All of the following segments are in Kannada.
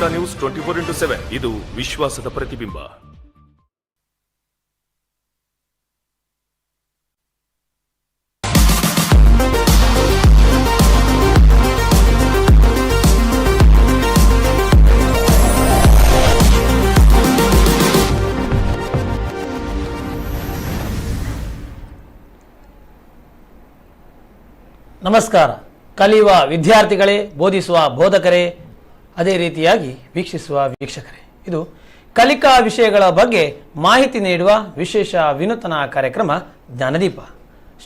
ದಿಶಾ ನ್ಯೂಸ್ 24x7 ಇದು ವಿಶ್ವಾಸದ ಪ್ರತಿಬಿಂಬ. ನಮಸ್ಕಾರ. ಕಲಿಯುವ ವಿದ್ಯಾರ್ಥಿಗಳೇ, ಬೋಧಿಸುವ ಬೋಧಕರೇ, ಅದೇ ರೀತಿಯಾಗಿ ವೀಕ್ಷಿಸುವ ವೀಕ್ಷಕರೇ, ಇದು ಕಲಿಕಾ ವಿಷಯಗಳ ಬಗ್ಗೆ ಮಾಹಿತಿ ನೀಡುವ ವಿಶೇಷ ವಿನೂತನ ಕಾರ್ಯಕ್ರಮ ಜ್ಞಾನದೀಪ.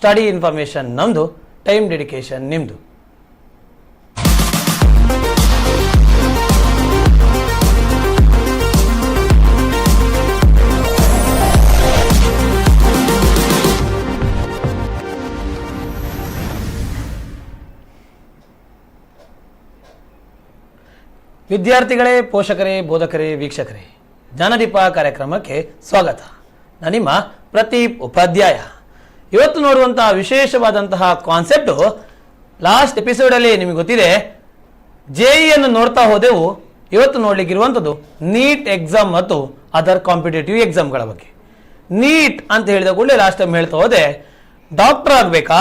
ಸ್ಟಡಿ ಇನ್ಫಾರ್ಮೇಷನ್ ನಮ್ಮದು, ಟೈಮ್ ಡೆಡಿಕೇಶನ್ ನಿಮ್ಮದು. ವಿದ್ಯಾರ್ಥಿಗಳೇ, ಪೋಷಕರೇ, ಬೋಧಕರೇ, ವೀಕ್ಷಕರೇ, ಜ್ಞಾನದೀಪ ಕಾರ್ಯಕ್ರಮಕ್ಕೆ ಸ್ವಾಗತ. ನಾನು ನಿಮ್ಮ ಪ್ರದೀಪ್ ಉಪಾಧ್ಯಾಯ. ಇವತ್ತು ನೋಡುವಂತಹ ವಿಶೇಷವಾದಂತಹ ಕಾನ್ಸೆಪ್ಟು ಲಾಸ್ಟ್ ಎಪಿಸೋಡಲ್ಲಿ ನಿಮಗೆ ಗೊತ್ತಿದೆ. JEE ನೋಡ್ತಾ ಹೋದೆವು. ಇವತ್ತು ನೋಡ್ಲಿಕ್ಕಿರುವಂಥದ್ದು ನೀಟ್ ಎಕ್ಸಾಮ್ ಮತ್ತು ಅದರ್ ಕಾಂಪಿಟೇಟಿವ್ ಎಕ್ಸಾಮ್ಗಳ ಬಗ್ಗೆ. ನೀಟ್ ಅಂತ ಹೇಳಿದ ಕೂಡಲೇ ಲಾಸ್ಟ್ ಟೈಮ್ ಹೇಳ್ತಾ ಹೋದೆ, ಡಾಕ್ಟರ್ ಆಗಬೇಕಾ,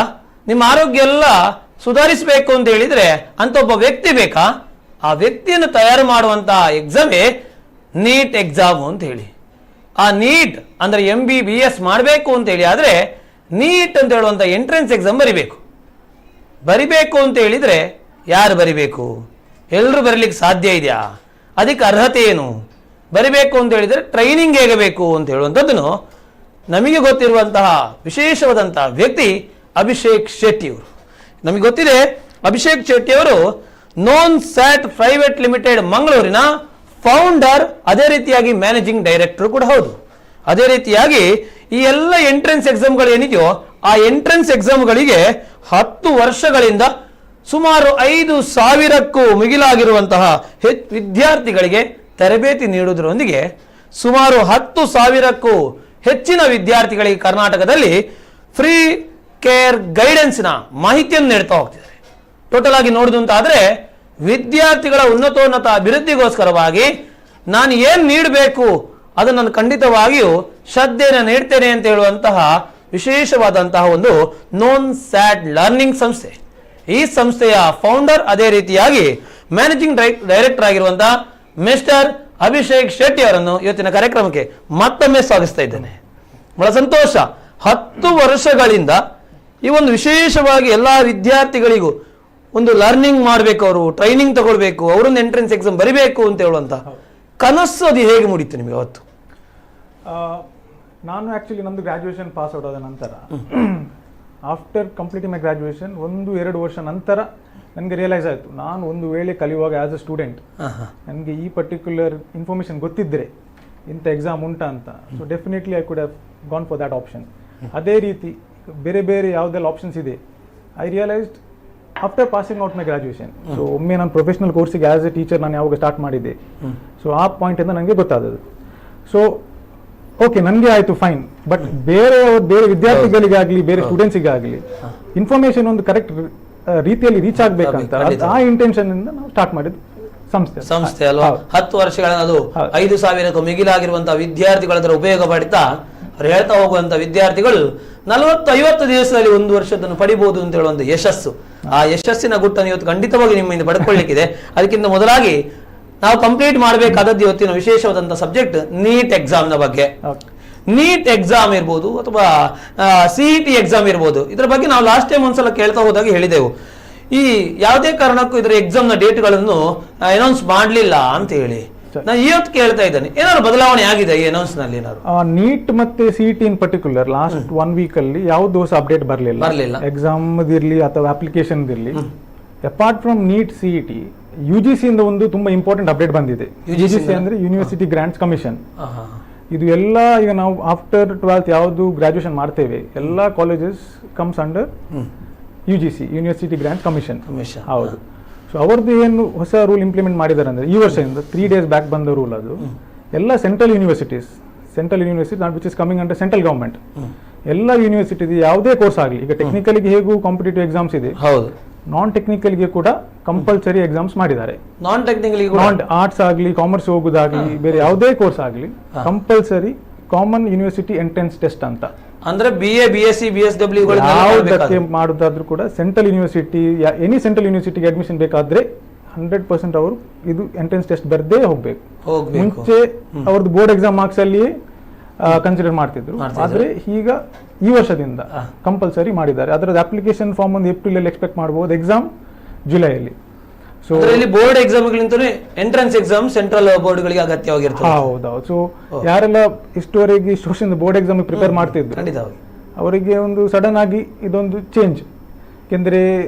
ನಿಮ್ಮ ಆರೋಗ್ಯ ಎಲ್ಲ ಸುಧಾರಿಸಬೇಕು ಅಂತ ಹೇಳಿದರೆ ಅಂತ ಒಬ್ಬ ವ್ಯಕ್ತಿ ಬೇಕಾ, ಆ ವ್ಯಕ್ತಿಯನ್ನು ತಯಾರು ಮಾಡುವಂತಹ ಎಕ್ಸಾಮೇ ನೀಟ್ ಎಕ್ಸಾಮ್ ಅಂತ ಹೇಳಿ. ಆ ನೀಟ್ ಅಂದರೆ MBBS ಮಾಡಬೇಕು ಅಂತ ಹೇಳಿ ಆದರೆ ನೀಟ್ ಅಂತ ಹೇಳುವಂಥ ಎಂಟ್ರೆನ್ಸ್ ಎಕ್ಸಾಮ್ ಬರಿಬೇಕು ಅಂತ ಹೇಳಿದರೆ ಯಾರು ಬರಿಬೇಕು? ಎಲ್ಲರೂ ಬರೀಲಿಕ್ಕೆ ಸಾಧ್ಯ ಇದೆಯಾ? ಅದಕ್ಕೆ ಅರ್ಹತೆ ಏನು? ಬರಿಬೇಕು ಅಂತ ಹೇಳಿದರೆ ಟ್ರೈನಿಂಗ್ ಹೇಗೆ ಬೇಕು ಅಂತ ಹೇಳುವಂಥದ್ದನ್ನು ನಮಗೆ ಗೊತ್ತಿರುವಂತಹ ವಿಶೇಷವಾದಂತಹ ವ್ಯಕ್ತಿ ಅಭಿಷೇಕ್ ಶೆಟ್ಟಿಯವರು. ನಮಗೆ ಗೊತ್ತಿದೆ, ಅಭಿಷೇಕ್ ಶೆಟ್ಟಿಯವರು ನೋನ್ ಸ್ಯಾಟ್ ಪ್ರೈವೇಟ್ ಲಿಮಿಟೆಡ್ ಮಂಗಳೂರಿನ ಫೌಂಡರ್, ಅದೇ ರೀತಿಯಾಗಿ ಮ್ಯಾನೇಜಿಂಗ್ ಡೈರೆಕ್ಟರ್ ಕೂಡ ಹೌದು. ಅದೇ ರೀತಿಯಾಗಿ ಈ ಎಲ್ಲ ಎಂಟ್ರೆನ್ಸ್ ಎಕ್ಸಾಮ್ಗಳು ಏನಿದೆಯೋ ಆ ಎಂಟ್ರೆನ್ಸ್ ಎಕ್ಸಾಮ್ಗಳಿಗೆ 10 ವರ್ಷಗಳಿಂದ ಸುಮಾರು 5,000ಕ್ಕೂ ಮಿಗಿಲಾಗಿರುವಂತಹ ವಿದ್ಯಾರ್ಥಿಗಳಿಗೆ ತರಬೇತಿ ನೀಡುವುದರೊಂದಿಗೆ ಸುಮಾರು 10,000ಕ್ಕೂ ಹೆಚ್ಚಿನ ವಿದ್ಯಾರ್ಥಿಗಳಿಗೆ ಕರ್ನಾಟಕದಲ್ಲಿ ಫ್ರೀ ಕೇರ್ ಗೈಡೆನ್ಸ್ನ ಮಾಹಿತಿಯನ್ನು ನೀಡ್ತಾ ಹೋಗ್ತಿದ್ದಾರೆ. ಟೋಟಲ್ ಆಗಿ ನೋಡುದು ಅಂತ ಆದರೆ ವಿದ್ಯಾರ್ಥಿಗಳ ಉನ್ನತೋನ್ನತ ಅಭಿವೃದ್ಧಿಗೋಸ್ಕರವಾಗಿ ನಾನು ಏನು ನೀಡಬೇಕು ಅದನ್ನು ನಾನು ಖಂಡಿತವಾಗಿಯೂ ಶ್ರದ್ಧೆಯನ್ನು ನೀಡ್ತೇನೆ ಅಂತ ಹೇಳುವಂತಹ ವಿಶೇಷವಾದಂತಹ ಒಂದು ನೋನ್ ಸ್ಯಾಟ್ ಲರ್ನಿಂಗ್ ಸಂಸ್ಥೆ. ಈ ಸಂಸ್ಥೆಯ ಫೌಂಡರ್, ಅದೇ ರೀತಿಯಾಗಿ ಮ್ಯಾನೇಜಿಂಗ್ ಡೈರೆಕ್ಟರ್ ಆಗಿರುವಂತಹ ಮಿಸ್ಟರ್ ಅಭಿಷೇಕ್ ಶೆಟ್ಟಿ ಅವರನ್ನು ಇವತ್ತಿನ ಕಾರ್ಯಕ್ರಮಕ್ಕೆ ಮತ್ತೊಮ್ಮೆ ಸ್ವಾಗತಿಸ್ತಾ ಇದ್ದೇನೆ. ಬಹಳ ಸಂತೋಷ. 10 ವರ್ಷಗಳಿಂದ ಈ ಒಂದು ವಿಶೇಷವಾಗಿ ಎಲ್ಲ ವಿದ್ಯಾರ್ಥಿಗಳಿಗೂ ಒಂದು ಲರ್ನಿಂಗ್ ಮಾಡಬೇಕು, ಅವರು ಟ್ರೈನಿಂಗ್ ತಗೊಳ್ಬೇಕು, ಅವರೊಂದು ಎಂಟ್ರೆನ್ಸ್ ಎಕ್ಸಾಮ್ ಬರಿಬೇಕು ಅಂತ ಹೇಳುವಂತ ಕನಸು ಅದು ಹೇಗೆ ಮೂಡಿತ್ತು ನಿಮಗೆ ಅವತ್ತು? ನಾನು ಆ್ಯಕ್ಚುಲಿ ನಮ್ಮದು ಗ್ರ್ಯಾಜುಯೇಷನ್ ಪಾಸ್ ಔಟ್ ಆದ ನಂತರ, ಆಫ್ಟರ್ ಕಂಪ್ಲೀಟಿಂಗ್ ಮೈ ಗ್ರ್ಯಾಜುಯೇಷನ್ 1-2 ವರ್ಷ ನಂತರ ನನಗೆ ರಿಯಲೈಸ್ ಆಯಿತು, ನಾನು ಒಂದು ವೇಳೆ ಕಲಿಯುವಾಗ ಆ್ಯಸ್ ಅ ಸ್ಟೂಡೆಂಟ್ ನನಗೆ ಈ ಪರ್ಟಿಕ್ಯುಲರ್ ಇನ್ಫಾರ್ಮೇಷನ್ ಗೊತ್ತಿದ್ದರೆ ಇಂಥ ಎಕ್ಸಾಮ್ ಉಂಟಾ ಅಂತ, so definitely I could have gone for that option. ಅದೇ ರೀತಿ ಬೇರೆ ಬೇರೆ ಯಾವುದೆಲ್ಲ ಆಪ್ಷನ್ಸ್ ಇದೆ, I realised after passing out my graduation. So ಒಮ್ಮೆ ನಾನು ಪ್ರೊಫೆಷನಲ್ ಕೋರ್ಸಿಗೆ ಆ್ಯಸ್ ಎ ಟೀಚರ್ ನಾನು ಯಾವಾಗ ಸ್ಟಾರ್ಟ್ ಮಾಡಿದ್ದೆ, ಸೊ ಆ ಪಾಯಿಂಟಿಂದ ನನಗೆ ಗೊತ್ತಾದದ್ದು. ಸೊ ಓಕೆ, ನನಗೆ ಆಯಿತು, ಫೈನ್. ಬಟ್ ಬೇರೆ ವಿದ್ಯಾರ್ಥಿಗಳಿಗಾಗಲಿ ಬೇರೆ ಸ್ಟೂಡೆಂಟ್ಸಿಗಾಗಲಿ ಇನ್ಫಾರ್ಮೇಷನ್ ಒಂದು ಕರೆಕ್ಟ್ ರೀತಿಯಲ್ಲಿ ರೀಚ್ ಆಗಬೇಕಂತ ಆ ಇಂಟೆನ್ಷನ್ ಇಂದ ನಾವು ಸ್ಟಾರ್ಟ್ ಮಾಡಿದ್ದು ಸಂಸ್ಥೆ ಅಲ್ವಾ? 10 ವರ್ಷಗಳ ಅದು 5,000ಕ್ಕೂ ಮಿಗಿಲಾಗಿರುವಂತಹ ವಿದ್ಯಾರ್ಥಿಗಳ ಅದರ ಉಪಯೋಗ ಪಡಿತಾ ಅವ್ರು ಹೇಳ್ತಾ ಹೋಗುವಂತ ವಿದ್ಯಾರ್ಥಿಗಳು 40-50 ದಿವಸದಲ್ಲಿ 1 ವರ್ಷದನ್ನು ಪಡಿಬಹುದು ಅಂತ ಹೇಳುವಂತ ಯಶಸ್ಸು, ಆ ಯಶಸ್ಸಿನ ಗುಟ್ಟನ್ನು ಇವತ್ತು ಖಂಡಿತವಾಗಿ ನಿಮ್ಮಿಂದ ಪಡ್ಕೊಳ್ಳಿಕ್ಕಿದೆ. ಅದಕ್ಕಿಂತ ಮೊದಲಾಗಿ ನಾವು ಕಂಪ್ಲೀಟ್ ಮಾಡಬೇಕಾದದ್ದು ಇವತ್ತಿನ ವಿಶೇಷವಾದಂತಹ ಸಬ್ಜೆಕ್ಟ್ ನೀಟ್ ಎಕ್ಸಾಮ್ ನ ಬಗ್ಗೆ. ನೀಟ್ ಎಕ್ಸಾಮ್ ಇರ್ಬೋದು ಅಥವಾ CET ಎಕ್ಸಾಮ್ ಇರ್ಬೋದು, ಇದರ ಬಗ್ಗೆ ನಾವು ಲಾಸ್ಟ್ ಟೈಮ್ ಒಂದ್ಸಲ ಕೇಳ್ತಾ ಹೋದಾಗ ಹೇಳಿದೆವು, ಈ ಯಾವುದೇ ಕಾರಣಕ್ಕೂ ಇದರ ಎಕ್ಸಾಮ್ ನ ಡೇಟ್ಗಳನ್ನು ಅನೌನ್ಸ್ ಮಾಡಲಿಲ್ಲ ಅಂತ ಹೇಳಿ. ನಾನು ಇವತ್ತು ಕೇಳ್ತಾ ಇದ್ದೇನೆ, ಏನಾದ್ರು ಬದಲಾವಣೆ ಆಗಿದೆ ಈ ಅನೌನ್ಸ್ ನಲ್ಲಿ? ನೀಟ್ ಮತ್ತೆ CET in particular last 1 week ಅಲ್ಲಿ ಯಾವ್ದು ಅಪ್ಡೇಟ್ ಬರಲಿಲ್ಲ. ಎಕ್ಸಾಮ್ ಇರ್ಲಿ ಅಥವಾ ಅಪ್ಲಿಕೇಶನ್ ಇರ್ಲಿ. Apart from NEET CET, UGC ಇಂದ ಒಂದು ತುಂಬಾ ಇಂಪಾರ್ಟೆಂಟ್ ಅಪ್ಡೇಟ್ ಬಂದಿದೆ. UGC ಅಂದ್ರೆ ಯೂನಿವರ್ಸಿಟಿ ಗ್ರಾಂಟ್ಸ್ ಕಮಿಷನ್. ಇದು ಎಲ್ಲ ಈಗ ನಾವು ಆಫ್ಟರ್ 12th ಯಾವುದು ಗ್ರಾಜುಯೇಷನ್ ಮಾಡ್ತೇವೆ, ಎಲ್ಲ colleges comes under UGC, university grants commission. ಹೌದು. ಸೊ ಅವ್ರದ್ದು ಏನು ಹೊಸ ರೂಲ್ ಇಂಪ್ಲಿಮೆಂಟ್ ಮಾಡಿದ್ದಾರೆ ಅಂದರೆ, ಈ ವರ್ಷದಿಂದ 3 days ಬ್ಯಾಕ್ ಬಂದ ರೂಲ್ ಅದು. ಎಲ್ಲ central university which is coming under central government, ಎಲ್ಲ ಯೂನಿವರ್ಸಿಟಿ ಯಾವುದೇ ಕೋರ್ಸ್ ಆಗಲಿ, ಈಗ ಟೆಕ್ನಿಕಲ್ಗೆ ಹೇಗೂ ಕಾಂಪಿಟೇಟಿವ್ ಎಕ್ಸಾಮ್ಸ್ ಇದೆ, ನಾನ್ ಟೆಕ್ನಿಕಲ್ಗೆ ಕೂಡ ಕಂಪಲ್ಸರಿ ಎಕ್ಸಾಮ್ಸ್ ಮಾಡಿದ್ದಾರೆ. ನಾನ್ ಟೆಕ್ನಿಕಲ್ ನಾನ್ ಆರ್ಟ್ಸ್ ಆಗಲಿ, ಕಾಮರ್ಸ್ ಹೋಗುದಾಗ್ಲಿ, ಬೇರೆ ಯಾವುದೇ ಕೋರ್ಸ್ ಆಗಲಿ compulsory common university entrance test ಅಂತ. ಅಂದ್ರೆ BA, BSc, BSW ಯಾವುದಕ್ಕೆ ಮಾಡುದಾದ್ರೂ ಕೂಡ ಸೆಂಟ್ರಲ್ ಯೂನಿವರ್ಸಿಟಿ, ಎನಿ ಸೆಂಟ್ರಲ್ ಯೂನಿವರ್ಸಿಟಿಗೆ ಅಡ್ಮಿಷನ್ ಬೇಕಾದ್ರೆ 100% ಅವರು ಇದು ಎಂಟ್ರೆನ್ಸ್ ಟೆಸ್ಟ್ ಬರ್ದೇ ಹೋಗ್ಬೇಕು. ಮುಂಚೆ ಅವ್ರದ್ದು ಬೋರ್ಡ್ ಎಕ್ಸಾಮ್ ಮಾರ್ಕ್ಸ್ ಅಲ್ಲಿ ಕನ್ಸಿಡರ್ ಮಾಡ್ತಿದ್ರು, ಆದ್ರೆ ಈಗ ಈ ವರ್ಷದಿಂದ ಕಂಪಲ್ಸರಿ ಮಾಡಿದ್ದಾರೆ. ಅದರದ್ದು ಅಪ್ಲಿಕೇಶನ್ ಫಾರ್ಮ್ ಒಂದು ಏಪ್ರಿಲ್ ಅಲ್ಲಿ ಎಕ್ಸ್ಪೆಕ್ಟ್ ಮಾಡಬಹುದು, ಎಕ್ಸಾಮ್ ಜುಲೈಯಲ್ಲಿ. ಸೊ ಬೋರ್ಡ್ ಎಕ್ಸಾಮ್ಗಳಿಂತ ಎಂಟ್ರೆನ್ಸ್ ಎಕ್ಸಾಮ್ ಸೆಂಟ್ರಲ್ ಬೋರ್ಡ್ಗಳಿಗೆ ಅಗತ್ಯವಾಗಿರ್ತದೆ. ಹೌದೌದು. ಸೊ ಯಾರೆಲ್ಲ ಇಷ್ಟುವರೆಗೆ ಬೋರ್ಡ್ ಎಕ್ಸಾಮ್ ಪ್ರಿಪೇರ್ ಮಾಡ್ತಿದ್ರು ಅವರಿಗೆ ಒಂದು ಸಡನ್ ಆಗಿ ಇದೊಂದು ಚೇಂಜ್. ಯಾಕೆಂದ್ರೆ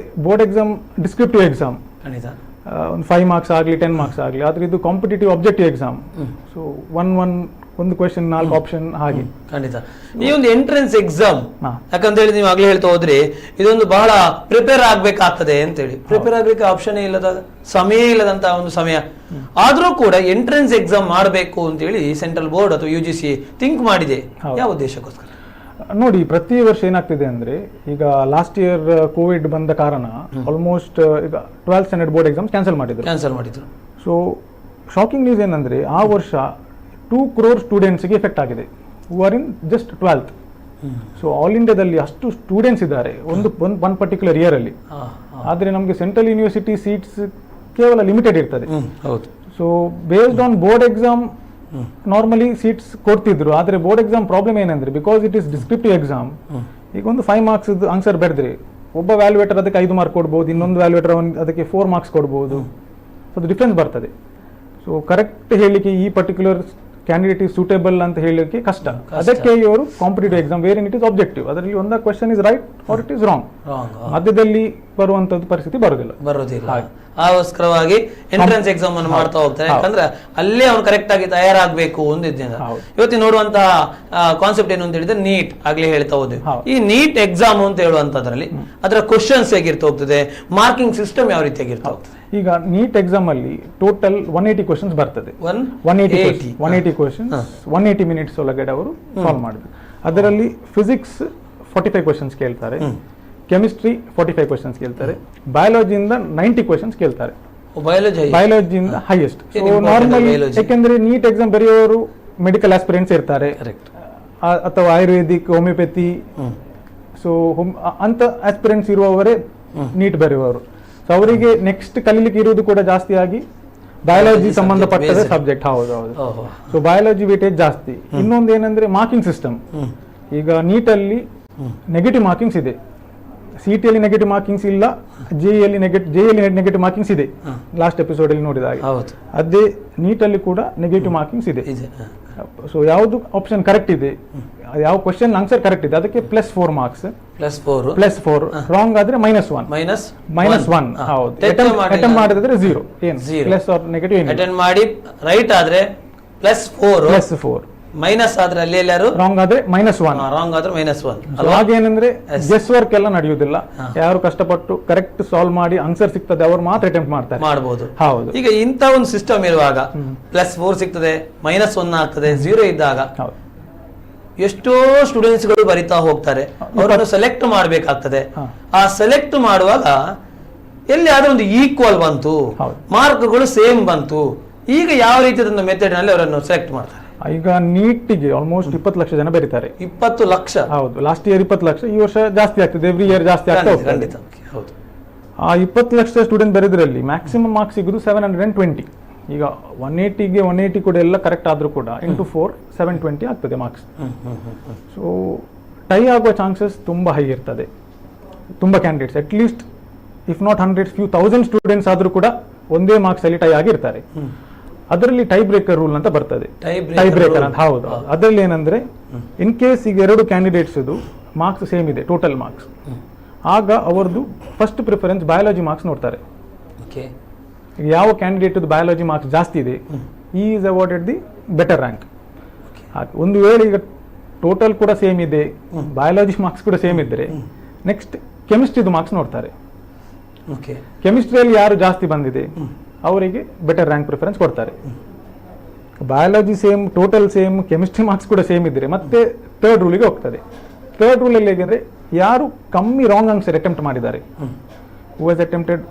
ಬೋರ್ಡ್ ಎಕ್ಸಾಮ್ ಡಿಸ್ಕ್ರಿಪ್ಟಿವ್ ಎಕ್ಸಾಮ್, ಒಂದು 5 ಮಾರ್ಕ್ಸ್ ಆಗಲಿ 10 ಮಾರ್ಕ್ಸ್ ಆಗಲಿ, ಆದ್ರೆ ಇದು ಕಾಂಪಿಟೇಟಿವ್ ಆಬ್ಜೆಕ್ಟಿವ್ ಎಕ್ಸಾಮ್. ಸೊ ಒಂದು ಕ್ವೆಶನ್ 4 ಆಪ್ಷನ್ ಹಾಗೆ. ಖಂಡಿತ ಈ ಒಂದು ಎಂಟ್ರೆನ್ಸ್ ಎಕ್ಸಾಮ್ ಯಾಕಂತ ಹೇಳಿ ನೀವು ಆಗ್ಲೇ ಹೇಳ್ತಾ ಹೋದ್ರಿ, ಇದೊಂದು ಬಹಳ ಪ್ರಿಪೇರ್ ಆಗ್ಬೇಕಾಗ್ತದೆ ಅಂತ ಹೇಳಿ. ಪ್ರಿಪೇರ್ ಆಗ್ಲಿಕ್ಕೆ ಆಪ್ಷನ್ ಇಲ್ಲದ ಸಮಯ ಇಲ್ಲದಂತ ಒಂದು ಸಮಯ, ಆದ್ರೂ ಕೂಡ ಎಂಟ್ರೆನ್ಸ್ ಎಕ್ಸಾಮ್ ಮಾಡಬೇಕು ಅಂತ ಹೇಳಿ ಸೆಂಟ್ರಲ್ ಬೋರ್ಡ್ ಅಥವಾ UGC ಥಿಂಕ್ ಮಾಡಿದೆ. ಯಾವ ಉದ್ದೇಶಕ್ಕೋಸ್ಕರ? ನೋಡಿ, ಪ್ರತಿ ವರ್ಷ ಏನಾಗ್ತಿದೆ ಅಂದ್ರೆ, ಈಗ ಲಾಸ್ಟ್ ಇಯರ್ ಕೋವಿಡ್ ಬಂದ ಕಾರಣ ಆಲ್ಮೋಸ್ಟ್ ಈಗ 12th standard board exam cancel ಮಾಡಿದ್ರು. ಸೊ ಶಾಕಿಂಗ್ ನ್ಯೂಸ್ ಏನಂದ್ರೆ, ಆ ವರ್ಷ 2 crore ಸ್ಟೂಡೆಂಟ್ಸ್ಗೆ ಎಫೆಕ್ಟ್ ಆಗಿದೆ who are in just 12th. So all ಇಂಡಿಯಾದಲ್ಲಿ ಅಷ್ಟು ಸ್ಟೂಡೆಂಟ್ಸ್ ಇದ್ದಾರೆ ಒಂದು ಪರ್ಟಿಕ್ಯುಲರ್ ಇಯರ್ ಅಲ್ಲಿ. ಆದ್ರೆ ನಮಗೆ ಸೆಂಟ್ರಲ್ ಯೂನಿವರ್ಸಿಟಿ ಸೀಟ್ಸ್ ಕೇವಲ ಲಿಮಿಟೆಡ್ ಇರ್ತದೆ. So based on board exam normally seats ಕೊಡ್ತಿದ್ರು, ಆದ್ರೆ ಬೋರ್ಡ್ ಎಕ್ಸಾಮ್ ಪ್ರಾಬ್ಲಮ್ ಏನಂದ್ರೆ, because it is descriptive exam, ಈಗ ಒಂದು 5 ಮಾರ್ಕ್ಸ್ ಆನ್ಸರ್ ಬರೆದ್ರೆ ಒಬ್ಬ ವ್ಯಾಲ್ಯೂಯೇಟರ್ ಅದಕ್ಕೆ 5 ಮಾರ್ಕ್ ಕೊಡ್ಬೋದು, ಇನ್ನೊಂದು ವ್ಯಾಲ್ಯೂಯೇಟರ್ ಅದಕ್ಕೆ 4 ಮಾರ್ಕ್ಸ್ ಕೊಡ್ಬೋದು. ಅದು ಡಿಫ್ರೆನ್ಸ್ ಬರ್ತದೆ. ಸೊ ಕರೆಕ್ಟ್ ಹೇಳಲಿಕ್ಕೆ ಈ ಪರ್ಟಿಕ್ಯುಲರ್ ಕ್ಯಾಂಡಿಡೇಟ್ ಇಸ್ ಸೂಟೇಬಲ್ ಅಂತ ಹೇಳಲಿಕ್ಕೆ ಕಷ್ಟ. ಅದಕ್ಕೆ ಇವರು competitive exam where it is objective, ಅದರಲ್ಲಿ ಒಂದು question is right or it is wrong, ಮಧ್ಯದಲ್ಲಿ ಬರುವಂತದ್ದು ಪರಿಸ್ಥಿತಿ ಬರೋದಿಲ್ಲ. ಅದಕ್ಕೋಸ್ಕರವಾಗಿ ಎಂಟ್ರೆನ್ಸ್ ಎಕ್ಸಾಮ್ ಅನ್ನು ಮಾಡ್ತಾ ಹೋಗ್ತಾರೆ. ಯಾಕಂದ್ರೆ ಅಲ್ಲೇ ಅವ್ನು ಕರೆಕ್ಟ್ ಆಗಿ ತಯಾರಾಗಬೇಕು ಅಂದಿದ್ದೇನೆ. ಇವತ್ತಿನ ನೋಡುವಂತಹ ಕಾನ್ಸೆಪ್ಟ್ ಏನು ಅಂತ ಹೇಳಿದ್ರೆ, ನೀಟ್ ಆಗ್ಲೇ ಹೇಳ್ತಾ ಹೋದ್ವಿ. ಈ ನೀಟ್ ಎಕ್ಸಾಮ್ ಅಂತ ಹೇಳುವಂತದ್ರಲ್ಲಿ ಅದರ ಕ್ವಶನ್ಸ್ ಹೇಗಿರ್ತಾ ಹೋಗ್ತದೆ, ಮಾರ್ಕಿಂಗ್ ಸಿಸ್ಟಮ್ ಯಾವ ರೀತಿಯಾಗಿರ್ತಾ ಹೋಗ್ತದೆ? ಈಗ ನೀಟ್ ಎಕ್ಸಾಮ್ ಅಲ್ಲಿ ಟೋಟಲ್ 180 ಕ್ವಶನ್ಸ್ ಬರ್ತದೆ. 180 ಕ್ವಶನ್ಸ್ 180 ಮಿನಿಟ್ಸ್ ಒಳಗಡೆ ಅವರು ಸಾಲ್ವ್ ಮಾಡಿದ್ರು. ಅದರಲ್ಲಿ ಫಿಸಿಕ್ಸ್ 45 ಕ್ವಶನ್ಸ್ ಕೇಳ್ತಾರೆ, ಕೆಮಿಸ್ಟ್ರಿ 45 ಕ್ವಶನ್ಸ್ ಕೇಳ್ತಾರೆ, ಬಯಾಲಜಿಯಿಂದ 90 ಕ್ವಶನ್ಸ್ ಕೇಳ್ತಾರೆ. ಬಯಾಲಜಿಯಿಂದ ಹೈಯೆಸ್ಟ್. ನಾರ್ಮಲಿ ಯಾಕೆಂದ್ರೆ ನೀಟ್ ಎಕ್ಸಾಮ್ ಬರೆಯೋರು ಮೆಡಿಕಲ್ ಆಸ್ಪಿರೆಂಟ್ಸ್ ಇರ್ತಾರೆ, ಅಥವಾ ಆಯುರ್ವೇದಿಕ್, ಹೋಮಿಯೋಪತಿ, ಸೊ ಅಂತ ಆಸ್ಪಿರೆಂಟ್ಸ್ ಇರುವವರೇ ನೀಟ್ ಬರೆಯುವವರು. ಸೊ ಅವರಿಗೆ ನೆಕ್ಸ್ಟ್ ಕಲೀಲಿಕ್ಕೆ ಇರುವುದು ಕೂಡ ಜಾಸ್ತಿ ಆಗಿ ಬಯಾಲಜಿ ಸಂಬಂಧಪಟ್ಟ ಸಬ್ಜೆಕ್ಟ್. ಹೌದು. ಸೊ ಬಯಾಲಜಿ ವೇಟೇಜ್ ಜಾಸ್ತಿ. ಇನ್ನೊಂದು ಏನಂದ್ರೆ ಮಾರ್ಕಿಂಗ್ ಸಿಸ್ಟಮ್. ಈಗ ನೀಟಲ್ಲಿ ನೆಗೆಟಿವ್ ಮಾರ್ಕಿಂಗ್ಸ್ ಇದೆ, CT ಅಲ್ಲಿ ನೆಗೆಟಿವ್ ಮಾರ್ಕಿಂಗ್ಸ್ ಇಲ್ಲ, JEE ಅಲ್ಲಿ ನೆಗೆಟಿವ್ ಮಾರ್ಕಿಂಗ್ಸ್ ಇದೆ. ಲಾಸ್ಟ್ ಎಪಿಸೋಡ್ ಅಲ್ಲಿ ನೋಡಿದಾಗ ಅದೇ ನೀಟಲ್ಲಿ ಕೂಡ ನೆಗೆಟಿವ್ ಮಾರ್ಕಿಂಗ್ಸ್ ಇದೆ. ಸೊ ಯಾವ್ದು ಆಪ್ಷನ್ ಕರೆಕ್ಟ್ ಇದೆ, ಯಾವ ಕ್ವಶನ್ ಆನ್ಸರ್ ಕರೆಕ್ಟ್ ಇದೆ ಅದಕ್ಕೆ +4 ಮಾರ್ಕ್ಸ್, +4 ರಾಂಗ್ ಆದ್ರೆ -1. ಹೌದು. ಅಟೆಂಪ್ಟ್ ಮಾಡಿದ್ರೆ 0, ಏನು ಪ್ಲಸ್ ಆರ್ ನೆಗೆಟಿವ್. ಅಟೆಂಡ್ ಮಾಡಿ ರೈಟ್ ಆದ್ರೆ +4, ಮೈನಸ್ ಆದ್ರೆ ಅಲ್ಲಿ ಎಲ್ಲಾರು ರಾಂಗ್ ಆದ್ರೆ -1. ರಾಂಗ್ ಆದ್ರೆ -1. ಹಾಗೇನಂದ್ರೆ ಗೆಸ್ ವರ್ಕ್ ಎಲ್ಲ ನಡೆಯುವುದಿಲ್ಲ. ಯಾರು ಕಷ್ಟಪಟ್ಟು ಕರೆಕ್ಟ್ ಸಾಲ್ವ್ ಮಾಡಿ ಆನ್ಸರ್ ಸಿಗ್ತದೆ ಅವರು ಮಾತ್ರ ಅಟೆಂಪ್ಟ್ ಮಾಡಬಹುದು. ಹೌದು. ಈಗ ಇಂತ ಒಂದು ಸಿಸ್ಟಮ್ ಇರುವಾಗ +4 ಸಿಗ್ತದೆ, -1 ಆಗ್ತದೆ, 0 ಇದ್ದಾಗ ಎಷ್ಟೋ ಸ್ಟೂಡೆಂಟ್ಸ್ ಗಳು ಬರಿತಾ ಹೋಗ್ತಾರೆ, ಅವರನ್ನು ಸೆಲೆಕ್ಟ್ ಮಾಡಬೇಕಾಗ್ತದೆ. ಆ ಸೆಲೆಕ್ಟ್ ಮಾಡುವಾಗ ಎಲ್ಲಿ ಆದ್ರೂ ಒಂದು ಈಕ್ವಲ್ ಬಂತು, ಮಾರ್ಕ್ಗಳು ಸೇಮ್ ಬಂತು, ಈಗ ಯಾವ ರೀತಿಯ ಮೆಥಡ್ ನಲ್ಲಿ ಅವರನ್ನು ಸೆಲೆಕ್ಟ್ ಮಾಡ್ತಾರೆ? ಈಗ ನೀಟಿಗೆ ಆಲ್ಮೋಸ್ಟ್ 20 ಲಕ್ಷ ಜನ ಬರೀತಾರೆ. 20 ಲಕ್ಷ? ಹೌದು. ಲಾಸ್ಟ್ ಇಯರ್ 20 ಲಕ್ಷ, ಈ ವರ್ಷ ಜಾಸ್ತಿ ಆಗ್ತದೆ, ಎವ್ರಿ ಇಯರ್ ಜಾಸ್ತಿ ಆಗ್ತಾ ಹೋಗ್ತದೆ. ಆ 20 ಲಕ್ಷ ಸ್ಟೂಡೆಂಟ್ ಬರೆದ್ರಲ್ಲಿ ಮ್ಯಾಕ್ಸಿಮಮ್ ಮಾರ್ಕ್ಸ್ ಸಿಗುದು 720. ಈಗ 180ಗೆ 180 ಕೂಡ ಎಲ್ಲ ಕರೆಕ್ಟ್ ಆದ್ರೂ ಕೂಡ ಇಂಟು 4 720 ಆಗ್ತದೆ ಮಾರ್ಕ್ಸ್. ಸೊ ಟೈ ಆಗುವ ಚಾನ್ಸಸ್ ತುಂಬಾ ಹೈ ಇರ್ತದೆ. ತುಂಬಾ candidates at least if not hundreds few thousand students ಆದ್ರೂ ಕೂಡ ಒಂದೇ ಮಾರ್ಕ್ಸ್ ಅಲ್ಲಿ ಟೈ ಆಗಿರ್ತಾರೆ. ಅದರಲ್ಲಿ ಟೈ ಬ್ರೇಕರ್ ರೂಲ್ ಅಂತ ಬರ್ತದೆ. ಟೈ ಬ್ರೇಕರ್ ಅಂತ. ಹೌದು. ಅದರಲ್ಲಿ ಏನಂದ್ರೆ, ಇನ್ ಕೇಸ್ ಈಗ 2 ಕ್ಯಾಂಡಿಡೇಟ್ಸ್ ಮಾರ್ಕ್ಸ್ ಸೇಮ್ ಇದೆ, ಟೋಟಲ್ ಮಾರ್ಕ್ಸ್, ಆಗ ಅವರದು ಫಸ್ಟ್ ಪ್ರಿಫರೆನ್ಸ್ ಬಯಾಲಜಿ ಮಾರ್ಕ್ಸ್ ನೋಡ್ತಾರೆ. ಯಾವ ಕ್ಯಾಂಡಿಡೇಟ್ ಬಯಾಲಜಿ ಮಾರ್ಕ್ಸ್ ಜಾಸ್ತಿ ಇದೆ, ಈ is awarded the better rank. ಒಂದು ವೇಳೆ ಈಗ ಟೋಟಲ್ ಕೂಡ ಸೇಮ್ ಇದೆ, ಬಯಾಲಜಿ ಮಾರ್ಕ್ಸ್ ಕೂಡ ಸೇಮ್ ಇದ್ರೆ, ನೆಕ್ಸ್ಟ್ ಕೆಮಿಸ್ಟ್ರಿದು ಮಾರ್ಕ್ಸ್ ನೋಡ್ತಾರೆ. ಕೆಮಿಸ್ಟ್ರಿಯಲ್ಲಿ ಯಾರು ಜಾಸ್ತಿ ಬಂದಿದೆ ಅವರಿಗೆ ಬೆಟರ್ ರ್ಯಾಂಕ್ ಪ್ರಿಫರೆನ್ಸ್ ಕೊಡ್ತಾರೆ. Biology same, total same, chemistry marks ಕೂಡ ಸೇಮ್ ಇದ್ರೆ ಮತ್ತೆ ಥರ್ಡ್ ರೂಲಿಗೆ ಹೋಗ್ತದೆ. ಥರ್ಡ್ ರೂಲ್ ಅಲ್ಲಿ ಹೇಗೆಂದ್ರೆ, ಯಾರು ಕಮ್ಮಿ ರಾಂಗ್ ಆನ್ಸರ್ ಅಟೆಂಪ್ಟ್ ಮಾಡಿದ್ದಾರೆ, who has attempted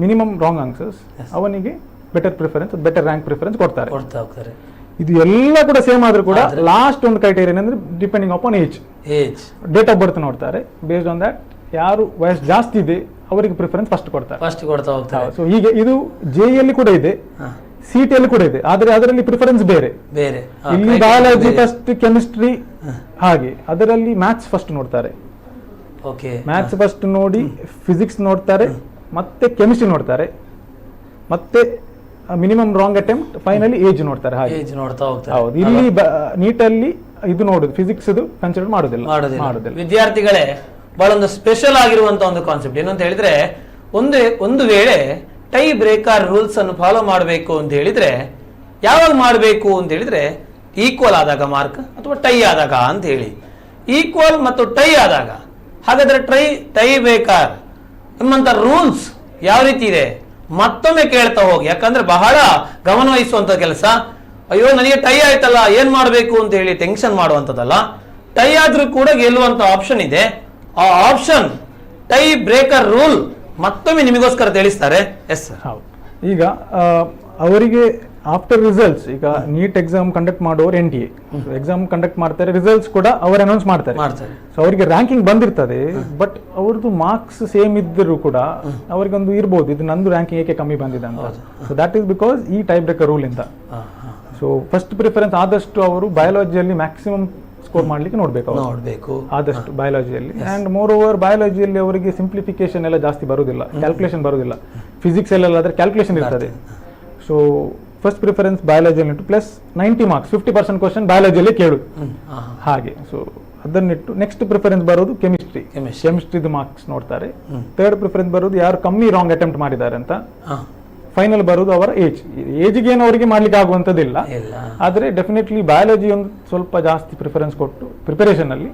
minimum wrong answers ಅವನಿಗೆ better preference, better rank preference ಕೊಡ್ತಾರೆ. ಕೊಡ್ತಾ ಹೋಗ್ತಾರೆ. ಇದು ಎಲ್ಲ ಕೂಡ ಸೇಮ್ ಆದ್ರೂ ಕೂಡ ಲಾಸ್ಟ್ ಒಂದು ಕ್ರೈಟೇರಿಯನ್ ಅಂದ್ರೆ depending upon age, date of birth ನೋಡ್ತಾರೆ. ಬೇಸ್ಡ್ ಆನ್ ದಟ್ ಯಾರು ವಯಸ್ಸು ಜಾಸ್ತಿ ಇದೆ ಅವರಿಗೆ ಪ್ರಿಫರೆನ್ಸ್ ಫಸ್ಟ್ ಕೊಡ್ತಾರೆ. ಫಸ್ಟ್ ಕೊಡ್ತಾ ಹೋಗ್ತಾರೆ. ಸೊ ಹೀಗೆ ಇದು ಜೆಇಯಲ್ಲಿ ಕೂಡ ಇದೆ, ಸಿಟಿಯಲ್ಲಿ ಕೂಡ ಇದೆ, ಆದ್ರೆ ಅದರಲ್ಲಿ ಪ್ರಿಫರೆನ್ಸ್ ಬೇರೆ. ಇಲ್ಲಿ ಬಯಾಲಜಿ ಫಸ್ಟ್, ಕೆಮಿಸ್ಟ್ರಿ ಹಾಗೆ. ಅದರಲ್ಲಿ ಮ್ಯಾಥ್ಸ್ ಫಸ್ಟ್ ನೋಡ್ತಾರೆ. ಮ್ಯಾಥ್ಸ್ ಫಸ್ಟ್ ನೋಡಿ ಫಿಸಿಕ್ಸ್ ನೋಡ್ತಾರೆ, ಮತ್ತೆ ಕೆಮಿಸ್ಟ್ರಿ ನೋಡ್ತಾರೆ, ಮತ್ತೆ minimum wrong attempt, finally age ನೋಡ್ತಾರೆ. ಹಾಗೆ ಹೌದು. ಇಲ್ಲಿ ನೀಟಲ್ಲಿ ಇದು ನೋಡುದು ಫಿಸಿಕ್ಸ್ ಕನ್ಸಿಡರ್ ಮಾಡುದಿಲ್ಲ. ವಿದ್ಯಾರ್ಥಿಗಳೇ ಬಹಳ ಒಂದು ಸ್ಪೆಷಲ್ ಆಗಿರುವಂತಹ ಒಂದು ಕಾನ್ಸೆಪ್ಟ್ ಏನು ಅಂತ ಹೇಳಿದ್ರೆ, ಒಂದು ವೇಳೆ ಟೈ ಬ್ರೇಕರ್ ರೂಲ್ಸ್ ಅನ್ನು ಫಾಲೋ ಮಾಡಬೇಕು ಅಂತ ಹೇಳಿದ್ರೆ ಯಾವಾಗ ಮಾಡಬೇಕು ಅಂತ ಹೇಳಿದ್ರೆ ಈಕ್ವಲ್ ಆದಾಗ ಮಾರ್ಕ್ ಅಥವಾ ಟೈ ಆದಾಗ ಅಂತ ಹೇಳಿ. ಈಕ್ವಲ್ ಮತ್ತು ಟೈ ಆದಾಗ ಹಾಗಾದ್ರೆ ಟೈ ಬ್ರೇಕರ್ ಎಂಬಂತ ರೂಲ್ಸ್ ಯಾವ ರೀತಿ ಇದೆ ಮತ್ತೊಮ್ಮೆ ಕೇಳ್ತಾ ಹೋಗಿ, ಯಾಕಂದ್ರೆ ಬಹಳ ಗಮನವಹಿಸುವಂತ ಕೆಲಸ. ಅಯ್ಯೋ ನನಗೆ ಟೈ ಆಯ್ತಲ್ಲ ಏನ್ ಮಾಡಬೇಕು ಅಂತ ಹೇಳಿ ಟೆನ್ಷನ್ ಮಾಡುವಂತದಲ್ಲ. ಟೈ ಆದ್ರೂ ಕೂಡ ಗೆಲ್ಲುವಂತ ಆಪ್ಷನ್ ಇದೆ. ಆ ಆಪ್ಷನ್ ಟೈ ಬ್ರೇಕರ್ ರೂಲ್ ಮತ್ತೊಮ್ಮೆ ನಿಮಗೋಸ್ಕರ ತಿಳಿಸ್ತಾರೆ. Yes sir. ಹೌದು. ಈಗ ಅವರಿಗೆ ಆಫ್ಟರ್ ರಿಸಲ್ಟ್ಸ್, ಈಗ ನೀಟ್ ಎಕ್ಸಾಮ್ ಕಂಡಕ್ಟ್ ಮಾಡೋರು NTA ಎಕ್ಸಾಮ್ ಕಂಡಕ್ಟ್ ಮಾಡ್ತಾರೆ, ರಿಸಲ್ಟ್ಸ್ ಕೂಡ ಅವರು ಅನೌನ್ಸ್ ಮಾಡ್ತಾರೆ. ಸೊ ಅವರಿಗೆ ರ್ಯಾಂಕಿಂಗ್ ಬಂದಿರ್ತದೆ, ಬಟ್ ಅವ್ರದ್ದು ಮಾರ್ಕ್ಸ್ ಸೇಮ್ ಇದ್ದರೂ ಕೂಡ ಅವರಿಗೊಂದು ಇರ್ಬೋದು, ಇದು ನಂದು ರ್ಯಾಂಕಿಂಗ್ ಏಕೆ ಕಮ್ಮಿ ಬಂದಿದೆ ಅಂತ. ಸೊ ದಟ್ ಈಸ್ ಬಿಕಾಸ್ ಈ ಟೈ ಬ್ರೇಕರ್ ರೂಲ್ ಇಂದ. ಸೊ ಫಸ್ಟ್ ಪ್ರಿಫರೆನ್ಸ್ ಆದಷ್ಟು ಅವರು ಬಯಾಲಜಿಯಲ್ಲಿ ಮ್ಯಾಕ್ಸಿಮಮ್ ಸ್ಕೋರ್ ಮಾಡ್ಲಿಕ್ಕೆ ನೋಡ್ಬೇಕು ಆದಷ್ಟು ಬಯಾಲಜಿಯಲ್ಲಿ. ಅಂಡ್ ಮೋರ್ ಓವರ್ ಬಯಾಲಜಿಯಲ್ಲಿ ಅವರಿಗೆ ಸಿಂಪ್ಲಿಫಿಕೇಶನ್ ಎಲ್ಲ ಜಾಸ್ತಿ ಬರುದಿಲ್ಲ, ಕ್ಯಾಲ್ಕುಲೇಷನ್ ಬರುದಿಲ್ಲ. ಫಿಸಿಕ್ಸ್ ಎಲ್ಲ ಆದ್ರೆ ಕ್ಯಾಲ್ಕುಲೇಷನ್ ಇರ್ತದೆ. ಸೊ ಫಸ್ಟ್ ಪ್ರಿಫರೆನ್ಸ್ ಬಯಾಲಜಿಯಲ್ಲಿ ಇಟ್ಟು ಪ್ಲಸ್ 90 ಮಾರ್ಕ್ಸ್ 50% ಕ್ವಶನ್ ಬಯಾಲಜಿಯಲ್ಲಿ ಕೇಳುದು ಹಾಗೆ. ಸೊ ಅದನ್ನಿಟ್ಟು ನೆಕ್ಸ್ಟ್ ಪ್ರಿಫರೆನ್ಸ್ ಬರೋದು ಕೆಮಿಸ್ಟ್ರಿದು ಮಾರ್ಕ್ಸ್ ನೋಡ್ತಾರೆ. ಥರ್ಡ್ ಪ್ರಿಫರೆನ್ಸ್ ಬರೋದು ಯಾರು ಕಮ್ಮಿ ರಾಂಗ್ ಅಟೆಂಪ್ಟ್ ಮಾಡಿದ್ದಾರೆ ಅಂತ. ಫೈನಲ್ ಬರೋದು ಅವರ ಏಜ್ಗೆ ಏನು ಅವರಿಗೆ ಮಾಡ್ಲಿಕ್ಕೆ ಆಗುವಂತದಿಲ್ಲ, ಆದ್ರೆ ಡೆಫಿನೆಟ್ಲಿ ಬಯಾಲಜಿ ಒಂದು ಸ್ವಲ್ಪ ಜಾಸ್ತಿ ಪ್ರಿಫರೆನ್ಸ್ ಕೊಟ್ಟು ಪ್ರಿಪರೇಷನ್ ಅಲ್ಲಿ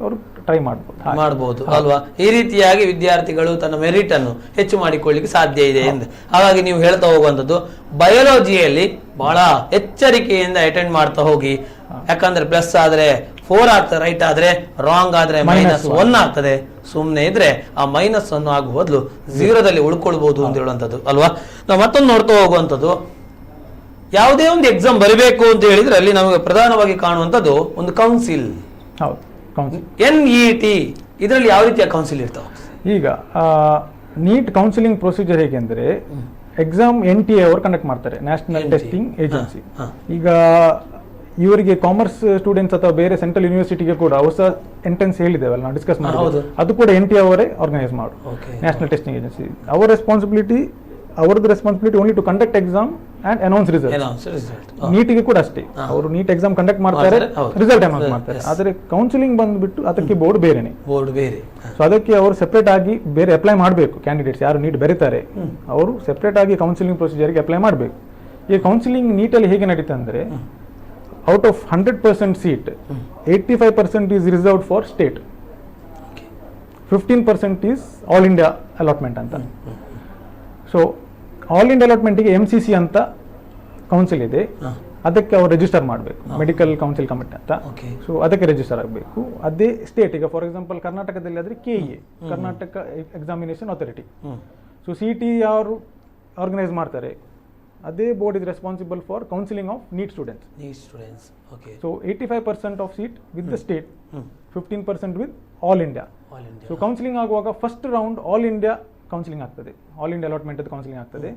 ಅವರು ಟ್ರೈ ಮಾಡಬಹುದು ಅಲ್ವಾ. ಈ ರೀತಿಯಾಗಿ ವಿದ್ಯಾರ್ಥಿಗಳು ತನ್ನ ಮೆರಿಟ್ ಅನ್ನು ಹೆಚ್ಚು ಮಾಡಿಕೊಳ್ಳಿಕ್ಕೆ ಸಾಧ್ಯ ಇದೆ ಎಂದು. ಹಾಗಾಗಿ ನೀವು ಹೇಳ್ತಾ ಹೋಗುವಂತದ್ದು ಬಯಾಲಜಿಯಲ್ಲಿ ಬಹಳ ಎಚ್ಚರಿಕೆಯಿಂದ ಅಟೆಂಡ್ ಮಾಡ್ತಾ ಹೋಗಿ. ಯಾಕಂದ್ರೆ ಪ್ಲಸ್ ಆದ್ರೆ 4 ಆಗ್ತದೆ, ರೈಟ್ ಆದ್ರೆ ರಾಂಗ್ ಆದ್ರೆ -1 ಆಗ್ತದೆ. ಸುಮ್ಮನೆ ಇದ್ರೆ ಆ -1 ಆಗುವ ಬದಲು 0ದಲ್ಲಿ ಉಳ್ಕೊಳ್ಬಹುದು ಅಂತ ಹೇಳುವಂಥದ್ದು ಅಲ್ವಾ. ನಾವು ಮತ್ತೊಂದು ನೋಡ್ತಾ ಹೋಗುವಂಥದ್ದು, ಯಾವುದೇ ಒಂದು ಎಕ್ಸಾಮ್ ಬರೀಬೇಕು ಅಂತ ಹೇಳಿದ್ರೆ ಅಲ್ಲಿ ನಮಗೆ ಪ್ರಧಾನವಾಗಿ ಕಾಣುವಂಥದ್ದು ಒಂದು ಕೌನ್ಸಿಲ್. NET ಇದರಲ್ಲಿ ಯಾವ ರೀತಿಯ ಕೌನ್ಸಿಲ್ ಇರ್ತಾವೆ? ಈಗ ನೀಟ್ ಕೌನ್ಸಿಲಿಂಗ್ ಪ್ರೊಸೀಜರ್ ಹೇಗೆಂದ್ರೆ, ಎಕ್ಸಾಮ್ NTA ಅವರು ಕಂಡಕ್ಟ್ ಮಾಡ್ತಾರೆ, ನ್ಯಾಷನಲ್ ಟೆಸ್ಟಿಂಗ್ ಏಜೆನ್ಸಿ. ಈಗ ಇವರಿಗೆ ಕಾಮರ್ಸ್ ಸ್ಟೂಡೆಂಟ್ಸ್ ಅಥವಾ ಬೇರೆ ಸೆಂಟ್ರಲ್ ಯೂನಿವರ್ಸಿಟಿಗೆ ಕೂಡ ಹೊಸ ಎಂಟ್ರೆನ್ಸ್ ಹೇಳಿದ್ದೇವಲ್ಲ ನಾವು ಡಿಸ್ಕಸ್ ಮಾಡೋದು, ಅದು ಕೂಡ NTA ಅವರೇ ಆರ್ಗನೈಸ್ ಮಾಡು, ನ್ಯಾಷನಲ್ ಟೆಸ್ಟಿಂಗ್ ಏಜೆನ್ಸಿ. ಅವರದ್ದು responsibility only to conduct exam and announce result. ನೀಟಿಗೆ ಕೂಡ ಅಷ್ಟೇ, ಅವರು ನೀಟ್ ಎಕ್ಸಾಮ್ ಕಂಡಕ್ಟ್ ಮಾಡ್ತಾರೆ, ರಿಸಲ್ಟ್ ಅನೌನ್ಸ್ ಮಾಡ್ತಾರೆ. ಆದರೆ ಕೌನ್ಸಿಲಿಂಗ್ ಬಂದ್ಬಿಟ್ಟು ಅದಕ್ಕೆ ಬೋರ್ಡ್ ಬೇರೆ. ಸೊ ಅದಕ್ಕೆ ಅವರು ಸೆಪರೇಟ್ ಆಗಿ ಬೇರೆ ಅಪ್ಲೈ ಮಾಡಬೇಕು. ಕ್ಯಾಂಡಿಡೇಟ್ಸ್ ಯಾರು ನೀಟ್ ಬೆರೀತಾರೆ ಅವರು ಸೆಪರೇಟ್ ಆಗಿ ಕೌನ್ಸಿಲಿಂಗ್ ಪ್ರೊಸೀಜರ್ಗೆ ಅಪ್ಲೈ ಮಾಡಬೇಕು. ಈ ಕೌನ್ಸಿಲಿಂಗ್ ನೀಟಲ್ಲಿ ಹೇಗೆ ನಡೀತಾ ಅಂದ್ರೆ, out of 100% seat, 85% is reserved for state, 15% is all India allotment anta. So all India allotment ಗೆ MCC ಅಂತ ಕೌನ್ಸಿಲ್ ಇದೆ, ಅದಕ್ಕೆ ಅವರು ರಿಜಿಸ್ಟರ್ ಮಾಡಬೇಕು, ಮೆಡಿಕಲ್ ಕೌನ್ಸಿಲ್ ಕಮಿಟಿ ಅಂತ. ಸೊ ಅದಕ್ಕೆ ರಿಜಿಸ್ಟರ್ ಆಗಬೇಕು. ಅದೇ ಸ್ಟೇಟ್, ಈಗ ಫಾರ್ ಎಕ್ಸಾಂಪಲ್ ಕರ್ನಾಟಕದಲ್ಲಿ ಆದ್ರೆ KEA, Karnataka examination authority. So CT ಯಾರು ಆರ್ಗನೈಸ್ ಮಾಡ್ತಾರೆ, ಅದೇ board is responsible for counselling of NEET students. So 85% of seat with the state, 15% with all India. So counselling ಆಗುವಾಗ first round all India counselling ಆಗ್ತದೆ, ಆಲ್ ಇಂಡಿಯಾ ಅಲಾಟ್ಮೆಂಟ್ ಕೌನ್ಸಿಲಿಂಗ್ ಆಗ್ತದೆ.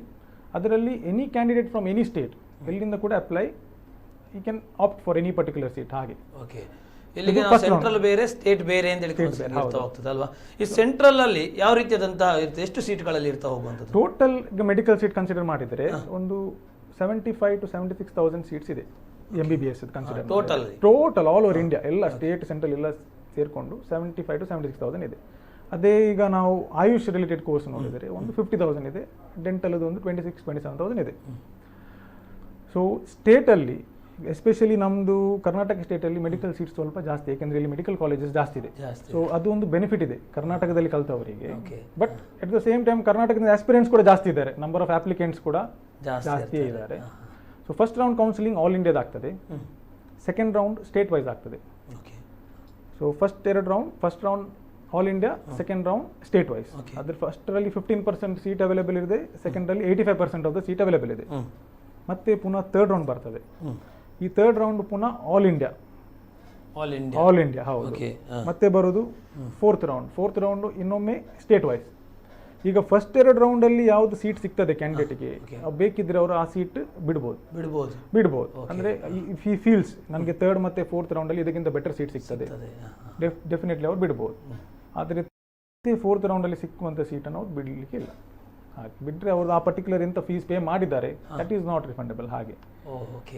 ಅದರಲ್ಲಿ any candidate from any state ಎಲ್ಲಿಂದ ಕೂಡ apply, you can opt for any particular seat. ಹಾಗೆ ಇಲ್ಲಿಗೆ ಸೆಂಟ್ರಲ್ ಬೇರೆ ಸ್ಟೇಟ್ ಬೇರೆ ಅಂತ ಹೋಗ್ತದೆ ಅಲ್ವಾ. ಈ ಸೆಂಟ್ರಲ್ ಅಲ್ಲಿ ಯಾವ ರೀತಿಯಾದಂತಹ ಎಷ್ಟು ಸೀಟ್ಗಳಲ್ಲಿ ಇರ್ತಾ ಹೋಗುವಂಥದ್ದು? ಟೋಟಲ್ ಮೆಡಿಕಲ್ ಸೀಟ್ ಕನ್ಸಿಡರ್ ಮಾಡಿದರೆ ಒಂದು 75,000 to 76,000 ಸೀಟ್ಸ್ ಇದೆ MBBS consider. Total all over India ಎಲ್ಲ ಸ್ಟೇಟ್ ಸೆಂಟ್ರಲ್ ಎಲ್ಲ ಸೇರ್ಕೊಂಡು 75,000 to 76,000 ಇದೆ. ಅದೇ ಈಗ ನಾವು ಆಯುಷ್ ರಿಲೇಟೆಡ್ ಕೋರ್ಸ್ ನೋಡಿದರೆ ಒಂದು 50,000 ಇದೆ, ಡೆಂಟಲ್ ಒಂದು 26,000-27,000 ಇದೆ. ಸೊ ಸ್ಟೇಟಲ್ಲಿ ಎಸ್ಪೆಷಲಿ ನಮ್ಮದು ಕರ್ನಾಟಕ ಸ್ಟೇಟಲ್ಲಿ ಮೆಡಿಕಲ್ ಸೀಟ್ಸ್ ಸ್ವಲ್ಪ ಜಾಸ್ತಿ, ಯಾಕೆಂದರೆ ಇಲ್ಲಿ ಮೆಡಿಕಲ್ ಕಾಲೇಜಸ್ ಜಾಸ್ತಿ ಇದೆ. ಸೊ ಅದು ಒಂದು ಬೆನಿಫಿಟ್ ಇದೆ ಕರ್ನಾಟಕದಲ್ಲಿ ಕಲಿತವರಿಗೆ. But at the same time ಕರ್ನಾಟಕದ ಆಸ್ಪಿರೆಂಟ್ಸ್ ಕೂಡ ಜಾಸ್ತಿ ಇದ್ದಾರೆ, ನಂಬರ್ ಆಫ್ ಅಪ್ಲಿಕೆಂಟ್ಸ್ ಕೂಡ ಜಾಸ್ತಿ ಇದ್ದಾರೆ. So first round counselling all ಇಂಡಿಯಾದ ಆಗ್ತದೆ, ಸೆಕೆಂಡ್ ರೌಂಡ್ ಸ್ಟೇಟ್ ವೈಸ್ ಆಗ್ತದೆ. So first round all India, second round state wise. ಅದ್ರ ಫಸ್ಟರಲ್ಲಿ 15% ಸೀಟ್ ಅವೈಲೇಬಲ್ ಇದೆ, ಸೆಕೆಂಡಲ್ಲಿ 85% ಆಫ್ ದ ಸೀಟ್ ಅವೈಲೇಬಲ್ ಇದೆ. ಮತ್ತೆ ಪುನಃ ಥರ್ಡ್ ರೌಂಡ್ ಬರ್ತದೆ. ಈ ಥರ್ಡ್ ರೌಂಡ್ ಪುನಃ ಆಲ್ ಇಂಡಿಯಾ ಹೌದು. ಮತ್ತೆ ಬರೋದು ಫೋರ್ತ್ ರೌಂಡ್ ಇನ್ನೊಮ್ಮೆ ಸ್ಟೇಟ್ ವೈಸ್. ಈಗ ಫಸ್ಟ್ 2 ರೌಂಡಲ್ಲಿ ಯಾವ್ದು ಸೀಟ್ ಸಿಗ್ತದೆ ಕ್ಯಾಂಡಿಡೇಟ್ಗೆ, ಬೇಕಿದ್ರೆ ಅವರು ಆ ಸೀಟ್ ಬಿಡ್ಬೋದು. ಅಂದ್ರೆ ಇಫ್ ಹಿ ಫೀಲ್ಸ್ ನನಗೆ ಥರ್ಡ್ ಮತ್ತೆ ಫೋರ್ತ್ ರೌಂಡಲ್ಲಿ ಇದಕ್ಕಿಂತ ಬೆಟರ್ ಸೀಟ್ ಸಿಗ್ತದೆ, ಡೆಫಿನೆಟ್ಲಿ ಅವ್ರು ಬಿಡ್ಬೋದು. ಆದರೆ ಫೋರ್ತ್ ರೌಂಡಲ್ಲಿ ಸಿಕ್ಕುವಂಥ ಸೀಟನ್ನು ಅವ್ರು ಬಿಡಲಿಕ್ಕೆ ಇಲ್ಲ. ಹಾಗೆ ಬಿಟ್ಟರೆ ಅವ್ರದ್ದು ಆ ಪರ್ಟಿಕ್ಯುಲರ್ ಎಂತ ಫೀಸ್ ಪೇ ಮಾಡಿದ್ದಾರೆ ದಟ್ ಈಸ್ ನಾಟ್ ರಿಫಂಡಬಲ್. ಹಾಗೆ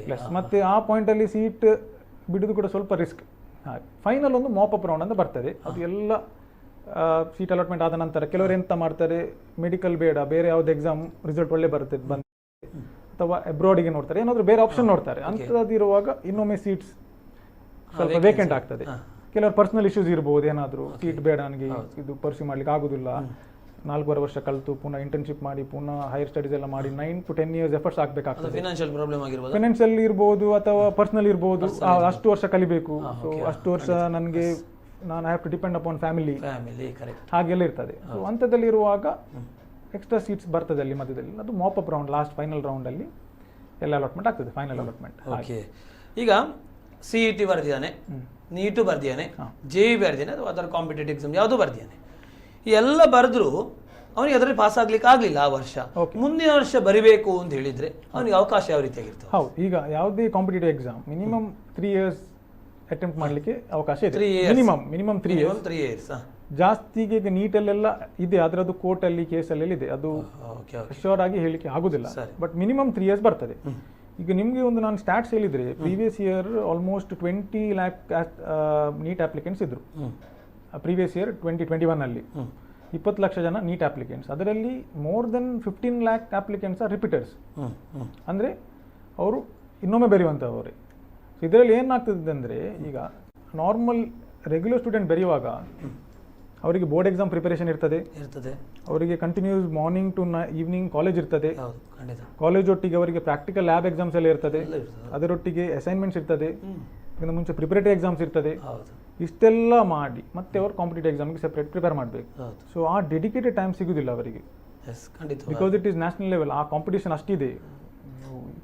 ಪ್ಲಸ್ ಮತ್ತೆ ಆ ಪಾಯಿಂಟಲ್ಲಿ ಸೀಟ್ ಬಿಡೋದು ಕೂಡ ಸ್ವಲ್ಪ ರಿಸ್ಕ್. ಹಾಗೆ ಫೈನಲ್ ಒಂದು ಮಾಪಪ್ ರೌಂಡ್ ಅಂತ ಬರ್ತದೆ. ಅದು ಎಲ್ಲ ಸೀಟ್ ಅಲಾಟ್ಮೆಂಟ್ ಆದ ನಂತರ ಕೆಲವರು ಎಂತ ಮಾಡ್ತಾರೆ, ಮೆಡಿಕಲ್ ಬೇಡ, ಬೇರೆ ಯಾವ್ದು ಎಕ್ಸಾಮ್ ರಿಸಲ್ಟ್ ಒಳ್ಳೆ ಬರುತ್ತೆ ಅಥವಾ ಅಬ್ರಾಡಿಗೆ ನೋಡ್ತಾರೆ, ಏನಾದರೂ ಬೇರೆ ಆಪ್ಷನ್ ನೋಡ್ತಾರೆ. ಅಂಥದ್ದಿರುವಾಗ ಇನ್ನೊಮ್ಮೆ ಸೀಟ್ಸ್ ಸ್ವಲ್ಪ ವೇಕೆಂಟ್ ಆಗ್ತದೆ. ಕೆಲವರು ಪರ್ಸನಲ್ ಇಶ್ಯೂಸ್ ಇರ್ಬೋದು, ಏನಾದರೂ ಸೀಟ್ ಬೇಡ ನನಗೆ ಇದು ಪರ್ಸ್ಯೂ ಮಾಡ್ಲಿಕ್ಕೆ ಆಗುದಿಲ್ಲ, 4.5 ವರ್ಷ ಕಲಿತು ಪುನಃ ಇಂಟರ್ನ್ಶಿಪ್ ಮಾಡಿ ಪುನಃ ಹೈಯರ್ ಸ್ಟಡೀಸ್ ಎಲ್ಲ ಮಾಡಿ 9 to 10 years ಎಫರ್ಟ್ಸ್ ಹಾಕಬೇಕಾಗ್ತದೆ. ಫೈನಾನ್ಷಿಯಲ್ ಇರ್ಬೋದು ಅಥವಾ ಪರ್ಸನಲ್ ಇರ್ಬೋದು. ಅಷ್ಟು ವರ್ಷ ಕಲಿಬೇಕು, ಸೊ ಅಷ್ಟು ವರ್ಷ ನನಗೆ ನಾನು have to depend upon family, ಹಾಗೆಲ್ಲ ಇರ್ತದೆ. ಸೊ ಅಂಥದ್ದಲ್ಲಿ ಇರುವಾಗ ಎಕ್ಸ್ಟ್ರಾ ಸೀಟ್ಸ್ ಬರ್ತದೆ ಅಲ್ಲಿ ಮಧ್ಯದಲ್ಲಿ. ಅದು ಮಾಪಪ್ ರೌಂಡ್, ಲಾಸ್ಟ್ ಫೈನಲ್ ರೌಂಡಲ್ಲಿ ಎಲ್ಲ ಅಲಾಟ್ಮೆಂಟ್ ಆಗ್ತದೆ, ಫೈನಲ್ ಅಲಾಟ್ಮೆಂಟ್. ಈಗ CET ಬರ್ದಿದ್ದಾನೆ, ನೀಟು ಬರ್ದಿದ್ದಾನೆ, JEE ಬರ್ದಿದ್ದಾನೆ ಅಥವಾ ಅದರ ಕಾಂಪಿಟೇಟಿವ್ ಎಕ್ಸಾಮ್ ಯಾವುದು ಬರ್ದಿದ್ದಾನೆ. ಈ ಎಲ್ಲ ಬರೆದ್ರು ಅವನಿಗೆ ಅದರಲ್ಲಿ ಪಾಸ್ ಆಗ್ಲಿಕ್ಕೆ ಆಗಲಿಲ್ಲ ಆ ವರ್ಷ, ಮುಂದಿನ ವರ್ಷ ಬರಿಬೇಕು ಅಂತ ಹೇಳಿದ್ರೆ ಅವನಿಗೆ ಅವಕಾಶ ಯಾವ ರೀತಿಯಾಗಿರ್ತದೆ? ಹೌದು, ಈಗ ಯಾವುದೇ competitive exam minimum 3 years attempt ಮಾಡಲಿಕ್ಕೆ ಅವಕಾಶ ಇದೆ. Minimum 3 years. ಜಾಸ್ತಿಗೆ ಈಗ ನೀಟಲ್ಲೆಲ್ಲ ಇದೆ, ಅದರದ್ದು ಕೋರ್ಟಲ್ಲಿ ಕೇಸಲ್ಲಿ ಇದೆ, ಅದು ಶ್ಯೂರ್ ಆಗಿ ಹೇಳಿಕ್ಕೆ ಆಗುದಿಲ್ಲ. ಬಟ್ ಮಿನಿಮಮ್ 3 years ಬರ್ತದೆ. ಈಗ ನಿಮಗೆ ಒಂದು ನಾನು ಸ್ಟಾಟ್ಸ್ ಹೇಳಿದ್ರೆ previous year almost 20 lakh NEET applicants ಇದ್ರು. ಪ್ರೀವಿಯಸ್ ಇಯರ್ 2021 ಅಲ್ಲಿ 20 ಲಕ್ಷ ಜನ ನೀಟ್ ಅಪ್ಲಿಕೆಂಟ್ಸ್. ಅದರಲ್ಲಿ more than 15 lakh applicants are repeaters, ಅಂದರೆ ಅವರು ಇನ್ನೊಮ್ಮೆ ಬರೆಯುವಂಥವ್ರೆ. ಇದರಲ್ಲಿ ಏನಾಗ್ತದೆ ಅಂದರೆ, ಈಗ ನಾರ್ಮಲ್ ರೆಗ್ಯುಲರ್ ಸ್ಟೂಡೆಂಟ್ ಬರೆಯುವಾಗ ಅವರಿಗೆ ಬೋರ್ಡ್ ಎಕ್ಸಾಮ್ ಪ್ರಿಪರೇಷನ್ ಇರ್ತದೆ, ಅವರಿಗೆ continues morning to evening college ಇರ್ತದೆ, ಕಾಲೇಜ್ ಒಟ್ಟಿಗೆ ಅವರಿಗೆ ಪ್ರಾಕ್ಟಿಕಲ್ ಲ್ಯಾಬ್ ಎಕ್ಸಾಮ್ಸ್ ಎಲ್ಲ ಇರ್ತದೆ, ಅದರೊಟ್ಟಿಗೆ ಅಸೈನ್ಮೆಂಟ್ಸ್ ಇರ್ತದೆ, ಇದನ್ನು ಮುಂಚೆ ಪ್ರಿಪರೇಟರಿ ಎಕ್ಸಾಮ್ಸ್ ಇರ್ತದೆ. ಇಷ್ಟೆಲ್ಲ ಮಾಡಿ ಮತ್ತೆ ಅವರು ಕಾಂಪಿಟೇಟಿವ್ ಎಕ್ಸಾಮ್ಗೆ ಸೆಪರೇಟ್ ಪ್ರಿಪೇರ್ ಮಾಡಬೇಕು. ಸೊ ಆ ಡೆಡಿಕೇಟೆಡ್ ಟೈಮ್ ಸಿಗುದಿಲ್ಲ ಅವರಿಗೆ, because it is national level. ಆ ಕಾಂಪಿಟೇಷನ್ ಅಷ್ಟಿದೆ.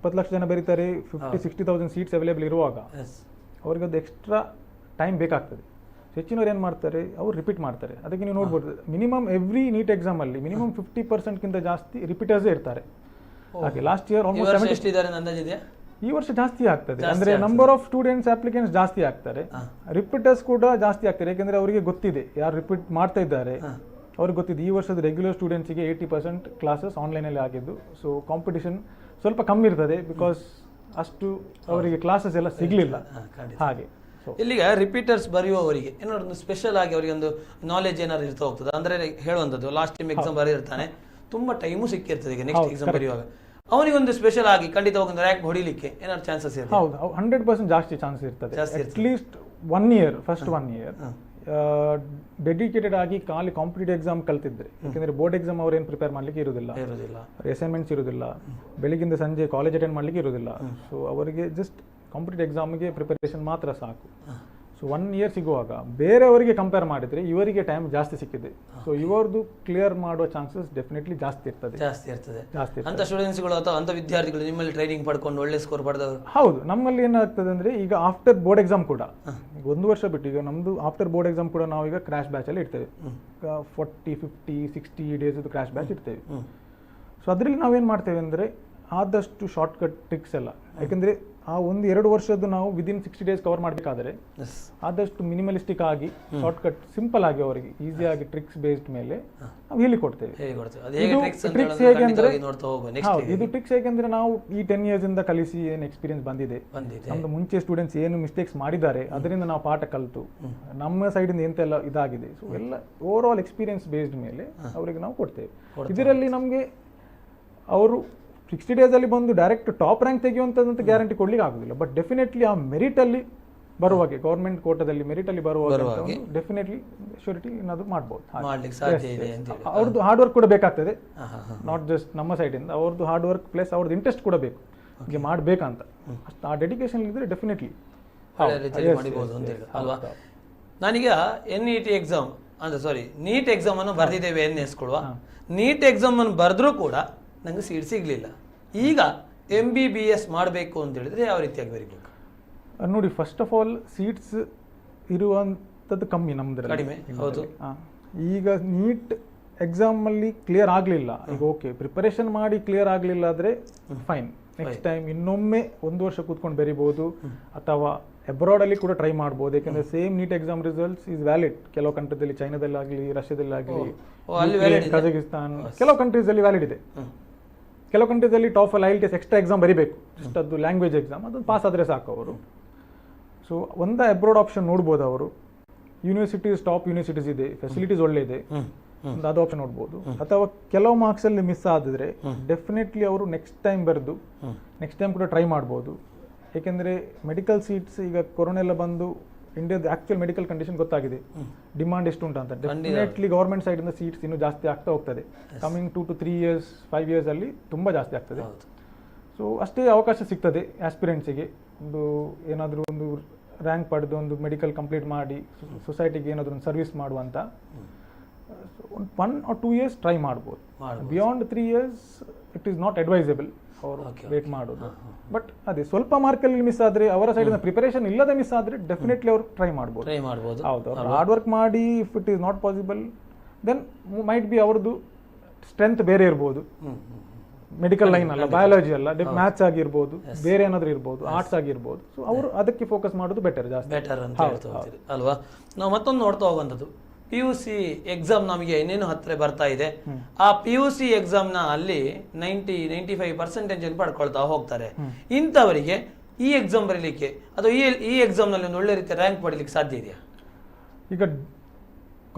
20 ಲಕ್ಷ ಜನ ಬರೀತಾರೆ, 50,000-60,000 ಸೀಟ್ಸ್ ಅವೈಲೇಬಲ್ ಇರುವಾಗ ಅವ್ರಿಗೆ ಅದು ಎಕ್ಸ್ಟ್ರಾ ಟೈಮ್ ಬೇಕಾಗ್ತದೆ. ಹೆಚ್ಚಿನವ್ರು ಏನು ಮಾಡ್ತಾರೆ, ಅವ್ರು ರಿಪೀಟ್ ಮಾಡ್ತಾರೆ. ಅದಕ್ಕೆ ನೀವು ನೋಡ್ಬೋದು, ಮಿನಿಮಮ್ ಎವ್ರಿ ನೀಟ್ ಎಕ್ಸಾಮಲ್ಲಿ ಮಿನಿಮಮ್ 50%ಗಿಂತ ಜಾಸ್ತಿ ರಿಪೀಟರ್ಸೇ ಇರ್ತಾರೆ. ಹಾಗೆ ಲಾಸ್ಟ್ ಇಯರ್ ಆಲ್ಮೋಸ್ಟ್ ಈ ವರ್ಷ ಜಾಸ್ತಿ ಆಗ್ತದೆ. ಅಂದ್ರೆ ನಂಬರ್ ಆಫ್ ಸ್ಟೂಡೆಂಟ್ಸ್ ಅಪ್ಲಿಕೆಂಟ್ಸ್ ಜಾಸ್ತಿ ಆಗ್ತಾರೆ, ರಿಪೀಟರ್ಸ್ ಕೂಡ ಜಾಸ್ತಿ ಆಗ್ತಾರೆ. ಯಾಕೆಂದ್ರೆ ಅವರಿಗೆ ಗೊತ್ತಿದೆ ಯಾರು ರಿಪೀಟ್ ಮಾಡ್ತಾ ಇದ್ದಾರೆ, ಅವ್ರಿಗೆ ಗೊತ್ತಿದೆ ಈ ವರ್ಷದ ರೆಗ್ಯುಲರ್ ಸ್ಟೂಡೆಂಟ್ಸ್ಗೆ 80% ಕ್ಲಾಸಸ್ ಆನ್ಲೈನಲ್ಲಿ ಆಗಿದ್ದು. ಸೊ ಕಾಂಪಿಟೇಷನ್ ಸ್ವಲ್ಪ ಕಮ್ಮಿ ಇರ್ತದೆ, ಬಿಕಾಸ್ ಅಷ್ಟು ಅವರಿಗೆ ಕ್ಲಾಸಸ್ ಎಲ್ಲ ಸಿಗ್ಲಿಲ್ಲ. ಹಾಗೆ ಇಲ್ಲಿಗ ರಿಪೀಟರ್ಸ್ ಬರೆಯುವವರಿಗೆ ಏನಾದ್ರು ಒಂದು ಸ್ಪೆಷಲ್ ಆಗಿ ಅವರಿಗೆ ಒಂದು ನಾಲೆಜ್ ಏನಾದ್ರು ಇರ್ತಾ ಹೋಗ್ತದೆ. ಅಂದ್ರೆ ಹೇಳುವಂಥದ್ದು ಲಾಸ್ಟ್ ಟೈಮ್ ಎಕ್ಸಾಮ್ ಬರೆದಿರ್ತಾನೆ, ತುಂಬಾ ಟೈಮು ಸಿಕ್ಕಿರ್ತದೆ, ಈಗ ನೆಕ್ಸ್ಟ್ ಎಕ್ಸಾಮ್ ಬರೆಯುವಾಗ ಅವನಿಗೆ ಒಂದು ಸ್ಪೆಷಲ್ ಆಗಿ ಖಂಡಿತವಾಗಿ ಒಂದು ರ್ಯಾಂಕ್ ಹೊಡಿಲಿಕ್ಕೆ ಏನಾದ್ರು ಚಾನ್ಸಸ್ ಇರ್ತದೆ? ಹೌದು, 100% ಜಾಸ್ತಿ ಚಾನ್ಸ್ ಇರ್ತದೆ. At least 1 year, first 1 year dedicated ಆಗಿ ಖಾಲಿ ಕಾಂಪಿಟೇಟಿವ್ ಎಕ್ಸಾಮ್ ಕಲ್ತಿದ್ರೆ. ಯಾಕೆಂದ್ರೆ ಬೋರ್ಡ್ ಎಕ್ಸಾಮ್ ಅವ್ರು ಏನು ಪ್ರಿಪೇರ್ ಮಾಡ್ಲಿಕ್ಕೆ ಇರುವುದಿಲ್ಲ, ಅಸೈನ್ಮೆಂಟ್ಸ್ ಇರುವುದಿಲ್ಲ, ಬೆಳಗಿಂದ ಸಂಜೆ ಕಾಲೇಜ್ ಅಟೆಂಡ್ ಮಾಡ್ಲಿಕ್ಕೆ ಇರುವುದಿಲ್ಲ. ಸೊ ಅವರಿಗೆ ಜಸ್ಟ್ ಕಾಂಪಿಟೇಟಿವ್ ಎಕ್ಸಾಮ್ಗೆ ಪ್ರಿಪರೇಷನ್ ಮಾತ್ರ ಸಾಕು. ಸೊ 1 year ಸಿಗುವಾಗ ಬೇರೆಯವರಿಗೆ ಕಂಪೇರ್ ಮಾಡಿದ್ರೆ ಇವರಿಗೆ ಟೈಮ್ ಜಾಸ್ತಿ ಸಿಕ್ಕಿದೆ. ಸೊ ಇವರದು ಕ್ಲಿಯರ್ ಮಾಡುವ ಚಾನ್ಸಸ್ ಡೆಫಿನೆಟ್ಲಿ ಜಾಸ್ತಿ ಇರ್ತದೆ. ಅಂತ ಸ್ಟೂಡೆಂಟ್ಸ್ಗಳು ಅಥವಾ ಅಂತ ವಿದ್ಯಾರ್ಥಿಗಳು ನಿಮ್ಮಲ್ಲಿ ಟ್ರೈನಿಂಗ್ ಪಡ್ಕೊಂಡು ಒಳ್ಳೆ ಸ್ಕೋರ್ ಪಡೆದವರು? ಹೌದು, ನಮ್ಮಲ್ಲಿ ಏನಾಗ್ತದೆ ಅಂದ್ರೆ ಈಗ ಆಫ್ಟರ್ ಬೋರ್ಡ್ ಎಕ್ಸಾಮ್ ಕೂಡ 1 ವರ್ಷ ಬಿಟ್ಟು ಈಗ ನಮ್ದು ಆಫ್ಟರ್ ಬೋರ್ಡ್ ಎಕ್ಸಾಮ್ ಕೂಡ ನಾವು ಈಗ ಕ್ರಾಶ್ ಬ್ಯಾಚ್ ಅಲ್ಲಿ ಇರ್ತೇವೆ. 40, 50, 60 ಡೇಸ್ ಕ್ರಾಶ್ ಬ್ಯಾಚ್ ಇರ್ತೇವೆ. ಸೊ ಅದರಲ್ಲಿ ನಾವೇನು ಮಾಡ್ತೇವೆ ಅಂದರೆ ಆದಷ್ಟು ಶಾರ್ಟ್ಕಟ್ ಟ್ರಿಕ್ಸ್ ಎಲ್ಲ, ಯಾಕೆಂದರೆ ಆ 1-2 ವರ್ಷದ್ದು ನಾವು ವಿದಿನ್ 60 days ಕವರ್ ಮಾಡಬೇಕಾದ್ರೆ ಆದಷ್ಟು ಮಿನಿಮಲಿಸ್ಟಿಕ್ ಆಗಿ ಶಾರ್ಟ್ಕಟ್ ಸಿಂಪಲ್ ಆಗಿ ಅವರಿಗೆ ಈಸಿಯಾಗಿ ಟ್ರಿಕ್ಸ್ ಬೇಸ್ಡ್ ಮೇಲೆ ನಾವು ಹೇಳಿಕೊಡ್ತೇವೆ. ಟ್ರಿಕ್ಸ್ ಹೇಗೆ ಅಂದರೆ ಇದು ಟ್ರಿಕ್ಸ್ ಹೇಗೆಂದ್ರೆ ನಾವು ಈ 10 years ಇಂದ ಕಲಿಸಿ ಏನು ಎಕ್ಸ್ಪೀರಿಯನ್ಸ್ ಬಂದಿದೆ, ನಮ್ದು ಮುಂಚೆ ಸ್ಟೂಡೆಂಟ್ಸ್ ಏನು ಮಿಸ್ಟೇಕ್ಸ್ ಮಾಡಿದ್ದಾರೆ ಅದರಿಂದ ನಾವು ಪಾಠ ಕಲಿತು ನಮ್ಮ ಸೈಡಿಂದ ಎಂತೆಲ್ಲ ಇದಾಗಿದೆ, ಸೊ ಎಲ್ಲ ಓವರ್ ಆಲ್ ಎಕ್ಸ್ಪೀರಿಯನ್ಸ್ ಬೇಸ್ಡ್ ಮೇಲೆ ಅವರಿಗೆ ನಾವು ಕೊಡ್ತೇವೆ. ಇದರಲ್ಲಿ ನಮಗೆ ಅವರು 60 days ಅಲ್ಲಿ ಬಂದು ಡೈರೆಕ್ಟ್ ಟಾಪ್ ರ್ಯಾಂಕ್ ತೆಗೆಯುವಂಥದ್ದು ಗ್ಯಾರಂಟಿ ಕೊಡ್ಲಿಕ್ಕೆ ಆಗುದಿಲ್ಲ. ಬಟ್ ಡೆಫಿನೆಟ್ಲಿ ಆ ಮೆರಿಟಲ್ಲಿ ಬರುವಾಗೆ ಗೌರ್ಮೆಂಟ್ ಕೋಟದಲ್ಲಿ ಮೆರಿಟಲ್ಲಿ ಬರುವಾಗ ಡೆಫಿನೆಟ್ಲಿ ಶ್ಯೂರಿಟಿ ಏನಾದರೂ ಮಾಡ್ಬೋದು. ಅವ್ರದ್ದು ಹಾರ್ಡ್ ವರ್ಕ್ ಕೂಡ ಬೇಕಾಗ್ತದೆ, ನಾಟ್ ಜಸ್ಟ್ ನಮ್ಮ ಸೈಡಿಂದ. ಅವ್ರದ್ದು ಹಾರ್ಡ್ ವರ್ಕ್ ಪ್ಲಸ್ ಅವ್ರದ್ದು ಇಂಟ್ರೆಸ್ಟ್ ಕೂಡ ಬೇಕು ಹೀಗೆ ಮಾಡಬೇಕಂತ. ಆ ಡೆಡಿಕೇಶನ್ ಇದ್ದರೆ ಡೆಫಿನೆಟ್ಲಿ ಮಾಡಬಹುದು ಅಂತ ಹೇಳಿ ಅಲ್ವಾ? ನಾನೀಗ NET ಎಕ್ಸಾಮ್ ಅಂದರೆ ಸಾರಿ ನೀಟ್ ಎಕ್ಸಾಮನ್ನು ಬರೆದಿದ್ದೇವೆ ಎನ್ನೆಸ್ಕೊಳ್ಳುವ, ನೀಟ್ ಎಕ್ಸಾಮನ್ನು ಬರೆದ್ರೂ ಕೂಡ ನನಗೆ ಸೀಟ್ ಸಿಗಲಿಲ್ಲ. ಈಗ MBBS ಮಾಡಬೇಕು ಅಂತ ಹೇಳಿದ್ರೆ ಯಾವ ರೀತಿಯಾಗಿ ಬರೀಬೇಕು? ನೋಡಿ, ಫಸ್ಟ್ ಆಫ್ ಆಲ್ ಸೀಟ್ಸ್ ಇರುವಂಥದ್ದು ಕಮ್ಮಿ ನಮ್ದ್ರಲ್ಲಿ, ಕಡಿಮೆ. ಹೌದು. ಈಗ ನೀಟ್ ಎಕ್ಸಾಮಲ್ಲಿ ಕ್ಲಿಯರ್ ಆಗಲಿಲ್ಲ, ಈಗ ಓಕೆ ಪ್ರಿಪರೇಷನ್ ಮಾಡಿ ಕ್ಲಿಯರ್ ಆಗಲಿಲ್ಲ ಆದರೆ ಫೈನ್, ನೆಕ್ಸ್ಟ್ ಟೈಮ್ ಇನ್ನೊಮ್ಮೆ 1 ವರ್ಷ ಕೂತ್ಕೊಂಡು ಬರಿಬೋದು, ಅಥವಾ ಅಬ್ರಾಡಲ್ಲಿ ಕೂಡ ಟ್ರೈ ಮಾಡ್ಬೋದು. ಯಾಕಂದರೆ same NEET exam results is valid ಕೆಲವು ಕಂಟ್ರಿದಲ್ಲಿ, ಚೈನಾದಲ್ಲಾಗಲಿ, ರಷ್ಯಾದಲ್ಲಾಗಲಿ, ಕಜಕಿಸ್ತಾನ್, ಕೆಲವು ಕಂಟ್ರೀಸಲ್ಲಿ ವ್ಯಾಲಿಡ್ ಇದೆ. ಕೆಲವು ಕಂಟ್ರೀಸಲ್ಲಿ TOEFL IELTS ಎಕ್ಸ್ಟ್ರಾ ಎಕ್ಸಾಮ್ ಬರೀಬೇಕು, ಜಸ್ಟ್ ಅದು ಲ್ಯಾಂಗ್ವೇಜ್ ಎಕ್ಸಾಮ್, ಅದನ್ನು ಪಾಸ್ ಆದರೆ ಸಾಕು ಅವರು. ಸೊ ಒಂದು ಅಬ್ರಾಡ್ ಆಪ್ಷನ್ ನೋಡ್ಬೋದು ಅವರು. ಯೂನಿವರ್ಸಿಟೀಸ್, ಟಾಪ್ ಯೂನಿವರ್ಸಿಟೀಸ್ ಇದೆ, ಫೆಸಿಲಿಟೀಸ್ ಒಳ್ಳೆ ಇದೆ, ಒಂದು ಅದು ಆಪ್ಷನ್ ನೋಡ್ಬೋದು. ಅಥವಾ ಕೆಲವು ಮಾರ್ಕ್ಸಲ್ಲಿ ಮಿಸ್ ಆಗಿದ್ರೆ ಡೆಫಿನೆಟ್ಲಿ ಅವರು ನೆಕ್ಸ್ಟ್ ಟೈಮ್ ಬರೆದು ನೆಕ್ಸ್ಟ್ ಟೈಮ್ ಕೂಡ ಟ್ರೈ ಮಾಡ್ಬೋದು. ಏಕೆಂದರೆ ಮೆಡಿಕಲ್ ಸೀಟ್ಸ್ ಈಗ ಕೊರೋನಾ ಎಲ್ಲ ಬಂದು ಇಂಡಿಯಾದ ಆಕ್ಚುಯಲ್ ಮೆಡಿಕಲ್ ಕಂಡೀಷನ್ ಗೊತ್ತಾಗಿದೆ, ಡಿಮಾಂಡ್ ಎಷ್ಟು ಉಂಟು ಅಂತ. ಡೆಫಿನೆಟ್ಲಿ ಗೌರ್ಮೆಂಟ್ ಸೈಡಿಂದ ಸೀಟ್ಸ್ ಇನ್ನೂ ಜಾಸ್ತಿ ಆಗ್ತಾ ಹೋಗ್ತದೆ. ಕಮಿಂಗ್ 2 to 3 years 5 years ಅಲ್ಲಿ ತುಂಬ ಜಾಸ್ತಿ ಆಗ್ತದೆ. ಸೊ ಅಷ್ಟೇ ಅವಕಾಶ ಸಿಗ್ತದೆ ಆಸ್ಪಿರೆಂಟ್ಸಿಗೆ, ಒಂದು ಏನಾದರೂ ಒಂದು ರ್ಯಾಂಕ್ ಪಡೆದು ಒಂದು ಮೆಡಿಕಲ್ ಕಂಪ್ಲೀಟ್ ಮಾಡಿ ಸೊಸೈಟಿಗೆ ಏನಾದರೂ ಒಂದು ಸರ್ವಿಸ್ ಮಾಡುವಂಥ. 1 or 2 years ಟ್ರೈ ಮಾಡ್ಬೋದು. Beyond 3 years it is not advisable ಅವರು ವೇಟ್ ಮಾಡೋದು. ಬಟ್ ಅದೇ ಸ್ವಲ್ಪ ಮಾರ್ಕಲ್ಲಿ ಮಿಸ್ ಆದರೆ, ಅವರ ಸೈಡಿನ ಪ್ರಿಪರೇಷನ್ ಇಲ್ಲದೆ ಮಿಸ್ ಆದರೆ ಡೆಫಿನೆಟ್ಲಿ ಅವರು ಟ್ರೈ ಮಾಡ್ಬೋದು. ಹೌದು, ಅವರು ಹಾರ್ಡ್ ವರ್ಕ್ ಮಾಡಿ if it is not possible then might be ಅವ್ರದ್ದು ಸ್ಟ್ರೆಂತ್ ಬೇರೆ ಇರ್ಬೋದು. ಮೆಡಿಕಲ್ ಲೈನ್ ಅಲ್ಲ, ಬಯಾಲಜಿ ಅಲ್ಲ, ಮ್ಯಾಥ್ಸ್ ಆಗಿರ್ಬೋದು, ಬೇರೆ ಏನಾದರೂ ಇರ್ಬೋದು, ಆರ್ಟ್ಸ್ ಆಗಿರ್ಬೋದು. ಸೊ ಅವರು ಅದಕ್ಕೆ ಫೋಕಸ್ ಮಾಡೋದು ಬೆಟರ್ ಅಂತ ಹೇಳ್ತಾ ಹೋಗ್ತೀರಿ ಅಲ್ವಾ? ನಾವು ಮತ್ತೊಂದು ನೋಡ್ತಾ ಹೋಗುವಂಥದ್ದು, PUC ಎಕ್ಸಾಮ್ ನಮಗೆ ಇನ್ನೇನು ಹತ್ತಿರ ಬರ್ತಾ ಇದೆ. ಆ PUC ಎಕ್ಸಾಮ್ನ ಅಲ್ಲಿ 90-95% ಪಡ್ಕೊಳ್ತಾ ಹೋಗ್ತಾರೆ. ಇಂಥವರಿಗೆ ಈ ಎಕ್ಸಾಮ್ ಬರೀಲಿಕ್ಕೆ ಅಥವಾ ಈ ಎಕ್ಸಾಮ್ನಲ್ಲಿ ಒಂದು ಒಳ್ಳೆ ರೀತಿಯ ರ್ಯಾಂಕ್ ಪಡೀಲಿಕ್ಕೆ ಸಾಧ್ಯ ಇದೆಯಾ? ಈಗ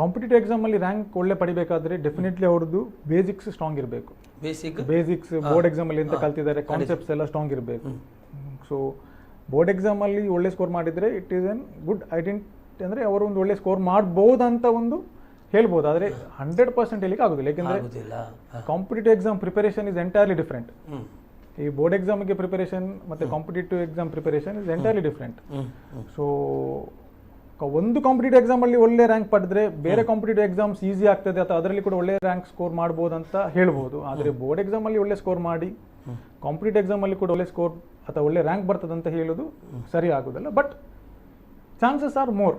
ಕಾಂಪಿಟೇಟಿವ್ ಎಕ್ಸಾಮಲ್ಲಿ ರ್ಯಾಂಕ್ ಒಳ್ಳೆ ಪಡಿಬೇಕಾದ್ರೆ ಡೆಫಿನೆಟ್ಲಿ ಅವ್ರದ್ದು ಬೇಸಿಕ್ಸ್ ಸ್ಟ್ರಾಂಗ್ ಇರಬೇಕು. ಬೇಸಿಕ್ಸ್ ಬೋರ್ಡ್ ಎಕ್ಸಾಮಲ್ಲಿ ಎಂತ ಕಲ್ತಿದ್ದಾರೆ, ಕಾನ್ಸೆಪ್ಟ್ಸ್ ಎಲ್ಲ ಸ್ಟ್ರಾಂಗ್ ಇರಬೇಕು. ಸೊ ಬೋರ್ಡ್ ಎಕ್ಸಾಮಲ್ಲಿ ಒಳ್ಳೆ ಸ್ಕೋರ್ ಮಾಡಿದರೆ it is N good identity, ಅಂದರೆ ಅವರು ಒಂದು ಒಳ್ಳೆ ಸ್ಕೋರ್ ಮಾಡ್ಬೋದು ಅಂತ ಒಂದು ಹೇಳ್ಬೋದು. ಆದರೆ 100% ಹೇಳಿಕ್ಕೆ ಆಗೋದಿಲ್ಲ, ಯಾಕೆಂದರೆ competitive exam preparation is entirely different. ಈ ಬೋರ್ಡ್ ಎಕ್ಸಾಮ್ಗೆ ಪ್ರಿಪರೇಷನ್ ಮತ್ತು competitive exam preparation is entirely different. So ಒಂದು ಕಾಂಪಿಟೇಟಿವ್ ಎಕ್ಸಾಮಲ್ಲಿ ಒಳ್ಳೆ ರ್ಯಾಂಕ್ ಪಡೆದ್ರೆ ಬೇರೆ ಕಾಂಪಿಟೇಟಿವ್ ಎಕ್ಸಾಮ್ಸ್ ಈಸಿ ಆಗ್ತದೆ, ಅಥವಾ ಅದರಲ್ಲಿ ಕೂಡ ಒಳ್ಳೆ ರ್ಯಾಂಕ್ ಸ್ಕೋರ್ ಮಾಡ್ಬೋದು ಅಂತ ಹೇಳ್ಬೋದು. ಆದರೆ ಬೋರ್ಡ್ ಎಕ್ಸಾಮಲ್ಲಿ ಒಳ್ಳೆ ಸ್ಕೋರ್ ಮಾಡಿ ಕಾಂಪಿಟೇಟಿವ್ ಎಕ್ಸಾಮಲ್ಲಿ ಕೂಡ ಒಳ್ಳೆ ಸ್ಕೋರ್ ಅಥವಾ ಒಳ್ಳೆ ರ್ಯಾಂಕ್ ಬರ್ತದೆ ಅಂತ ಹೇಳೋದು ಸರಿ ಆಗೋದಿಲ್ಲ. But chances are more.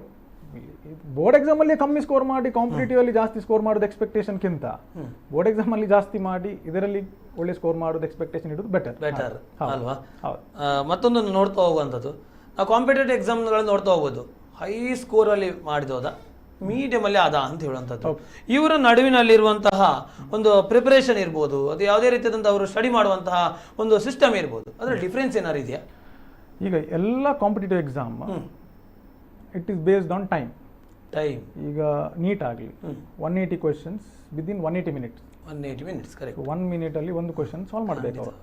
Board ಎಕ್ಸಾಮಲ್ಲಿ ಕಮ್ಮಿ ಸ್ಕೋರ್ ಮಾಡಿ ಕಾಂಪಿಟೇಟಿವ್ ಅಲ್ಲಿ ಜಾಸ್ತಿ ಸ್ಕೋರ್ ಮಾಡೋದು ಎಕ್ಸ್ಪೆಕ್ಟೇಷನ್ಗಿಂತ ಬೋರ್ಡ್ ಎಕ್ಸಾಮಲ್ಲಿ ಜಾಸ್ತಿ ಮಾಡಿ ಇದರಲ್ಲಿ ಒಳ್ಳೆ ಸ್ಕೋರ್ ಮಾಡೋದು ಎಕ್ಸ್ಪೆಕ್ಟೇಷನ್ ಇಡೋದು ಬೆಟರ್ ಅಲ್ವಾ? ಮತ್ತೊಂದು ನೋಡ್ತಾ ಹೋಗುವಂಥದ್ದು, ನಾವು ಕಾಂಪಿಟೇಟಿವ್ ಎಕ್ಸಾಮ್ಗಳನ್ನು ನೋಡ್ತಾ ಹೋಗ್ಬೋದು. ಹೈ ಸ್ಕೋರಲ್ಲಿ ಮಾಡಿದೋದ, ಮೀಡಿಯಮಲ್ಲಿ ಆದ ಅಂತ ಹೇಳುವಂಥದ್ದು. ಇವರ ನಡುವಿನಲ್ಲಿರುವಂತಹ ಒಂದು ಪ್ರಿಪರೇಷನ್ ಇರ್ಬೋದು, ಅದು ಯಾವುದೇ ರೀತಿಯಾದಂಥ ಅವರು ಸ್ಟಡಿ ಮಾಡುವಂತಹ ಒಂದು ಸಿಸ್ಟಮ್ ಇರ್ಬೋದು, ಅದರ ಡಿಫ್ರೆನ್ಸ್ ಏನಾರು ಇದೆಯಾ? ಈಗ ಎಲ್ಲ competitive exam it is based on time. ಈಗ ನೀಟ್ ಆಗಲಿ 180 questions within 180 minutes. 180 minutes correct. 1 minute ಅಲ್ಲಿ ಒಂದು ಕ್ವೆಶ್ಚನ್ ಸಾಲ್ವ್ ಮಾಡಬೇಕು ಅವರು.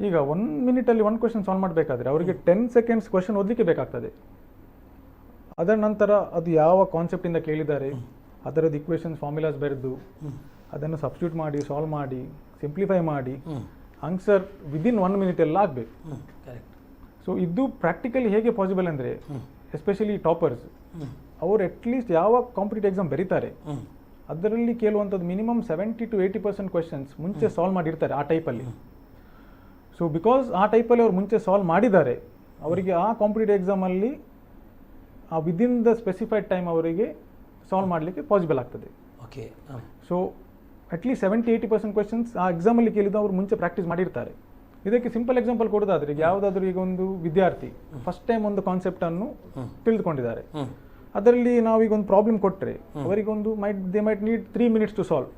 ಈಗ 1 minute ಅಲ್ಲಿ ಒಂದು ಕ್ವೆಶ್ಚನ್ ಸಾಲ್ವ್ ಮಾಡಬೇಕಾದ್ರೆ ಅವರಿಗೆ 10 seconds ಕ್ವೆಶ್ಚನ್ ಓದಲಿಕ್ಕೆ ಬೇಕಾಗ್ತದೆ. ಅದರ ನಂತರ ಅದು ಯಾವ ಕಾನ್ಸೆಪ್ಟಿಂದ ಕೇಳಿದ್ದಾರೆ ಅದರದ್ದು ಇಕ್ವೇಷನ್ಸ್ ಫಾರ್ಮುಲಾಸ್ ಬರೆದು ಅದನ್ನು ಸಬ್ಸ್ಟಿಟ್ಯೂಟ್ ಮಾಡಿ ಸಾಲ್ವ್ ಮಾಡಿ ಸಿಂಪ್ಲಿಫೈ ಮಾಡಿ ಆನ್ಸರ್ ವಿದಿನ್ 1 minute ಎಲ್ಲ ಆಗಬೇಕು. ಸೊ ಇದು ಪ್ರಾಕ್ಟಿಕಲಿ ಹೇಗೆ ಪಾಸಿಬಲ್ ಅಂದರೆ, ಎಸ್ಪೆಷಲಿ ಟಾಪರ್ಸ್ ಅವರು ಅಟ್ಲೀಸ್ಟ್ ಯಾವ ಕಾಂಪಿಟೇಟಿವ್ ಎಕ್ಸಾಮ್ ಬರೀತಾರೆ ಅದರಲ್ಲಿ ಕೇಳುವಂಥದ್ದು ಮಿನಿಮಮ್ 70 to 80% ಕ್ವೆಶ್ಚನ್ಸ್ ಮುಂಚೆ ಸಾಲ್ವ್ ಮಾಡಿರ್ತಾರೆ ಆ ಟೈಪಲ್ಲಿ. ಸೊ ಬಿಕಾಸ್ ಆ ಟೈಪಲ್ಲಿ ಅವ್ರು ಮುಂಚೆ ಸಾಲ್ವ್ ಮಾಡಿದ್ದಾರೆ, ಅವರಿಗೆ ಆ ಕಾಂಪಿಟೇಟಿವ್ ಎಕ್ಸಾಮಲ್ಲಿ ಆ ವಿದಿನ್ ದ ಸ್ಪೆಸಿಫೈಡ್ ಟೈಮ್ ಅವರಿಗೆ ಸಾಲ್ವ್ ಮಾಡಲಿಕ್ಕೆ ಪಾಸಿಬಲ್ ಆಗ್ತದೆ. ಓಕೆ. ಸೊ ಅಟ್ಲೀಸ್ಟ್ 70-80% ಕ್ವೆಶ್ಚನ್ಸ್ ಆ ಎಕ್ಸಾಮಲ್ಲಿ ಕೇಳಿದ್ದು ಅವರು ಮುಂಚೆ ಪ್ರಾಕ್ಟೀಸ್ ಮಾಡಿರ್ತಾರೆ. ಇದಕ್ಕೆ ಸಿಂಪಲ್ ಎಕ್ಸಾಂಪಲ್ ಕೊಡೋದಾದ್ರೆ, ಈಗ ಯಾವುದಾದ್ರೂ ಈಗ ಒಂದು ವಿದ್ಯಾರ್ಥಿ ಫಸ್ಟ್ ಟೈಮ್ ಒಂದು ಕಾನ್ಸೆಪ್ಟನ್ನು ತಿಳಿದುಕೊಂಡಿದ್ದಾರೆ, ಅದರಲ್ಲಿ ನಾವೀಗ ಒಂದು ಪ್ರಾಬ್ಲಮ್ ಕೊಟ್ಟರೆ ಅವರಿಗೊಂದು they might need 3 minutes to solve.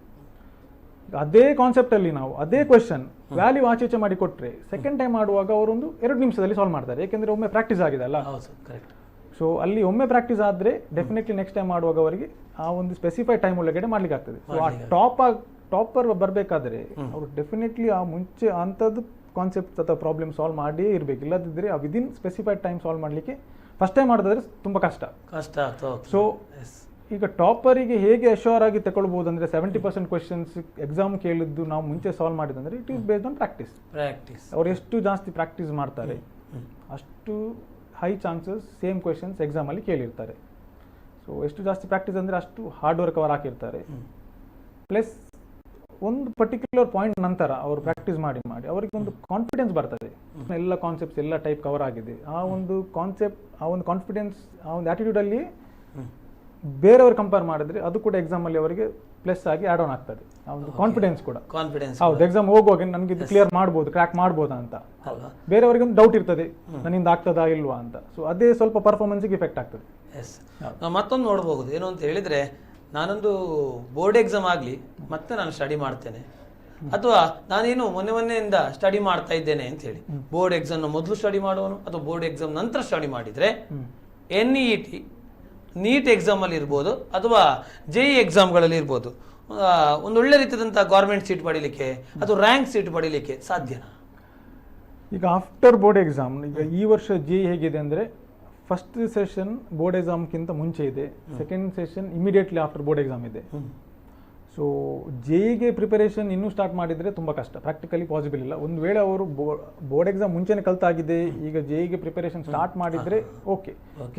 ಅದೇ ಕಾನ್ಸೆಪ್ಟಲ್ಲಿ ನಾವು ಅದೇ ಕ್ವೆಶ್ಚನ್ ವ್ಯಾಲ್ಯೂ ಆಚೆ ಮಾಡಿ ಕೊಟ್ಟರೆ ಸೆಕೆಂಡ್ ಟೈಮ್ ಮಾಡುವಾಗ ಅವರೊಂದು 2 ನಿಮಿಷದಲ್ಲಿ ಸಾಲ್ವ್ ಮಾಡ್ತಾರೆ, ಯಾಕೆಂದರೆ ಒಮ್ಮೆ ಪ್ರಾಕ್ಟೀಸ್ ಆಗಿದೆ ಅಲ್ಲ. ಸೊ ಅಲ್ಲಿ ಒಮ್ಮೆ ಪ್ರಾಕ್ಟೀಸ್ ಆದರೆ ಡೆಫಿನೆಟ್ಲಿ ನೆಕ್ಸ್ಟ್ ಟೈಮ್ ಮಾಡುವಾಗ ಅವರಿಗೆ ಆ ಒಂದು ಸ್ಪೆಸಿಫೈಡ್ ಟೈಮ್ ಒಳಗಡೆ ಮಾಡ್ಲಿಕ್ಕೆ ಆಗ್ತದೆ. ಸೊ ಆ ಟಾಪರ್ ಬರಬೇಕಾದ್ರೆ ಅವರು ಡೆಫಿನೆಟ್ಲಿ ಆ ಮುಂಚೆ ಅಂಥದ್ದು ಕಾನ್ಸೆಪ್ಟ್ ಅಥವಾ ಪ್ರಾಬ್ಲಮ್ ಸಾಲ್ವ್ ಮಾಡಿಯೇ ಇರಬೇಕು. ಇಲ್ಲದಿದ್ದರೆ ಆ ವಿದಿನ್ ಸ್ಪೆಸಿಫೈಡ್ ಟೈಮ್ ಸಾಲ್ವ್ ಮಾಡಲಿಕ್ಕೆ ಫಸ್ಟ್ ಟೈಮ್ ಮಾಡಿದ್ರೆ ತುಂಬ ಕಷ್ಟ. ಸೊ ಈಗ ಟಾಪರಿಗೆ ಹೇಗೆ ಅಶ್ಯೂರ್ ಆಗಿ ತಗೊಳ್ಬೋದು ಅಂದರೆ 70% ಕ್ವೆಶ್ಚನ್ಸ್ ಎಕ್ಸಾಮ್ ಕೇಳಿದ್ದು ನಾವು ಮುಂಚೆ ಸಾಲ್ವ್ ಮಾಡಿದಂದರೆ it is based on practice. ಅವ್ರು ಎಷ್ಟು ಜಾಸ್ತಿ ಪ್ರಾಕ್ಟೀಸ್ ಮಾಡ್ತಾರೆ ಅಷ್ಟು ಹೈ ಚಾನ್ಸಸ್ ಸೇಮ್ ಕ್ವೆಶ್ಚನ್ಸ್ ಎಕ್ಸಾಮಲ್ಲಿ ಕೇಳಿರ್ತಾರೆ. ಸೊ ಎಷ್ಟು ಜಾಸ್ತಿ ಪ್ರಾಕ್ಟೀಸ್ ಅಂದರೆ ಅಷ್ಟು ಹಾರ್ಡ್ ವರ್ಕ್ ಅವರು ಹಾಕಿರ್ತಾರೆ. ಪ್ಲಸ್ ಒಂದು ಪರ್ಟಿಕ್ಯುಲರ್ ಪಾಯಿಂಟ್ ನಂತರ ಅವರು ಪ್ರಾಕ್ಟೀಸ್ ಮಾಡಿ ಅವರಿಗೆ ಒಂದು ಕಾನ್ಫಿಡೆನ್ಸ್ ಬರ್ತದೆ. ಎಲ್ಲ ಕಾನ್ಸೆಪ್ಟ್ಸ್ ಎಲ್ಲ ಟೈಪ್ ಕವರ್ ಆಗಿದೆ. ಆ ಒಂದು ಕಾನ್ಸೆಪ್ಟ್, ಆ ಒಂದು ಕಾನ್ಫಿಡೆನ್ಸ್, ಆ ಒಂದು ಆಟಿಟ್ಯೂಡಲ್ಲಿ ಬೇರೆಯವರು ಕಂಪೇರ್ ಮಾಡಿದ್ರೆ ಅದು ಕೂಡ ಎಕ್ಸಾಮಲ್ಲಿ ಅವರಿಗೆ ಪ್ಲಸ್ ಆಗಿ ಆಡ್ ಆನ್ ಆಗ್ತದೆ. ಆ ಒಂದು ಕಾನ್ಫಿಡೆನ್ಸ್ ಕೂಡ. ಹೌದು, ಎಕ್ಸಾಮ್ ಹೋಗುವಾಗ ನನಗೆ ಇದು ಕ್ಲಿಯರ್ ಮಾಡ್ಬೋದು, ಕ್ರ್ಯಾಕ್ ಮಾಡ್ಬೋದಾ ಅಂತ. ಬೇರೆಯವರಿಗೆ ಒಂದು ಡೌಟ್ ಇರ್ತದೆ, ನನ್ನಿಂದ ಆಗ್ತದಾ ಇಲ್ವಾ ಅಂತ. ಸೊ ಅದೇ ಸ್ವಲ್ಪ ಪರ್ಫಾರ್ಮೆನ್ಸ್ಗೆ ಇಫೆಕ್ಟ್ ಆಗ್ತದೆ. ನಾವು ಮತ್ತೊಂದು ನೋಡ್ಬೋದು ಏನು ಅಂತ ಹೇಳಿದ್ರೆ, ನಾನೊಂದು ಬೋರ್ಡ್ ಎಕ್ಸಾಮ್ ಆಗಲಿ ಮತ್ತೆ ನಾನು ಸ್ಟಡಿ ಮಾಡ್ತೇನೆ, ಅಥವಾ ನಾನೇನು ಮೊನ್ನೆಯಿಂದ ಸ್ಟಡಿ ಮಾಡ್ತಾ ಇದ್ದೇನೆ ಅಂತ ಹೇಳಿ ಬೋರ್ಡ್ ಎಕ್ಸಾಮ್ನ ಮೊದಲು ಸ್ಟಡಿ ಮಾಡುವನು ಅಥವಾ ಬೋರ್ಡ್ ಎಕ್ಸಾಮ್ ನಂತರ ಸ್ಟಡಿ ಮಾಡಿದರೆ NEET ನೀಟ್ ಎಕ್ಸಾಮಲ್ಲಿ ಇರ್ಬೋದು ಅಥವಾ JEE ಎಕ್ಸಾಮ್ಗಳಲ್ಲಿ ಇರ್ಬೋದು, ಒಂದು ಒಳ್ಳೆ ರೀತಿಯಾದಂಥ ಗೌರ್ಮೆಂಟ್ ಸೀಟ್ ಪಡೀಲಿಕ್ಕೆ ಅಥವಾ ರ್ಯಾಂಕ್ ಸೀಟ್ ಪಡೀಲಿಕ್ಕೆ ಸಾಧ್ಯನಾ? ಈಗ ಆಫ್ಟರ್ ಬೋರ್ಡ್ ಎಕ್ಸಾಮ್, ಈಗ ಈ ವರ್ಷ JEE ಹೇಗಿದೆ ಅಂದರೆ ಫಸ್ಟ್ ಸೆಷನ್ ಬೋರ್ಡ್ ಎಕ್ಸಾಮ್ಗಿಂತ ಮುಂಚೆ ಇದೆ, second session immediately after board exam ಇದೆ. ಸೊ JEEಗೆ ಪ್ರಿಪರೇಷನ್ ಇನ್ನೂ ಸ್ಟಾರ್ಟ್ ಮಾಡಿದರೆ ತುಂಬ ಕಷ್ಟ, ಪ್ರಾಕ್ಟಿಕಲಿ ಪಾಸಿಬಲ್ ಇಲ್ಲ. ಒಂದು ವೇಳೆ ಅವರು ಬೋರ್ಡ್ ಎಕ್ಸಾಮ್ ಮುಂಚೆನೇ ಕಲ್ತಾಗಿದೆ, ಈಗ JEEಗೆ ಪ್ರಿಪರೇಷನ್ ಸ್ಟಾರ್ಟ್ ಮಾಡಿದರೆ ಓಕೆ.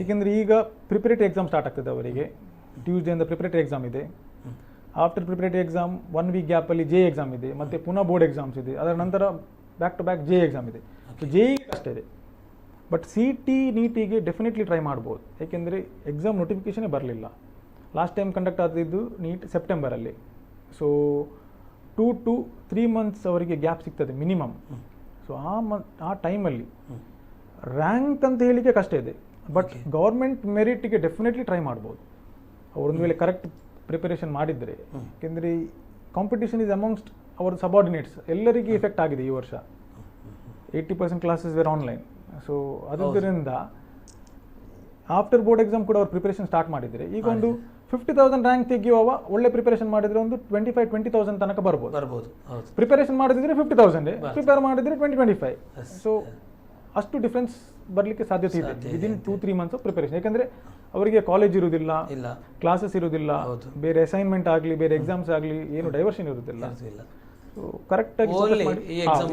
ಏಕೆಂದರೆ ಈಗ ಪ್ರಿಪರೇಟರಿ ಎಕ್ಸಾಮ್ ಸ್ಟಾರ್ಟ್ ಆಗ್ತದೆ ಅವರಿಗೆ. ಟ್ಯೂಸ್ಡೇಯಿಂದ ಪ್ರಿಪರೇಟರಿ ಎಕ್ಸಾಮ್ ಇದೆ. ಆಫ್ಟರ್ ಪ್ರಿಪರೇಟರಿ ಎಕ್ಸಾಮ್ 1 ವೀಕ್ ಗ್ಯಾಪಲ್ಲಿ JEE ಎಕ್ಸಾಮ್ ಇದೆ, ಮತ್ತು ಪುನಃ ಬೋರ್ಡ್ ಎಕ್ಸಾಮ್ಸ್ ಇದೆ. ಅದರ ನಂತರ back to back JEE exam ಇದೆ. ಸೊ JEE ಕಷ್ಟ ಇದೆ. ಬಟ್ CT ನೀಟಿಗೆ ಡೆಫಿನೆಟ್ಲಿ ಟ್ರೈ ಮಾಡ್ಬೋದು, ಏಕೆಂದರೆ ಎಕ್ಸಾಮ್ ನೋಟಿಫಿಕೇಷನೇ ಬರಲಿಲ್ಲ. ಲಾಸ್ಟ್ ಟೈಮ್ ಕಂಡಕ್ಟ್ ಆದಿದ್ದು ನೀಟ್ ಸೆಪ್ಟೆಂಬರಲ್ಲಿ. ಸೊ 2 to 3 months ಅವರಿಗೆ ಗ್ಯಾಪ್ ಸಿಗ್ತದೆ ಮಿನಿಮಮ್. ಸೊ ಆ ಟೈಮಲ್ಲಿ ರ್ಯಾಂಕ್ ಅಂತ ಹೇಳಿಕೆ ಕಷ್ಟ ಇದೆ. ಬಟ್ ಗೌರ್ಮೆಂಟ್ ಮೆರಿಟ್ಗೆ ಡೆಫಿನೆಟ್ಲಿ ಟ್ರೈ ಮಾಡ್ಬೋದು ಅವರೊಂದು ವೇಳೆ ಕರೆಕ್ಟ್ ಪ್ರಿಪರೇಷನ್ ಮಾಡಿದರೆ. ಯಾಕೆಂದರೆ ಕಾಂಪಿಟೇಷನ್ ಇಸ್ ಅಮಂಗ್ಸ್ಟ್ ಅವರ್ ಸಬಾರ್ಡಿನೇಟ್ಸ್. ಎಲ್ಲರಿಗೆ ಇಫೆಕ್ಟ್ ಆಗಿದೆ ಈ ವರ್ಷ. 80% ಕ್ಲಾಸಸ್ ವೇರ್ ಆನ್ಲೈನ್. ಸೊ ಅದರಿಂದ ಆಫ್ಟರ್ ಬೋರ್ಡ್ ಎಕ್ಸಾಮ್ ಕೂಡ ಅವ್ರು ಪ್ರಿಪರೇಷನ್ ಸ್ಟಾರ್ಟ್ ಮಾಡಿದರೆ ಈಗ ಒಂದು 50,000 ರ್ಯಾಂಕ್ ತೆಗೆಯುವ ಒಳ್ಳೆ ಪ್ರಿಪರೇಷನ್ ಮಾಡಿದರೆ ಒಂದು 25,000-20,000 ತನಕ ಬರ್ಬೋದು. ಪ್ರಿಪರೇಷನ್ ಮಾಡಿದ್ರೆ 50,000, ಪ್ರಿಪೇರ್ ಮಾಡಿದ್ರೆ 20-25. ಸೊ ಅಷ್ಟು ಡಿಫ್ರೆನ್ಸ್ ಬರಲಿಕ್ಕೆ ಸಾಧ್ಯತೆ ಇದೆ ವಿದಿನ್ 2-3 months ಆಫ್ ಪ್ರಿಪರೇಷನ್. ಯಾಕಂದ್ರೆ ಅವರಿಗೆ ಕಾಲೇಜ್ ಇರುವುದಿಲ್ಲ, ಕ್ಲಾಸಸ್ ಇರುವುದಿಲ್ಲ, ಬೇರೆ ಅಸೈನ್ಮೆಂಟ್ ಆಗಲಿ, ಬೇರೆ ಎಕ್ಸಾಮ್ಸ್ ಆಗಲಿ, ಏನು ಡೈವರ್ಷನ್ ಇರುವುದಿಲ್ಲ. ಕರೆಕ್ಟ್ ಆಗಿ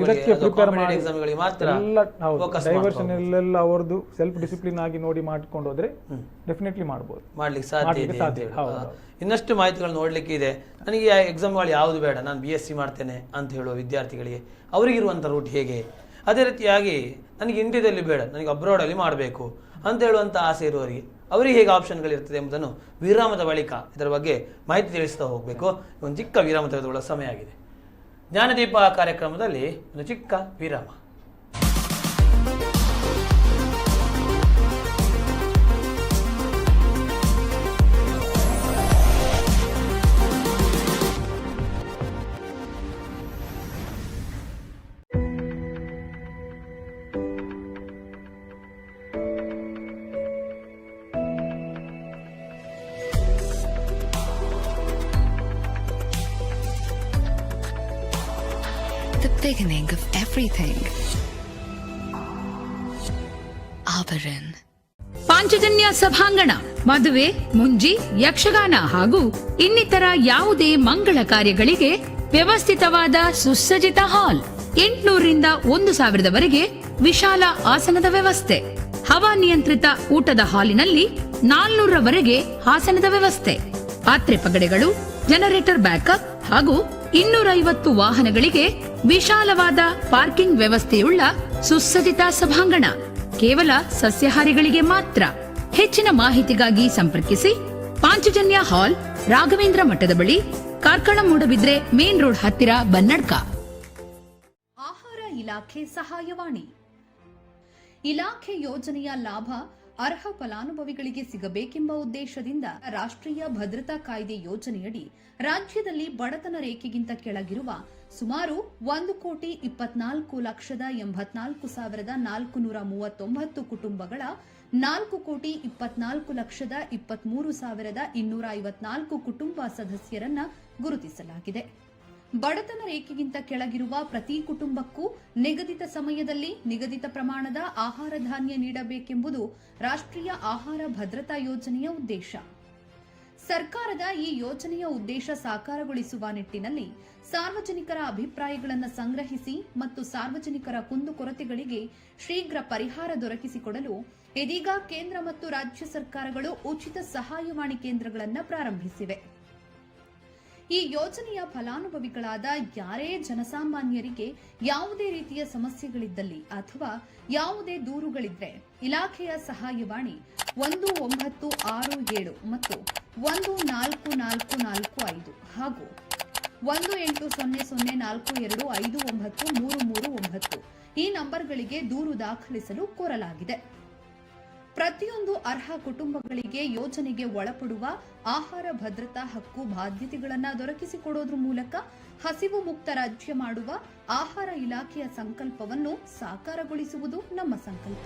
ಇದಕ್ಕೆ ಪ್ರಿಪೇರ್ ಮಾಡಿ ಡೈವರ್ಷನ್ ಎಲ್ಲ ಅವ್ರದ್ದು ಸೆಲ್ಫ್ ಡಿಸಿಪ್ಲಿನ್ ಆಗಿ ನೋಡಿ ಮಾಡ್ಕೊಂಡು ಹೋದ್ರೆ ಡೆಫಿನೆಟ್ಲಿ ಮಾಡ್ಲಿಕ್ಕೆ ಸಾಧ್ಯ. ಇನ್ನಷ್ಟು ಮಾಹಿತಿಗಳು ನೋಡ್ಲಿಕ್ಕೆ ಇದೆ. ನನಗೆ ಎಕ್ಸಾಮ್ಗಳು ಯಾವುದು ಬೇಡ, ನಾನು BSc ಮಾಡ್ತೇನೆ ಅಂತ ಹೇಳುವ ವಿದ್ಯಾರ್ಥಿಗಳಿಗೆ ಅವರಿಗಿರುವಂಥ ರೂಟ್ ಹೇಗೆ? ಅದೇ ರೀತಿಯಾಗಿ ನನಗೆ ಇಂಡಿಯಾದಲ್ಲಿ ಬೇಡ, ನನಗೆ ಅಬ್ರಾಡಲ್ಲಿ ಮಾಡಬೇಕು ಅಂತ ಹೇಳುವಂಥ ಆಸೆ ಇರುವವರಿಗೆ ಅವರಿಗೆ ಹೇಗೆ ಆಪ್ಷನ್ಗಳಿರ್ತದೆ ಎಂಬುದನ್ನು ವಿರಾಮದ ಬಳಿಕ ಇದರ ಬಗ್ಗೆ ಮಾಹಿತಿ ತಿಳಿಸ್ತಾ ಹೋಗಬೇಕು. ಒಂದು ಚಿಕ್ಕ ವಿರಾಮ ತೆಗೆದುಕೊಳ್ಳುವ ಸಮಯ ಆಗಿದೆ. ಜ್ಞಾನದೀಪ ಕಾರ್ಯಕ್ರಮದಲ್ಲಿ ಒಂದು ಚಿಕ್ಕ ವಿರಾಮ. The beginning of everything. Abaran. Panchajanya ಸಭಾಂಗಣ, ಮದುವೆ, ಮುಂಜಿ, ಯಕ್ಷಗಾನ ಹಾಗೂ ಇನ್ನಿತರ ಯಾವುದೇ ಮಂಗಳ ಕಾರ್ಯಗಳಿಗೆ ವ್ಯವಸ್ಥಿತವಾದ ಸುಸಜ್ಜಿತ ಹಾಲ್. 800 ರಿಂದ 1,000 ವಿಶಾಲ ಆಸನದ ವ್ಯವಸ್ಥೆ. ಹವಾನಿಯಂತ್ರಿತ ಊಟದ ಹಾಲಿನಲ್ಲಿ 400 ಆಸನದ ವ್ಯವಸ್ಥೆ. ಪಾತ್ರೆ ಪಗಡೆಗಳು, ಜನರೇಟರ್ ಬ್ಯಾಕಪ್ ಹಾಗೂ 250 ವಾಹನಗಳಿಗೆ ವಿಶಾಲವಾದ ಪಾರ್ಕಿಂಗ್ ವ್ಯವಸ್ಥೆಯುಳ್ಳ ಸುಸಜ್ಜಿತ ಸಭಾಂಗಣ. ಕೇವಲ ಸಸ್ಯಾಹಾರಿಗಳಿಗೆ ಮಾತ್ರ. ಹೆಚ್ಚಿನ ಮಾಹಿತಿಗಾಗಿ ಸಂಪರ್ಕಿಸಿ. ಪಾಂಚಜನ್ಯ ಹಾಲ್, ರಾಘವೇಂದ್ರ ಮಠದ ಬಳಿ, ಕಾರ್ಕಳ ಮೂಡಬಿದ್ರೆ ಮೇನ್ ರೋಡ್ ಹತ್ತಿರ, ಬನ್ನಡ್ಕ. ಆಹಾರ ಇಲಾಖೆ ಸಹಾಯವಾಣಿ. ಇಲಾಖೆ ಯೋಜನೆಯ ಲಾಭ ಅರ್ಹ ಫಲಾನುಭವಿಗಳಿಗೆ ಸಿಗಬೇಕೆಂಬ ಉದ್ದೇಶದಿಂದ ರಾಷ್ಟ್ರೀಯ ಭದ್ರತಾ ಕಾಯ್ದೆ ಯೋಜನೆಯಡಿ ರಾಜ್ಯದಲ್ಲಿ ಬಡತನ ರೇಖೆಗಿಂತ ಕೆಳಗಿರುವ ಸುಮಾರು 1,24,84,439 ಕುಟುಂಬಗಳ 4,24,23,254 ಕುಟುಂಬ ಸದಸ್ಯರನ್ನ ಗುರುತಿಸಲಾಗಿದೆ. ಬಡತನ ರೇಖೆಗಿಂತ ಕೆಳಗಿರುವ ಪ್ರತಿ ಕುಟುಂಬಕ್ಕೂ ನಿಗದಿತ ಸಮಯದಲ್ಲಿ ನಿಗದಿತ ಪ್ರಮಾಣದ ಆಹಾರ ಧಾನ್ಯ ನೀಡಬೇಕೆಂಬುದು ರಾಷ್ಟ್ರೀಯ ಆಹಾರ ಭದ್ರತಾ ಯೋಜನೆಯ ಉದ್ದೇಶ. ಸರ್ಕಾರದ ಈ ಯೋಜನೆಯ ಉದ್ದೇಶ ಸಾಕಾರಗೊಳಿಸುವ ನಿಟ್ಟಿನಲ್ಲಿ ಸಾರ್ವಜನಿಕರ ಅಭಿಪ್ರಾಯಗಳನ್ನು ಸಂಗ್ರಹಿಸಿ ಮತ್ತು ಸಾರ್ವಜನಿಕರ ಕುಂದುಕೊರತೆಗಳಿಗೆ ಶೀಘ್ರ ಪರಿಹಾರ ದೊರಕಿಸಿಕೊಡಲು ಇದೀಗ ಕೇಂದ್ರ ಮತ್ತು ರಾಜ್ಯ ಸರ್ಕಾರಗಳು ಉಚಿತ ಸಹಾಯವಾಣಿ ಕೇಂದ್ರಗಳನ್ನು ಪ್ರಾರಂಭಿಸಿವೆ. ಈ ಯೋಜನೆಯ ಫಲಾನುಭವಿಗಳಾದ ಯಾರೇ ಜನಸಾಮಾನ್ಯರಿಗೆ ಯಾವುದೇ ರೀತಿಯ ಸಮಸ್ಯೆಗಳಿದ್ದಲ್ಲಿ ಅಥವಾ ಯಾವುದೇ ದೂರುಗಳಿದ್ರೆ ಇಲಾಖೆಯ ಸಹಾಯವಾಣಿ 1967 ಮತ್ತು 14445 ಹಾಗೂ 1800425939 ಈ ನಂಬರ್ಗಳಿಗೆ ದೂರು ದಾಖಲಿಸಲು ಕೋರಲಾಗಿದೆ. ಪ್ರತಿಯೊಂದು ಅರ್ಹ ಕುಟುಂಬಗಳಿಗೆ ಯೋಜನೆಗೆ ಒಳಪಡುವ ಆಹಾರ ಭದ್ರತಾ ಹಕ್ಕು ಬಾಧ್ಯತೆಗಳನ್ನು ದೊರಕಿಸಿಕೊಡೋದ್ರ ಮೂಲಕ ಹಸಿವು ಮುಕ್ತ ರಾಜ್ಯ ಮಾಡುವ ಆಹಾರ ಇಲಾಖೆಯ ಸಂಕಲ್ಪವನ್ನು ಸಾಕಾರಗೊಳಿಸುವುದು ನಮ್ಮ ಸಂಕಲ್ಪ.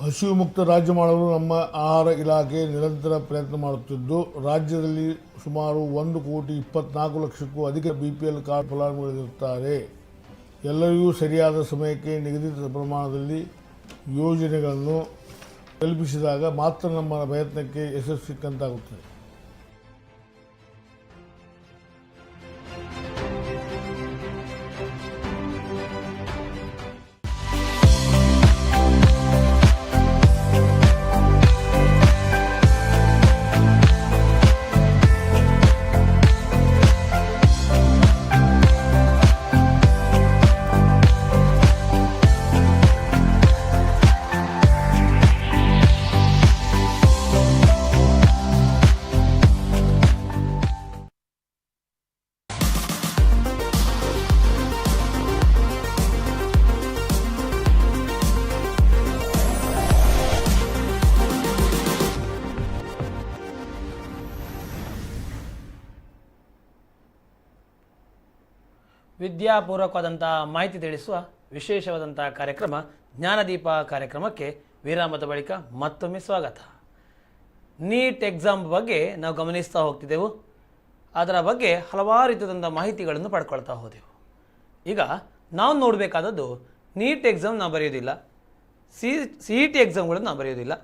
ಹಸಿವು ಮುಕ್ತ ರಾಜ್ಯ ಮಾಡಲು ನಮ್ಮ ಆಹಾರ ಇಲಾಖೆ ನಿರಂತರ ಪ್ರಯತ್ನ ಮಾಡುತ್ತಿದ್ದು, ರಾಜ್ಯದಲ್ಲಿ ಸುಮಾರು 1,24,00,000ಕ್ಕೂ ಅಧಿಕ BPL ಕಾರ್ಡ್ ಫಲಾನುಭವಿಗಳಿರುತ್ತಾರೆ. ಎಲ್ಲರಿಗೂ ಸರಿಯಾದ ಸಮಯಕ್ಕೆ ನಿಗದಿತ ಪ್ರಮಾಣದಲ್ಲಿ ಯೋಜನೆಗಳನ್ನು ತಲುಪಿಸಿದಾಗ ಮಾತ್ರ ನಮ್ಮ ಪ್ರಯತ್ನಕ್ಕೆ ಯಶಸ್ಸು ಸಿಕ್ಕಂತಾಗುತ್ತದೆ. ವಿದ್ಯಾಪೂರ್ವಕವಾದಂಥ ಮಾಹಿತಿ ತಿಳಿಸುವ ವಿಶೇಷವಾದಂಥ ಕಾರ್ಯಕ್ರಮ ಜ್ಞಾನದೀಪ ಕಾರ್ಯಕ್ರಮಕ್ಕೆ ವಿರಾಮದ ಬಳಿಕ ಮತ್ತೊಮ್ಮೆ ಸ್ವಾಗತ. ನೀಟ್ ಎಕ್ಸಾಮ್ ಬಗ್ಗೆ ನಾವು ಗಮನಿಸ್ತಾ ಹೋಗ್ತಿದ್ದೆವು. ಅದರ ಬಗ್ಗೆ ಹಲವಾರು ರೀತಿಯಾದಂಥ ಮಾಹಿತಿಗಳನ್ನು ಪಡ್ಕೊಳ್ತಾ ಹೋದೆವು. ಈಗ ನಾವು ನೋಡಬೇಕಾದದ್ದು ನೀಟ್ ಎಕ್ಸಾಮ್ ನಾವು ಬರೆಯೋದಿಲ್ಲ, CET ಎಕ್ಸಾಮ್ಗಳನ್ನು ನಾವು ಬರೆಯೋದಿಲ್ಲ,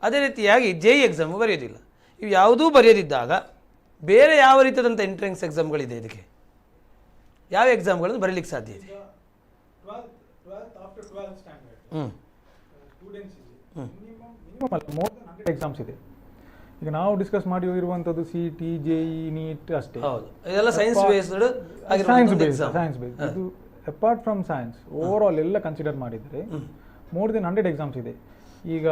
ಅದೇ ರೀತಿಯಾಗಿ JEE ಎಕ್ಸಾಮ್ ಬರೆಯೋದಿಲ್ಲ. ಇವು ಯಾವುದೂ ಬರೆಯೋದಿದ್ದಾಗ ಬೇರೆ ಯಾವ ರೀತಿಯಾದಂಥ ಎಂಟ್ರೆನ್ಸ್ ಎಕ್ಸಾಮ್ಗಳಿದೆ? ಇದಕ್ಕೆ ಯಾವ ಎಕ್ಸಾಮ್ಗಳನ್ನು ಬರೀಲಿಕ್ಕೆ ಸಾಧ್ಯ ಇದೆ? ಮೋರ್ ದನ್ 100 ಎಕ್ಸಾಮ್ಸ್ ಇದೆ. ಈಗ ನಾವು ಡಿಸ್ಕಸ್ ಮಾಡಿ ಇರುವಂತದ್ದು CET, JEE, ನೀಟ್ ಅಷ್ಟೇ. ಹೌದು, ಇದೆಲ್ಲ ಸೈನ್ಸ್ ಬೇಸ್ಡ್ ಸೈನ್ಸ್ ಬೇಸ್ಡ್. ಇದು apart from science over all ಎಲ್ಲ ಕನ್ಸಿಡರ್ ಮಾಡಿದರೆ ಮೋರ್ ದೆನ್ 100 ಎಕ್ಸಾಮ್ಸ್ ಇದೆ. ಈಗ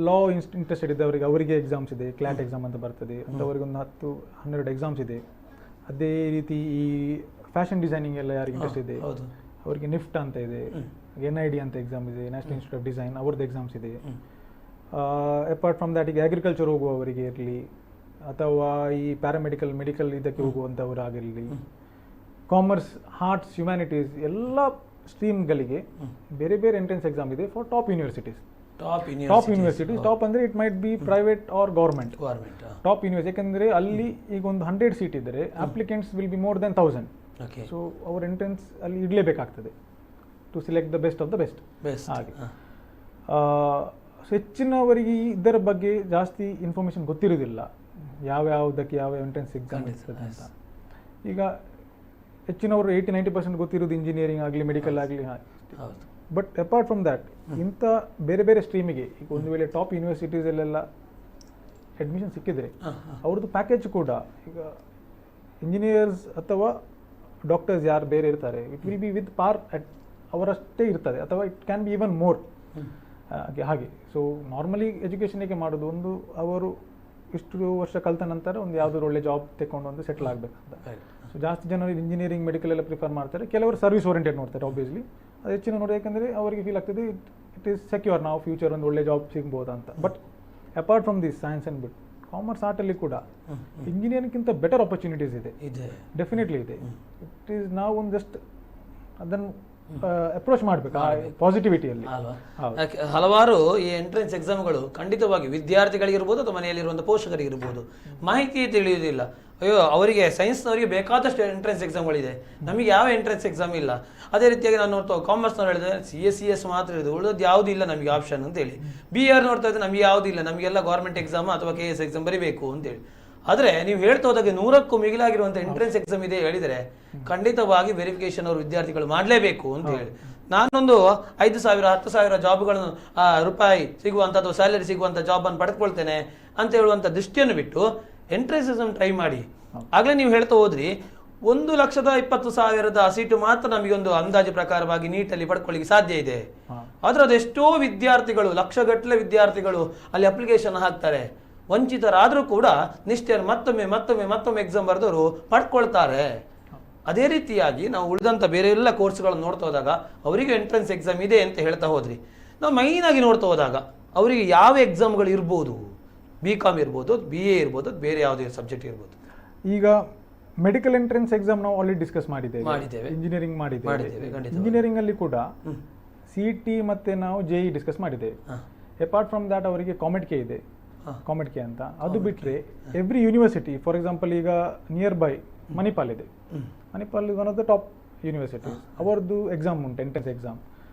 ಲಾ ಇಂಟ್ರೆಸ್ಟೆಡ್ ಇದ್ದವರಿಗೆ ಅವರಿಗೆ ಎಕ್ಸಾಮ್ಸ್ ಇದೆ, ಕ್ಲಾಟ್ ಎಕ್ಸಾಮ್ ಅಂತ ಬರ್ತದೆ, ಅಂಥವರಿಗೆ ಒಂದು 10-12 ಎಕ್ಸಾಮ್ಸ್ ಇದೆ. ಅದೇ ರೀತಿ ಈ ಫ್ಯಾಷನ್ ಡಿಸೈನಿಂಗ್ ಎಲ್ಲ ಯಾರಿಗೆ ಇಂಟ್ರೆಸ್ಟ್ ಇದೆ ಅವರಿಗೆ ನಿಫ್ಟ್ ಅಂತ ಇದೆ, NID ಅಂತ ಎಕ್ಸಾಮ್ ಇದೆ, ನ್ಯಾಷನಲ್ ಇನ್ಸ್ಟಿಟ್ಯೂಟ್ ಆಫ್ ಡಿಸೈನ್ ಅವ್ರದ್ದು ಎಕ್ಸಾಮ್ಸ್ ಇದೆ. ಅಪಾರ್ಟ್ ಫ್ರಮ್ ದ್ಯಾಟ್ ಈಗ ಅಗ್ರಿಕಲ್ಚರ್ ಹೋಗುವವರಿಗೆ ಇರಲಿ ಅಥವಾ ಈ ಮೆಡಿಕಲ್ ಇದಕ್ಕೆ ಹೋಗುವಂಥವ್ರು ಆಗಿರಲಿ, ಕಾಮರ್ಸ್, ಆರ್ಟ್ಸ್, ಹ್ಯುಮ್ಯಾನಿಟೀಸ್ ಎಲ್ಲ ಸ್ಟ್ರೀಮ್ಗಳಿಗೆ ಬೇರೆ ಬೇರೆ ಎಂಟ್ರೆನ್ಸ್ ಎಕ್ಸಾಮ್ ಇದೆ ಫಾರ್ ಟಾಪ್ ಯೂನಿವರ್ಸಿಟೀಸ್. ಟಾಪ್ ಅಂದರೆ it might be private or government. Top university ಯಾಕಂದರೆ ಅಲ್ಲಿ ಈಗ ಒಂದು 100 ಸೀಟ್ ಇದ್ದರೆ applicants will be more than 1000. So ಅವ್ರ ಎಂಟ್ರೆನ್ಸ್ ಅಲ್ಲಿ ಇಡಲೇಬೇಕಾಗ್ತದೆ to select the best of the best. ಹಾಗೆ ಹೆಚ್ಚಿನವರಿಗೆ ಇದರ ಬಗ್ಗೆ ಜಾಸ್ತಿ ಇನ್ಫಾರ್ಮೇಷನ್ ಗೊತ್ತಿರೋದಿಲ್ಲ, ಯಾವ್ಯಾವುದಕ್ಕೆ ಯಾವ ಎಂಟ್ರೆನ್ಸ್ ಎಕ್ಸಾಮ್ ಇರ್ತದೆ ಅಂತ. ಈಗ ಹೆಚ್ಚಿನವರು 80-90% ಗೊತ್ತಿರೋದು ಇಂಜಿನಿಯರಿಂಗ್ ಆಗಲಿ ಮೆಡಿಕಲ್ ಆಗಲಿ. ಬಟ್ ಅಪಾರ್ಟ್ ಫ್ರಮ್ ದ್ಯಾಟ್ ಇಂಥ ಬೇರೆ ಬೇರೆ ಸ್ಟ್ರೀಮಿಗೆ ಈಗ ಒಂದು ವೇಳೆ ಟಾಪ್ ಯೂನಿವರ್ಸಿಟೀಸಲ್ಲೆಲ್ಲ ಅಡ್ಮಿಷನ್ ಸಿಕ್ಕಿದ್ರೆ ಅವ್ರದ್ದು ಪ್ಯಾಕೇಜ್ ಕೂಡ ಈಗ ಇಂಜಿನಿಯರ್ಸ್ ಅಥವಾ ಡಾಕ್ಟರ್ಸ್ ಯಾರು ಬೇರೆ ಇರ್ತಾರೆ ಇಟ್ ವಿಲ್ ಬಿ ವಿತ್ ಪಾರ್ ಅವರಷ್ಟೇ ಇರ್ತದೆ ಅಥವಾ it can be even more ಹಾಗೆ. ಸೊ ನಾರ್ಮಲಿ ಎಜುಕೇಷನ್ ಹೇಗೆ ಮಾಡೋದು, ಒಂದು ಅವರು ಇಷ್ಟು ವರ್ಷ ಕಲಿತ ನಂತರ ಒಂದು ಯಾವುದಾದ್ರು ಒಳ್ಳೆ ಜಾಬ್ ತೆಕೊಂಡು ಒಂದು ಸೆಟ್ಲ್ ಆಗಬೇಕಂತ. ಸೊ ಜಾಸ್ತಿ ಜನರು ಇಂಜಿನಿಯರಿಂಗ್ ಮೆಡಿಕಲ್ ಎಲ್ಲ ಪ್ರಿಫರ್ ಮಾಡ್ತಾರೆ, ಕೆಲವರು ಸರ್ವಿಸ್ ಓರಿಯೆಂಟೆಡ್ ನೋಡ್ತಾರೆ ಆಬ್ವಿಯಸ್ಲಿ. ಅದು ಹೆಚ್ಚಿನ ನೋಡಿ ಯಾಕಂದರೆ ಅವರಿಗೆ ಫೀಲ್ ಆಗ್ತದೆ ಇಟ್ ಈಸ್ ಸೆಕ್ಯೂರ್, ನಾವು ಫ್ಯೂಚರ್ ಒಂದು ಒಳ್ಳೆ ಜಾಬ್ ಸಿಗ್ಬೋದು ಅಂತ. But apart from this science and ಬಿಟ್ ಕಾಮರ್ಸ್ ಆರ್ಟಲ್ಲಿ ಕೂಡ ಇಂಜಿನಿಯರಿಂಗ್ಗಿಂತ ಬೆಟರ್ ಆಪರ್ಚುನಿಟೀಸ್ ಇದೆ, ಡೆಫಿನೆಟ್ಲಿ ಇದೆ. ಇಟ್ ಈಸ್ ನಾವು ಒಂದು ಜಸ್ಟ್ ಅದನ್ನು ಅಪ್ರೋಚ್ ಮಾಡಬೇಕು ಪಾಸಿಟಿವಿಟಿಯಲ್ಲಿ. ಹಲವಾರು ಈ ಎಂಟ್ರೆನ್ಸ್ ಎಕ್ಸಾಮ್ಗಳು ಖಂಡಿತವಾಗಿ ವಿದ್ಯಾರ್ಥಿಗಳಿಗಿರ್ಬೋದು ಅಥವಾ ಮನೆಯಲ್ಲಿರುವಂಥ ಪೋಷಕರಿಗಿರ್ಬೋದು ಮಾಹಿತಿ ತಿಳಿಯುವುದಿಲ್ಲ. ಅಯ್ಯೋ ಅವರಿಗೆ ಸೈನ್ಸ್ನವರಿಗೆ ಬೇಕಾದಷ್ಟು ಎಂಟ್ರೆನ್ಸ್ ಎಕ್ಸಾಮ್ಗಳಿದೆ, ನಮಗೆ ಯಾವ ಎಂಟ್ರೆನ್ಸ್ ಎಕ್ಸಾಮ್ ಇಲ್ಲ. ಅದೇ ರೀತಿಯಾಗಿ ನಾನು ನೋಡ್ತಾ ಕಾಮರ್ಸ್ನವ್ರು ಹೇಳಿದ್ರೆ CS ಮಾತ್ರ ಇದೆ, ಉಳಿದದ್ದು ಯಾವುದೂ ಇಲ್ಲ ನಮಗೆ ಆಪ್ಷನ್ ಅಂತೇಳಿ. BR ನೋಡ್ತಾ ಇದ್ದರೆ ನಮಗೆ ಯಾವುದೂ ಇಲ್ಲ, ನಮಗೆಲ್ಲ ಗೌರ್ಮೆಂಟ್ ಎಕ್ಸಾಮ್ ಅಥವಾ KS ಎಕ್ಸಾಮ್ ಬರೀಬೇಕು ಅಂತೇಳಿ. ಆದರೆ ನೀವು ಹೇಳ್ತಾ ಹೋದಾಗ 100ಕ್ಕೂ ಮಿಗಿಲಾಗಿರುವಂಥ ಎಂಟ್ರೆನ್ಸ್ ಎಕ್ಸಾಮ್ ಇದೆ ಹೇಳಿದರೆ ಖಂಡಿತವಾಗಿ ವೆರಿಫಿಕೇಶನ್ ಅವರು ವಿದ್ಯಾರ್ಥಿಗಳು ಮಾಡಲೇಬೇಕು ಅಂತ ಹೇಳಿ. ನಾನೊಂದು 5,000 10,000 ಜಾಬ್ಗಳನ್ನು ರೂಪಾಯಿ ಸಿಗುವಂಥದ್ದು ಸ್ಯಾಲರಿ ಸಿಗುವಂಥ ಜಾಬನ್ನು ಪಡೆದುಕೊಳ್ತೇನೆ ಅಂತ ಹೇಳುವಂಥ ದೃಷ್ಟಿಯನ್ನು ಬಿಟ್ಟು ಎಂಟ್ರೆನ್ಸ್ ಎಕ್ಸಾಮ್ ಟ್ರೈ ಮಾಡಿ. ಆಗಲೇ ನೀವು ಹೇಳ್ತಾ ಹೋದ್ರಿ 1,20,000 ಸೀಟು ಮಾತ್ರ ನಮಗೆ ಒಂದು ಅಂದಾಜು ಪ್ರಕಾರವಾಗಿ ನೀಟಲ್ಲಿ ಪಡ್ಕೊಳ್ಳಿಕ್ಕೆ ಸಾಧ್ಯ ಇದೆ. ಆದ್ರೆ ಅದೆಷ್ಟೋ ವಿದ್ಯಾರ್ಥಿಗಳು, ಲಕ್ಷಗಟ್ಟಲೆ ವಿದ್ಯಾರ್ಥಿಗಳು ಅಲ್ಲಿ ಅಪ್ಲಿಕೇಶನ್ ಹಾಕ್ತಾರೆ. ವಂಚಿತರಾದರೂ ಕೂಡ ನಿಷ್ಠೆಯನ್ನು ಮತ್ತೊಮ್ಮೆ ಎಕ್ಸಾಮ್ ಬರೆದವರು ಪಡ್ಕೊಳ್ತಾರೆ. ಅದೇ ರೀತಿಯಾಗಿ ನಾವು ಉಳಿದಂಥ ಬೇರೆ ಎಲ್ಲ ಕೋರ್ಸ್ಗಳನ್ನು ನೋಡ್ತಾ ಹೋದಾಗ ಅವರಿಗೆ ಎಂಟ್ರೆನ್ಸ್ ಎಕ್ಸಾಮ್ ಇದೆ ಅಂತ ಹೇಳ್ತಾ ಹೋದ್ರಿ. ನಾವು ಮೈನ್ ಆಗಿ ನೋಡ್ತಾ ಹೋದಾಗ ಅವರಿಗೆ ಯಾವ ಎಕ್ಸಾಮ್ಗಳು ಇರ್ಬೋದು, BCom ಇರ್ಬೋದು, BA ಇರ್ಬೋದು, ಬೇರೆ ಯಾವುದೇ ಸಬ್ಜೆಕ್ಟ್ ಇರ್ಬೋದು. ಈಗ ಮೆಡಿಕಲ್ ಎಂಟ್ರೆನ್ಸ್ ಎಕ್ಸಾಮ್ ನಾವು ಆಲ್ರೆಡಿ ಡಿಸ್ಕಸ್ ಮಾಡಿದ್ದೇವೆ. ಇಂಜಿನಿಯರಿಂಗ್ ಮಾಡಿದ್ದೇವೆ. ಇಂಜಿನಿಯರಿಂಗ್ ಅಲ್ಲಿ ಕೂಡ CET ಮತ್ತೆ ನಾವು JEE ಡಿಸ್ಕಸ್ ಮಾಡಿದ್ದೇವೆ. ಅಪಾರ್ಟ್ ಫ್ರಮ್ ದ್ಯಾಟ್ ಅವರಿಗೆ ಕಾಮೆಡ್ ಇದೆ, ಕಾಮೆಡ್ ಕೆ ಅಂತ. ಅದು ಬಿಟ್ಟರೆ ಎವ್ರಿ ಯೂನಿವರ್ಸಿಟಿ, ಫಾರ್ ಎಕ್ಸಾಂಪಲ್ ಈಗ ನಿಯರ್ ಬೈ ಮಣಿಪಾಲ್ ಇದೆ, Manipal one of the top university, ಅವರದ್ದು ಎಕ್ಸಾಮ್ ಉಂಟು, ಎಂಟ್ರೆನ್ಸ್ ಎಕ್ಸಾಮ್.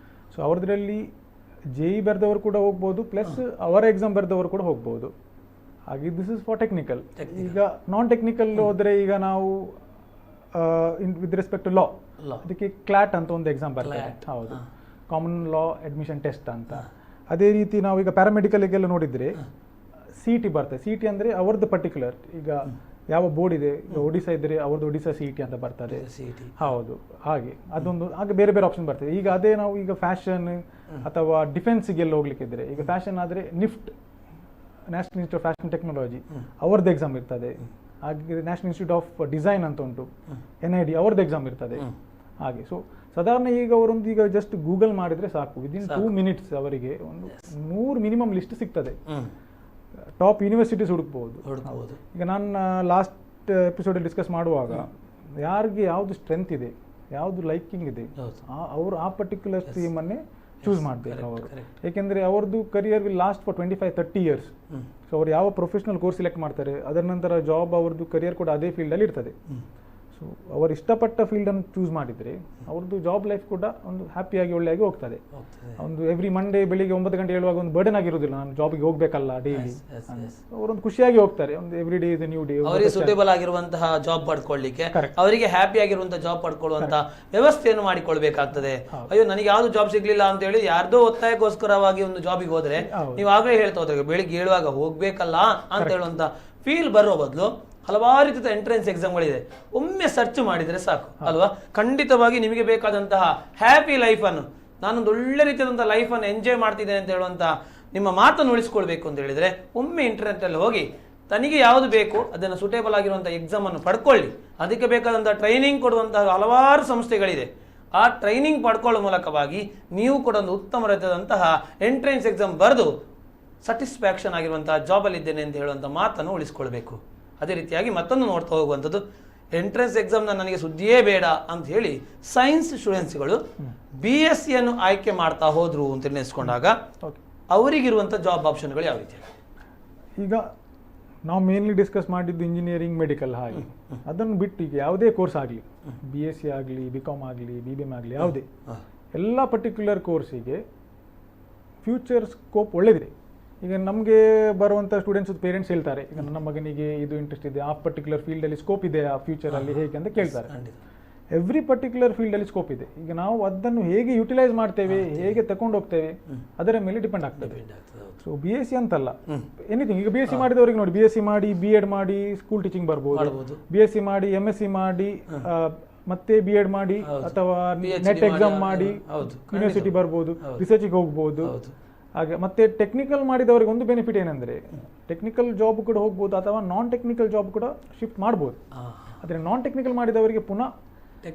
ಸೊ ಅವ್ರದ್ರಲ್ಲಿ JEE ಬರೆದವರು ಕೂಡ ಹೋಗ್ಬೋದು, ಪ್ಲಸ್ ಅವರ ಎಕ್ಸಾಮ್ ಬರೆದವರು ಕೂಡ ಹೋಗ್ಬೋದು. ಹಾಗೆ ದಿಸ್ ಇಸ್ ಫಾರ್ ಟೆಕ್ನಿಕಲ್. ಈಗ ನಾನ್ ಟೆಕ್ನಿಕಲ್ ಹೋದರೆ ಈಗ ನಾವು ವಿತ್ ರೆಸ್ಪೆಕ್ಟ್ ಟು ಲಾ ಅದಕ್ಕೆ ಕ್ಲಾಟ್ ಅಂತ ಒಂದು ಎಕ್ಸಾಮ್ ಬರ್ತದೆ, ಹೌದು, ಕಾಮನ್ ಲಾ ಅಡ್ಮಿಷನ್ ಟೆಸ್ಟ್ ಅಂತ. ಅದೇ ರೀತಿ ನಾವು ಈಗ ಪ್ಯಾರಾಮೆಡಿಕಲ್ಗೆಲ್ಲ ನೋಡಿದರೆ CET ಬರ್ತದೆ. CET ಅಂದರೆ ಅವ್ರದ್ದು ಪರ್ಟಿಕ್ಯುಲರ್, ಈಗ ಯಾವ ಬೋರ್ಡ್ ಇದೆ, ಈಗ ಒಡಿಶಾ ಇದ್ದರೆ ಅವ್ರದ್ದು ಒಡಿಶಾ CET ಅಂತ ಬರ್ತದೆ, ಹೌದು. ಹಾಗೆ ಅದೊಂದು, ಹಾಗೆ ಬೇರೆ ಬೇರೆ ಆಪ್ಷನ್ ಬರ್ತದೆ. ಈಗ ಅದೇ ನಾವು ಈಗ ಫ್ಯಾಷನ್ ಅಥವಾ ಡಿಫೆನ್ಸ್ಗೆಲ್ಲ ಹೋಗ್ಲಿಕ್ಕಿದ್ರೆ, ಈಗ ಫ್ಯಾಷನ್ ಆದರೆ NIFT, national institute of fashion technology, ಅವ್ರದ್ದು ಎಕ್ಸಾಮ್ ಇರ್ತದೆ. ಹಾಗೆ ನ್ಯಾಷನಲ್ ಇನ್ಸ್ಟಿಟ್ಯೂಟ್ ಆಫ್ ಡಿಸೈನ್ ಅಂತ ಉಂಟು, NID, ಅವ್ರದ್ದು ಎಕ್ಸಾಮ್ ಇರ್ತದೆ. ಹಾಗೆ ಸೊ ಸಾಧಾರಣ ಈಗ ಅವರೊಂದು ಈಗ ಜಸ್ಟ್ ಗೂಗಲ್ ಮಾಡಿದರೆ ಸಾಕು, ವಿದಿನ್ 2 ಮಿನಿಟ್ಸ್ ಅವರಿಗೆ ಒಂದು 100 ಮಿನಿಮಮ್ ಲಿಸ್ಟ್ ಸಿಗ್ತದೆ. ಟಾಪ್ ಯೂನಿವರ್ಸಿಟೀಸ್ ಹುಡುಕ್ಬೋದು. ಈಗ ನಾನು ಲಾಸ್ಟ್ ಎಪಿಸೋಡಲ್ಲಿ ಡಿಸ್ಕಸ್ ಮಾಡುವಾಗ ಯಾರಿಗೆ ಯಾವುದು ಸ್ಟ್ರೆಂತ್ ಇದೆ, ಯಾವುದು ಲೈಕಿಂಗ್ ಇದೆ, ಅವರು ಆ ಪರ್ಟಿಕ್ಯುಲರ್ ಸ್ಟ್ರೀಮನ್ನೇ ಚೂಸ್ ಮಾಡಬೇಕು ಅವರು. ಏಕೆಂದರೆ ಅವ್ರದ್ದು career will last for 25-30 years. So ಅವ್ರು ಯಾವ ಪ್ರೊಫೆಷನಲ್ ಕೋರ್ಸ್ ಸೆಲೆಕ್ಟ್ ಮಾಡ್ತಾರೆ, ಅದರ ನಂತರ ಜಾಬ್ ಅವ್ರದ್ದು ಕರಿಯರ್ ಕೂಡ ಅದೇ ಫೀಲ್ಡಲ್ಲಿ ಇರ್ತದೆ. ಸೊ ಅವರು ಇಷ್ಟಪಟ್ಟ ಫೀಲ್ಡನ್ನು ಚೂಸ್ ಮಾಡಿದರೆ ಅವ್ರದ್ದು ಜಾಬ್ ಲೈಫ್ ಕೂಡ ಒಂದು ಹ್ಯಾಪಿಯಾಗಿ ಒಳ್ಳೆಯಾಗಿ ಹೋಗ್ತದೆ. ಒಂದು ಎವ್ರಿ ಮಂಡೇ ಬೆಳಿಗ್ಗೆ 9 ಗಂಟೆ ಹೇಳುವಾಗ ಒಂದು ಬರ್ಡನ್ ಆಗಿರೋದಿಲ್ಲ, ನಾನು ಜಾಬಿಗೆ ಹೋಗ್ಬೇಕಲ್ಲ ಡೈಲಿ, ಅವರೊಂದು ಖುಷಿಯಾಗಿ ಹೋಗ್ತಾರೆ. ಒಂದು every day is new day. ಅವರಿಗೆ ಸೂಟೇಬಲ್ ಆಗಿರುವಂತಹ ಜಾಬ್ ಪಡ್ಕೊಳ್ಳಿಕ್ಕೆ, ಅವರಿಗೆ ಹ್ಯಾಪಿ ಆಗಿರುವಂತಹ ಜಾಬ್ ಪಡ್ಕೊಳ್ಳುವಂತಹ ವ್ಯವಸ್ಥೆಯನ್ನು ಮಾಡಿಕೊಳ್ಬೇಕಾಗ್ತದೆ. ಅಯ್ಯೋ ನನಗೆ ಯಾವ್ದು ಜಾಬ್ ಸಿಗ್ಲಿಲ್ಲ ಅಂತ ಹೇಳಿ ಯಾರ್ದೋ ಒತ್ತಾಯಕ್ಕೋಸ್ಕರವಾಗಿ ಒಂದು ಜಾಬಿಗೆ ಹೋದ್ರೆ, ನೀವು ಆಗಲೇ ಹೇಳ್ತಾ ಹೋದ್ರೆ ಬೆಳಿಗ್ಗೆ ಹೇಳುವಾಗ ಹೋಗ್ಬೇಕಲ್ಲ ಅಂತ ಹೇಳುವಂತ ಫೀಲ್ ಬರೋ ಬದಲು ಹಲವಾರು ರೀತಿಯ ಎಂಟ್ರೆನ್ಸ್ ಎಕ್ಸಾಮ್ಗಳಿದೆ, ಒಮ್ಮೆ ಸರ್ಚ್ ಮಾಡಿದರೆ ಸಾಕು ಅಲ್ವಾ. ಖಂಡಿತವಾಗಿ ನಿಮಗೆ ಬೇಕಾದಂತಹ ಹ್ಯಾಪಿ ಲೈಫನ್ನು, ನಾನೊಂದು ಒಳ್ಳೆ ರೀತಿಯಾದಂತಹ ಲೈಫನ್ನು ಎಂಜಾಯ್ ಮಾಡ್ತಿದ್ದೇನೆ ಅಂತ ಹೇಳುವಂಥ ನಿಮ್ಮ ಮಾತನ್ನು ಉಳಿಸ್ಕೊಳ್ಬೇಕು ಅಂತ ಹೇಳಿದರೆ ಒಮ್ಮೆ ಇಂಟರ್ನೆಟ್ಟಲ್ಲಿ ಹೋಗಿ ತನಗೆ ಯಾವುದು ಬೇಕು ಅದನ್ನು ಸೂಟೇಬಲ್ ಆಗಿರುವಂಥ ಎಕ್ಸಾಮನ್ನು ಪಡ್ಕೊಳ್ಳಿ. ಅದಕ್ಕೆ ಬೇಕಾದಂಥ ಟ್ರೈನಿಂಗ್ ಕೊಡುವಂತಹ ಹಲವಾರು ಸಂಸ್ಥೆಗಳಿದೆ. ಆ ಟ್ರೈನಿಂಗ್ ಪಡ್ಕೊಳ್ಳೋ ಮೂಲಕವಾಗಿ ನೀವು ಕೂಡ ಒಂದು ಉತ್ತಮ ರೀತಿಯಾದಂತಹ ಎಂಟ್ರೆನ್ಸ್ ಎಕ್ಸಾಮ್ ಬರೆದು ಸ್ಯಾಟಿಸ್ಫ್ಯಾಕ್ಷನ್ ಆಗಿರುವಂತಹ ಜಾಬಲ್ಲಿದ್ದೇನೆ ಅಂತ ಹೇಳುವಂಥ ಮಾತನ್ನು ಉಳಿಸ್ಕೊಳ್ಬೇಕು. ಅದೇ ರೀತಿಯಾಗಿ ಮತ್ತೊಂದು ನೋಡ್ತಾ ಹೋಗುವಂಥದ್ದು, ಎಂಟ್ರೆನ್ಸ್ ಎಕ್ಸಾಮ್ನ ನನಗೆ ಸುದ್ದಿಯೇ ಬೇಡ ಅಂತ ಹೇಳಿ ಸೈನ್ಸ್ ಸ್ಟೂಡೆಂಟ್ಸ್ಗಳು BSc ಆಯ್ಕೆ ಮಾಡ್ತಾ ಹೋದ್ರು ಅಂತ ನೆನೆಸ್ಕೊಂಡಾಗ ಅವರಿಗಿರುವಂಥ ಜಾಬ್ ಆಪ್ಷನ್ಗಳು ಯಾವ ರೀತಿ? ಈಗ ನಾವು ಮೇನ್ಲಿ ಡಿಸ್ಕಸ್ ಮಾಡಿದ್ದು ಇಂಜಿನಿಯರಿಂಗ್, ಮೆಡಿಕಲ್, ಹಾಗೆ ಅದನ್ನು ಬಿಟ್ಟು ಈಗ ಯಾವುದೇ ಕೋರ್ಸ್ ಆಗಲಿ, BSc ಆಗಲಿ, BCom ಆಗಲಿ, BBM ಆಗಲಿ, ಯಾವುದೇ ಎಲ್ಲ ಪರ್ಟಿಕ್ಯುಲರ್ ಕೋರ್ಸಿಗೆ ಫ್ಯೂಚರ್ ಸ್ಕೋಪ್ ಒಳ್ಳೆದಿದೆ. ಈಗ ನಮಗೆ ಬರುವಂಥ ಸ್ಟೂಡೆಂಟ್ಸ್ ಪೇರೆಂಟ್ಸ್ ಹೇಳ್ತಾರೆ, ಈಗ ನನ್ನ ಮಗನಿಗೆ ಇದು ಇಂಟ್ರೆಸ್ಟ್ ಇದೆ, ಆ ಪರ್ಟಿಕ್ಯುಲರ್ ಫೀಲ್ಡಲ್ಲಿ ಸ್ಕೋಪ್ ಇದೆ ಆ ಫ್ಯೂಚರಲ್ಲಿ ಹೇಗೆ ಅಂತ ಕೇಳ್ತಾರೆ. ಎವ್ರಿ ಪರ್ಟಿಕ್ಯುಲರ್ ಫೀಲ್ಡಲ್ಲಿ ಸ್ಕೋಪ್ ಇದೆ. ಈಗ ನಾವು ಅದನ್ನು ಹೇಗೆ ಯುಟಿಲೈಸ್ ಮಾಡ್ತೇವೆ, ಹೇಗೆ ತಗೊಂಡು ಹೋಗ್ತೇವೆ ಅದರ ಮೇಲೆ ಡಿಪೆಂಡ್ ಆಗ್ತದೆ. ಸೊ BSc ಅಂತಲ್ಲ, ಎನಿಥಿಂಗ್. ಈಗ BSc ಮಾಡಿದವರಿಗೆ ನೋಡಿ, BSc ಮಾಡಿ B.Ed ಮಾಡಿ ಸ್ಕೂಲ್ ಟೀಚಿಂಗ್ ಬರ್ಬೋದು, BSc ಮಾಡಿ MSc ಮಾಡಿ ಮತ್ತೆ B.Ed ಮಾಡಿ ಅಥವಾ ನೆಟ್ ಎಕ್ಸಾಮ್ ಮಾಡಿ ಯೂನಿವರ್ಸಿಟಿ ಬರ್ಬೋದು, ರಿಸರ್ಚಿಗೆ ಹೋಗ್ಬೋದು. ಹಾಗೆ ಮತ್ತೆ ಟೆಕ್ನಿಕಲ್ ಮಾಡಿದವರಿಗೆ ಒಂದು ಬೆನಿಫಿಟ್ ಏನಂದ್ರೆ ಟೆಕ್ನಿಕಲ್ ಜಾಬ್ ಕೂಡ ಹೋಗ್ಬೋದು ಅಥವಾ ನಾನ್ ಟೆಕ್ನಿಕಲ್ ಜಾಬ್ ಕೂಡ ಶಿಫ್ಟ್ ಮಾಡ್ಬೋದು. ಆದರೆ ನಾನ್ ಟೆಕ್ನಿಕಲ್ ಮಾಡಿದವರಿಗೆ ಪುನಃ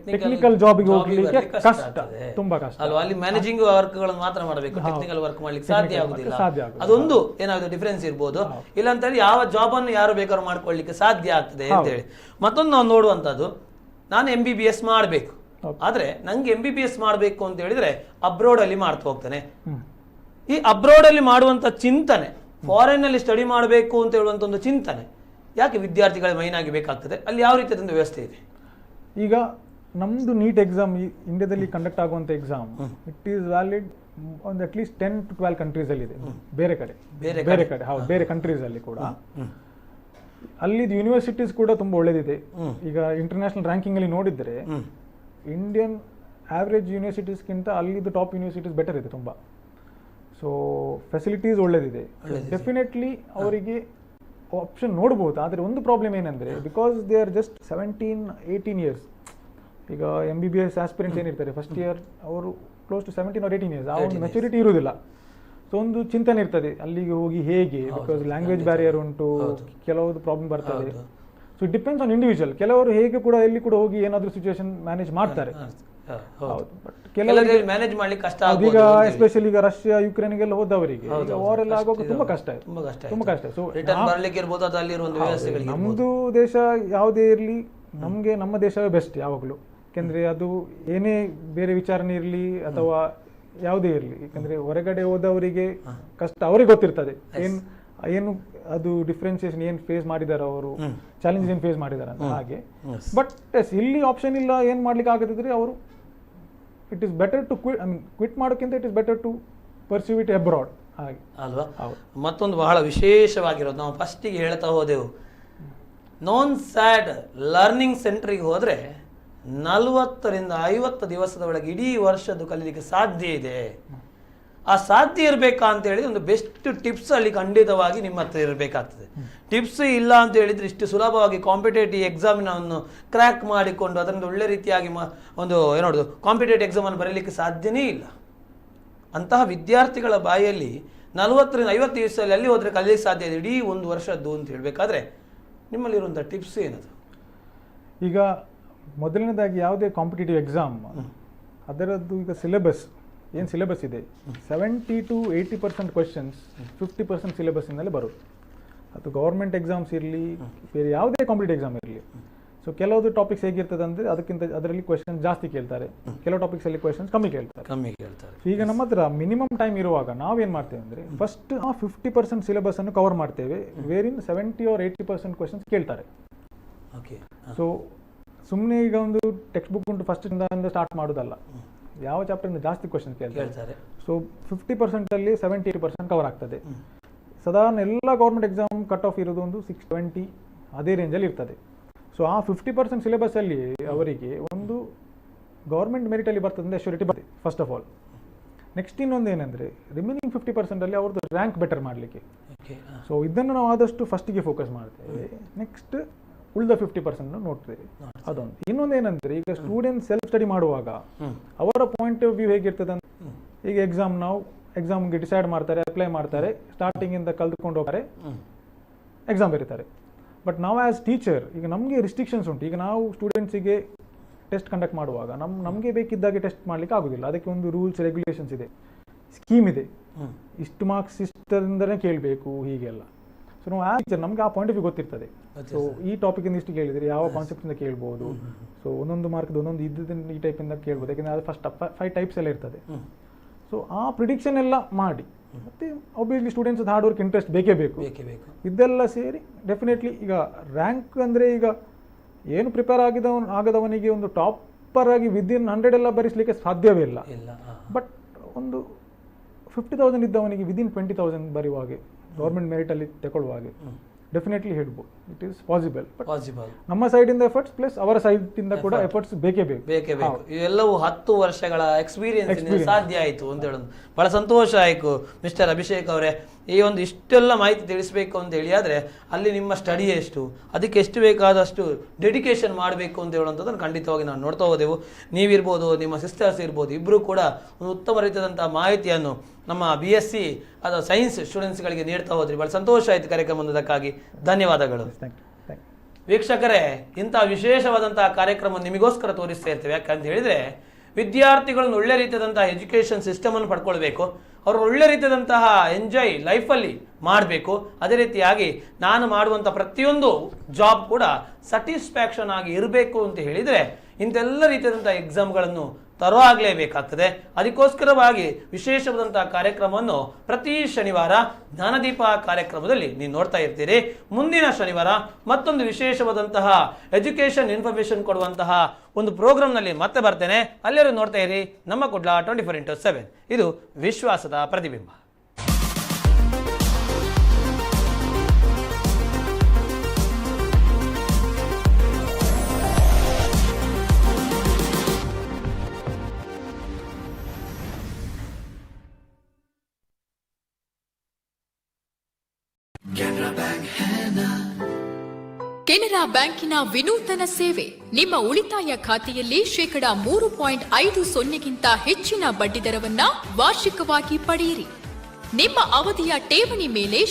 ಟೆಕ್ನಿಕಲ್ ಜಾಬ್ಗೆ ಹೋಗ್ಲಿಕ್ಕೆ ಕಷ್ಟ, ತುಂಬಾ ಕಷ್ಟ ಅಲ್ವಾ. ಅಲ್ಲಿ ಮ್ಯಾನೇಜಿಂಗ್ ವರ್ಕ್ಗಳನ್ನು ಮಾತ್ರ ಮಾಡಬೇಕು, ಟೆಕ್ನಿಕಲ್ ವರ್ಕ್ ಮಾಡ್ಲಿಕ್ಕೆ ಸಾಧ್ಯ ಆಗುದಿಲ್ಲ. ಅದೊಂದು ಏನಾದ್ರು ಡಿಫರೆನ್ಸ್ ಇರ್ಬೋದು. ಇಲ್ಲ ಅಂತ ಹೇಳಿ ಯಾವ ಜಾಬ್ ಅನ್ನು ಯಾರು ಬೇಕಾದ್ರೂ ಮಾಡ್ಕೊಳ್ಳಿಕ್ಕೆ ಸಾಧ್ಯ ಆಗ್ತದೆ ಅಂತ ಹೇಳಿ. ಮತ್ತೊಂದು ನಾವು ನೋಡುವಂತದ್ದು, ನಾನು MBBS ಮಾಡಬೇಕು, ಆದ್ರೆ ನಂಗೆ MBBS ಮಾಡಬೇಕು ಅಂತ ಹೇಳಿದ್ರೆ ಅಬ್ರೋಡ್ ಅಲ್ಲಿ ಮಾಡ್ತಾ ಹೋಗ್ತಾನೆ. ಈ ಅಬ್ರೋಡ್ ಅಲ್ಲಿ ಮಾಡುವಂತ ಚಿಂತನೆ, ಫಾರಿನ್ ಅಲ್ಲಿ ಸ್ಟಡಿ ಮಾಡಬೇಕು ಅಂತ ಹೇಳುವಂತ ಒಂದು ಚಿಂತನೆ ಯಾಕೆ ವಿದ್ಯಾರ್ಥಿಗಳ ಮೈನ್ ಆಗಿ ಬೇಕಾಗ್ತದೆ, ಅಲ್ಲಿ ಯಾವ ರೀತಿಯಾದ ವ್ಯವಸ್ಥೆ ಇದೆ? ಈಗ ನಮ್ದು ನೀಟ್ ಎಕ್ಸಾಮ್ ಇಂಡಿಯಾದಲ್ಲಿ ಕಂಡಕ್ಟ್ ಆಗುವಂಥ ಎಕ್ಸಾಮ್ ಇಟ್ ಈಸ್ ವ್ಯಾಲಿಡ್ ಒಂದು ಅಟ್ಲೀಸ್ಟ್ 10 to 12 ಕಂಟ್ರೀಸ್ ಅಲ್ಲಿ ಇದೆ. ಬೇರೆ ಕಡೆ ಹೌದು, ಬೇರೆ ಕಂಟ್ರೀಸ್ ಅಲ್ಲಿ ಕೂಡ. ಅಲ್ಲಿದ್ದು ಯೂನಿವರ್ಸಿಟೀಸ್ ಕೂಡ ತುಂಬಾ ಒಳ್ಳೇದಿದೆ. ಈಗ ಇಂಟರ್ನ್ಯಾಷನಲ್ ರ್ಯಾಂಕಿಂಗ್ ಅಲ್ಲಿ ನೋಡಿದ್ರೆ ಇಂಡಿಯನ್ ಆವರೇಜ್ ಯೂನಿವರ್ಸಿಟೀಸ್ಗಿಂತ ಅಲ್ಲಿದ್ದು ಟಾಪ್ ಯೂನಿವರ್ಸಿಟೀಸ್ ಬೆಟರ್ ಇದೆ ತುಂಬಾ. ಸೊ ಫೆಸಿಲಿಟೀಸ್ ಒಳ್ಳೇದಿದೆ. ಡೆಫಿನೆಟ್ಲಿ ಅವರಿಗೆ ಆಪ್ಷನ್ ನೋಡ್ಬೋದು. ಆದರೆ ಒಂದು ಪ್ರಾಬ್ಲಮ್ ಏನಂದ್ರೆ, because they are just 17-18 years. ಈಗ MBBS ಆಸ್ಪಿರೆಂಟ್ಸ್ ಏನಿರ್ತಾರೆ ಫಸ್ಟ್ ಇಯರ್, ಅವರು ಕ್ಲೋಸ್ ಟು 17 or 18 ಇಯರ್ಸ್. ಆ ಒಂದು ಮೆಚುರಿಟಿ ಇರುವುದಿಲ್ಲ. ಸೊ ಒಂದು ಚಿಂತನೆ ಇರ್ತದೆ ಅಲ್ಲಿಗೆ ಹೋಗಿ ಹೇಗೆ, ಬಿಕಾಸ್ ಲ್ಯಾಂಗ್ವೇಜ್ ಬ್ಯಾರಿಯರ್ ಉಂಟು, ಕೆಲವೊಂದು ಪ್ರಾಬ್ಲಮ್ ಬರ್ತದೆ. So it depends on individual. ಕೆಲವರು ಹೇಗೆ ಕೂಡ ಎಲ್ಲಿ ಕೂಡ ಹೋಗಿ ಏನಾದರೂ ಸಿಚುವೇಶನ್ ಮ್ಯಾನೇಜ್ ಮಾಡ್ತಾರೆ. ಬಟ್ ಕೆಲವರಿಗೆ ಮ್ಯಾನೇಜ್ ಮಾಡ್ಲಿಕ್ಕೆ ಕಷ್ಟ. ಈಗ ಎಸ್ಪೆಷಲಿ ಈಗ ರಷ್ಯಾ ಯುಕ್ರೇನ್ಗೆಲ್ಲ ಹೋದವರಿಗೆ ವಾರ್ ಎಲ್ಲ ಆಗೋಕೆ ತುಂಬಾ ಕಷ್ಟ ಆಯ್ತು, ತುಂಬಾ ಕಷ್ಟ. ಸೊ ನಮ್ದು ದೇಶ ಯಾವುದೇ ಇರಲಿ, ನಮ್ಗೆ ನಮ್ಮ ದೇಶವೇ ಬೆಸ್ಟ್ ಯಾವಾಗಲೂ. ಯಾಕೆಂದ್ರೆ ಅದು ಏನೇ ಬೇರೆ ವಿಚಾರಣೆ ಇರಲಿ ಅಥವಾ ಯಾವುದೇ ಇರಲಿ, ಯಾಕಂದ್ರೆ ಹೊರಗಡೆ ಹೋದವರಿಗೆ ಕಷ್ಟ ಅವರಿಗೆ ಗೊತ್ತಿರ್ತದೆ ಏನು ಅದು ಡಿಫ್ರೆನ್ಸಿಯೇಷನ್ ಏನು ಫೇಸ್ ಮಾಡಿದಾರೆ, ಅವರು ಚಾಲೆಂಜ್ ಏನು ಫೇಸ್ ಮಾಡಿದಾರೆ ಅಂತ. ಹಾಗೆ ಬಟ್ ಇಲ್ಲಿ ಆಪ್ಷನ್ ಇಲ್ಲ, ಏನು ಮಾಡ್ಲಿಕ್ಕೆ ಆಗದಿದ್ರೆ ಅವರು it is better to quit ಮಾಡೋಕ್ಕಿಂತ it is better to pursue it abroad. ಹಾಗೆ ಅಲ್ವಾ? ಮತ್ತೊಂದು ಬಹಳ ವಿಶೇಷವಾಗಿರೋದು, ನಾವು ಫಸ್ಟಿಗೆ ಹೇಳ್ತಾ ಹೋದೆವು, ನಾನ್ ಸ್ಯಾಡ್ ಲರ್ನಿಂಗ್ ಸೆಂಟ್ರಿಗೆ ಹೋದರೆ 40ರಿಂದ 50 ದಿವಸದ ಒಳಗೆ ಇಡೀ ವರ್ಷದ್ದು ಕಲೀಲಿಕ್ಕೆ ಸಾಧ್ಯ ಇದೆ. ಆ ಸಾಧ್ಯ ಇರಬೇಕಾ ಅಂತ ಹೇಳಿ ಒಂದು ಬೆಸ್ಟ್ ಟಿಪ್ಸ್ ಅಲ್ಲಿ ಖಂಡಿತವಾಗಿ ನಿಮ್ಮ ಹತ್ರ ಇರಬೇಕಾಗ್ತದೆ. ಟಿಪ್ಸ್ ಇಲ್ಲ ಅಂತ ಹೇಳಿದ್ರೆ ಇಷ್ಟು ಸುಲಭವಾಗಿ ಕಾಂಪಿಟೇಟಿವ್ ಎಕ್ಸಾಮಿನನ್ನು ಕ್ರ್ಯಾಕ್ ಮಾಡಿಕೊಂಡು ಅದನ್ನು ಒಳ್ಳೆ ರೀತಿಯಾಗಿ ಒಂದು ಏನೋದು ಕಾಂಪಿಟೇಟಿವ್ ಎಕ್ಸಾಮನ್ನು ಬರೀಲಿಕ್ಕೆ ಸಾಧ್ಯನೇ ಇಲ್ಲ. ಅಂತಹ ವಿದ್ಯಾರ್ಥಿಗಳ ಬಾಯಲ್ಲಿ 40ರಿಂದ 50 ದಿವಸದಲ್ಲಿ ಅಲ್ಲಿ ಹೋದರೆ ಕಲೀಲಿಕ್ಕೆ ಸಾಧ್ಯ ಇದೆ, ಇಡೀ ಒಂದು ವರ್ಷದ್ದು ಅಂತ ಹೇಳಬೇಕಾದ್ರೆ ನಿಮ್ಮಲ್ಲಿರುವಂಥ ಟಿಪ್ಸ್ ಏನದು? ಈಗ ಮೊದಲನೇದಾಗಿ ಯಾವುದೇ ಕಾಂಪಿಟೇಟಿವ್ ಎಕ್ಸಾಮ್ ಅದರದ್ದು ಈಗ ಏನು ಸಿಲೆಬಸ್ ಇದೆ, 70 to 80% ಕ್ವೆಶನ್ಸ್ 50% ಸಿಲೆಬಸ್ಸಿಂದಲೇ ಬರುತ್ತೆ. ಅದು ಗೌರ್ಮೆಂಟ್ ಎಕ್ಸಾಮ್ಸ್ ಇರಲಿ, ಬೇರೆ ಯಾವುದೇ ಕಾಂಪಿಟೇಟಿವ್ ಎಕ್ಸಾಮ್ ಇರಲಿ. ಸೊ ಕೆಲವೊಂದು ಟಾಪಿಕ್ಸ್ ಹೇಗಿರ್ತದೆ ಅಂದರೆ ಅದರಲ್ಲಿ ಕ್ವೆಶನ್ ಜಾಸ್ತಿ ಕೇಳ್ತಾರೆ, ಕೆಲವು ಟಾಪಿಕ್ಸಲ್ಲಿ ಕ್ವೆಶನ್ಸ್ ಕಮ್ಮಿ ಕೇಳ್ತಾರೆ. ಈಗ ನಮ್ಮ ಹತ್ರ ಮಿನಿಮಮ್ ಟೈಮ್ ಇರುವಾಗ ನಾವೇನು ಮಾಡ್ತೇವೆ ಅಂದರೆ, ಫಸ್ಟ್ 50% ಸಿಲೆಬಸ್ ಅನ್ನು ಕವರ್ ಮಾಡ್ತೇವೆ, ವೇರಿನ್ 70 or 80% ಕ್ವೆಶನ್ಸ್ ಕೇಳ್ತಾರೆ. ಸೊ ಸುಮ್ಮನೆ ಈಗ ಒಂದು ಟೆಕ್ಸ್ಟ್ ಬುಕ್ ಉಂಟು ಫಸ್ಟ್ ಇಂದ ಸ್ಟಾರ್ಟ್ ಮಾಡೋದಲ್ಲ, ಯಾವ ಚಾಪ್ಟರ್ ಜಾಸ್ತಿ ಕ್ವಶನ್ ಕೇಳ್ತಾರೆ. ಸೊ 50% ಅಲ್ಲಿ 70-80% ಕವರ್ ಆಗ್ತದೆ. ಸಾಧಾರಣ ಎಲ್ಲ ಗೌರ್ಮೆಂಟ್ ಎಕ್ಸಾಮ್ ಕಟ್ ಆಫ್ ಇರೋದು ಒಂದು 620 ಅದೇ ರೇಂಜಲ್ಲಿ ಇರ್ತದೆ. ಸೊ ಆ 50% ಸಿಲೆಬಸ್ ಅಲ್ಲಿ ಅವರಿಗೆ ಒಂದು ಗೌರ್ಮೆಂಟ್ ಮೆರಿಟಲ್ಲಿ ಬರ್ತದೆ, ಶ್ಯೂರಿಟಿ ಬರ್ತದೆ ಫಸ್ಟ್ ಆಫ್ ಆಲ್. ನೆಕ್ಸ್ಟ್ ಇನ್ನೊಂದು ಏನಂದ್ರೆ, ರಿಮೈನಿಂಗ್ 50% ಅಲ್ಲಿ ಅವ್ರದ್ದು ರ್ಯಾಂಕ್ ಬೆಟರ್ ಮಾಡಲಿಕ್ಕೆ. ಸೊ ಇದನ್ನು ನಾವು ಆದಷ್ಟು ಫಸ್ಟಿಗೆ ಫೋಕಸ್ ಮಾಡ್ತೇವೆ. ನೆಕ್ಸ್ಟ್ ಉಳಿದ 50% ನೋಡ್ತೇವೆ. ಅದೊಂದು. ಇನ್ನೊಂದು ಏನಂದ್ರೆ, ಈಗ ಸ್ಟೂಡೆಂಟ್ ಸೆಲ್ಫ್ ಸ್ಟಡಿ ಮಾಡುವಾಗ ಅವರ ಪಾಯಿಂಟ್ ಆಫ್ ವ್ಯೂ ಹೇಗಿರ್ತದೆ ಅಂತ, ಈಗ ಎಕ್ಸಾಮ್ಗೆ ಡಿಸೈಡ್ ಮಾಡ್ತಾರೆ, ಅಪ್ಲೈ ಮಾಡ್ತಾರೆ, ಸ್ಟಾರ್ಟಿಂಗ್ ಇಂದ ಕಲ್ತ್ಕೊಂಡು ಹೋಗ್ತಾರೆ, ಎಕ್ಸಾಮ್ ಬರೀತಾರೆ. ಬಟ್ ನಾವು ಆಸ್ ಟೀಚರ್ ಈಗ ನಮಗೆ ರಿಸ್ಟ್ರಿಕ್ಷನ್ಸ್ ಉಂಟು. ಈಗ ನಾವು ಸ್ಟೂಡೆಂಟ್ಸಿಗೆ ಟೆಸ್ಟ್ ಕಂಡಕ್ಟ್ ಮಾಡುವಾಗ ನಮಗೆ ಬೇಕಿದ್ದಾಗೆ ಟೆಸ್ಟ್ ಮಾಡ್ಲಿಕ್ಕೆ ಆಗೋದಿಲ್ಲ. ಅದಕ್ಕೆ ಒಂದು ರೂಲ್ಸ್ ರೆಗ್ಯುಲೇಷನ್ಸ್ ಇದೆ, ಸ್ಕೀಮ್ ಇದೆ, ಇಷ್ಟು ಮಾರ್ಕ್ಸ್ ಇಷ್ಟರಿಂದನೇ ಕೇಳಬೇಕು ಹೀಗೆಲ್ಲ. ಸೊ ನಾವು ಆಸ್ ಟೀಚರ್ ನಮ್ಗೆ ಆ ಪಾಯಿಂಟ್ ಆಫ್ ವ್ಯೂ ಗೊತ್ತಿರ್ತದೆ. ಸೊ ಈ ಟಾಪಿಕ್ ಇಂದ ಇಷ್ಟು ಕೇಳಿದರೆ ಯಾವ ಕಾನ್ಸೆಪ್ಟ್ ಇಂದ ಕೇಳ್ಬೋದು, ಸೊ ಒಂದೊಂದು ಮಾರ್ಕ್ದು ಒಂದೊಂದು ಇದ್ದದನ್ನು ಈ ಟೈಪ್ ಇಂದ ಕೇಳ್ಬೋದು, ಯಾಕಂದ್ರೆ ಅದು ಫಸ್ಟ್ 5 ಟೈಪ್ಸ್ ಎಲ್ಲ ಇರ್ತದೆ. ಸೊ ಆ ಪ್ರಿಡಿಕ್ಷನ್ ಎಲ್ಲ ಮಾಡಿ, ಮತ್ತೆ obviously students hard work interest ಬೇಕೇ ಬೇಕು. ಇದೆಲ್ಲ ಸೇರಿ ಡೆಫಿನೆಟ್ಲಿ ಈಗ ರ್ಯಾಂಕ್ ಅಂದರೆ, ಈಗ ಏನು ಪ್ರಿಪೇರ್ ಆಗದವನಿಗೆ ಒಂದು ಟಾಪರ್ ಆಗಿ ವಿದಿನ್ 100 ಎಲ್ಲ ಬರಿಸಲಿಕ್ಕೆ ಸಾಧ್ಯವೇ ಇಲ್ಲ. ಬಟ್ ಒಂದು 50,000 ಇದ್ದವನಿಗೆ ವಿದಿನ್ 20,000 ಬರೆಯುವಾಗೆ, ಗೌರ್ಮೆಂಟ್ ಮೆರಿಟಲ್ಲಿ ತಗೊಳ್ಳುವಾಗೆ ಡೆಫಿನೆಟ್ಲಿ ಹೇಳ್ಬೋದು, ಇಟ್ ಈಸ್ ಪಾಸಿಬಲ್. ನಮ್ಮ ಸೈಡ್ ಇಂದ ಎಫರ್ಟ್ಸ್ ಪ್ಲಸ್ ಅವರ ಸೈಡ್ ಇಂದ ಕೂಡ ಎಫರ್ಟ್ಸ್ ಬೇಕೇ ಬೇಕು. ಇವೆಲ್ಲವೂ 10 ವರ್ಷಗಳ ಎಕ್ಸ್ಪೀರಿಯನ್ಸ್ ಸಾಧ್ಯ ಆಯಿತು ಅಂತ ಹೇಳೋದು ಬಹಳ ಸಂತೋಷ ಆಯಿತು. ಮಿಸ್ಟರ್ ಅಭಿಷೇಕ್ ಅವರೇ, ಈ ಒಂದು ಇಷ್ಟೆಲ್ಲ ಮಾಹಿತಿ ತಿಳಿಸಬೇಕು ಅಂತ ಹೇಳಿ ಆದರೆ ಅಲ್ಲಿ ನಿಮ್ಮ ಸ್ಟಡಿ ಎಷ್ಟು, ಅದಕ್ಕೆ ಎಷ್ಟು ಬೇಕಾದಷ್ಟು ಡೆಡಿಕೇಶನ್ ಮಾಡಬೇಕು ಅಂತ ಹೇಳುವಂಥದ್ದನ್ನು ಖಂಡಿತವಾಗಿ ನಾವು ನೋಡ್ತಾ ಹೋದೆವು. ನೀವಿರ್ಬೋದು, ನಿಮ್ಮ ಸಿಸ್ಟರ್ಸ್ ಇರ್ಬೋದು, ಇಬ್ಬರು ಕೂಡ ಒಂದು ಉತ್ತಮ ರೀತಿಯಾದಂಥ ಮಾಹಿತಿಯನ್ನು ನಮ್ಮ BSc ಅಥವಾ ಸೈನ್ಸ್ ಸ್ಟೂಡೆಂಟ್ಸ್ಗಳಿಗೆ ನೀಡ್ತಾ ಹೋದ್ರಿ. ಬಹಳ ಸಂತೋಷ ಆಯಿತು ಕಾರ್ಯಕ್ರಮ ಬಂದದಕ್ಕಾಗಿ, ಧನ್ಯವಾದಗಳು. ವೀಕ್ಷಕರೇ, ಇಂಥ ವಿಶೇಷವಾದಂತಹ ಕಾರ್ಯಕ್ರಮ ನಿಮಗೋಸ್ಕರ ತೋರಿಸ್ತಾ ಇರ್ತೇವೆ. ಯಾಕಂತ ಹೇಳಿದರೆ, ವಿದ್ಯಾರ್ಥಿಗಳನ್ನು ಒಳ್ಳೆ ರೀತಿಯಾದಂತಹ ಎಜುಕೇಷನ್ ಸಿಸ್ಟಮನ್ನು ಪಡ್ಕೊಳ್ಬೇಕು, ಅವರು ಒಳ್ಳೆ ರೀತಿಯಾದಂತಹ ಎಂಜಾಯ್ ಲೈಫಲ್ಲಿ ಮಾಡಬೇಕು. ಅದೇ ರೀತಿಯಾಗಿ ನಾನು ಮಾಡುವಂಥ ಪ್ರತಿಯೊಂದು ಜಾಬ್ ಕೂಡ ಸ್ಯಾಟಿಸ್ಫ್ಯಾಕ್ಷನ್ ಆಗಿ ಇರಬೇಕು ಅಂತ ಹೇಳಿದರೆ ಇಂಥೆಲ್ಲ ರೀತಿಯಾದಂಥ ಎಕ್ಸಾಮ್ಗಳನ್ನು ತರುವಾಗಲೇಬೇಕಾಗ್ತದೆ. ಅದಕ್ಕೋಸ್ಕರವಾಗಿ ವಿಶೇಷವಾದಂತಹ ಕಾರ್ಯಕ್ರಮವನ್ನು ಪ್ರತಿ ಶನಿವಾರ ಜ್ಞಾನದೀಪ ಕಾರ್ಯಕ್ರಮದಲ್ಲಿ ನೀವು ನೋಡ್ತಾ ಇರ್ತೀರಿ. ಮುಂದಿನ ಶನಿವಾರ ಮತ್ತೊಂದು ವಿಶೇಷವಾದಂತಹ ಎಜುಕೇಶನ್ ಇನ್ಫಾರ್ಮೇಶನ್ ಕೊಡುವಂತಹ ಒಂದು ಪ್ರೋಗ್ರಾಮ್ನಲ್ಲಿ ಮತ್ತೆ ಬರ್ತೇನೆ. ಅಲ್ಲೆಲ್ಲರೂ ನೋಡ್ತಾ ಇರಿ ನಮ್ಮ ಕುಡ್ಲ 24x7. ಇದು ವಿಶ್ವಾಸದ ಪ್ರತಿಬಿಂಬ. ಕೆನರಾ ಬ್ಯಾಂಕಿನ ವಿನೂತನ ಸೇವೆ. ನಿಮ್ಮ ಉಳಿತಾಯ ಖಾತೆಯಲ್ಲಿ 3.50% ಹೆಚ್ಚಿನ ಬಡ್ಡಿದರವನ್ನ ವಾರ್ಷಿಕವಾಗಿ ಪಡೆಯಿರಿ. ನಿಮ್ಮ ಅವಧಿಯ ಠೇವಣಿ ಮೇಲೆ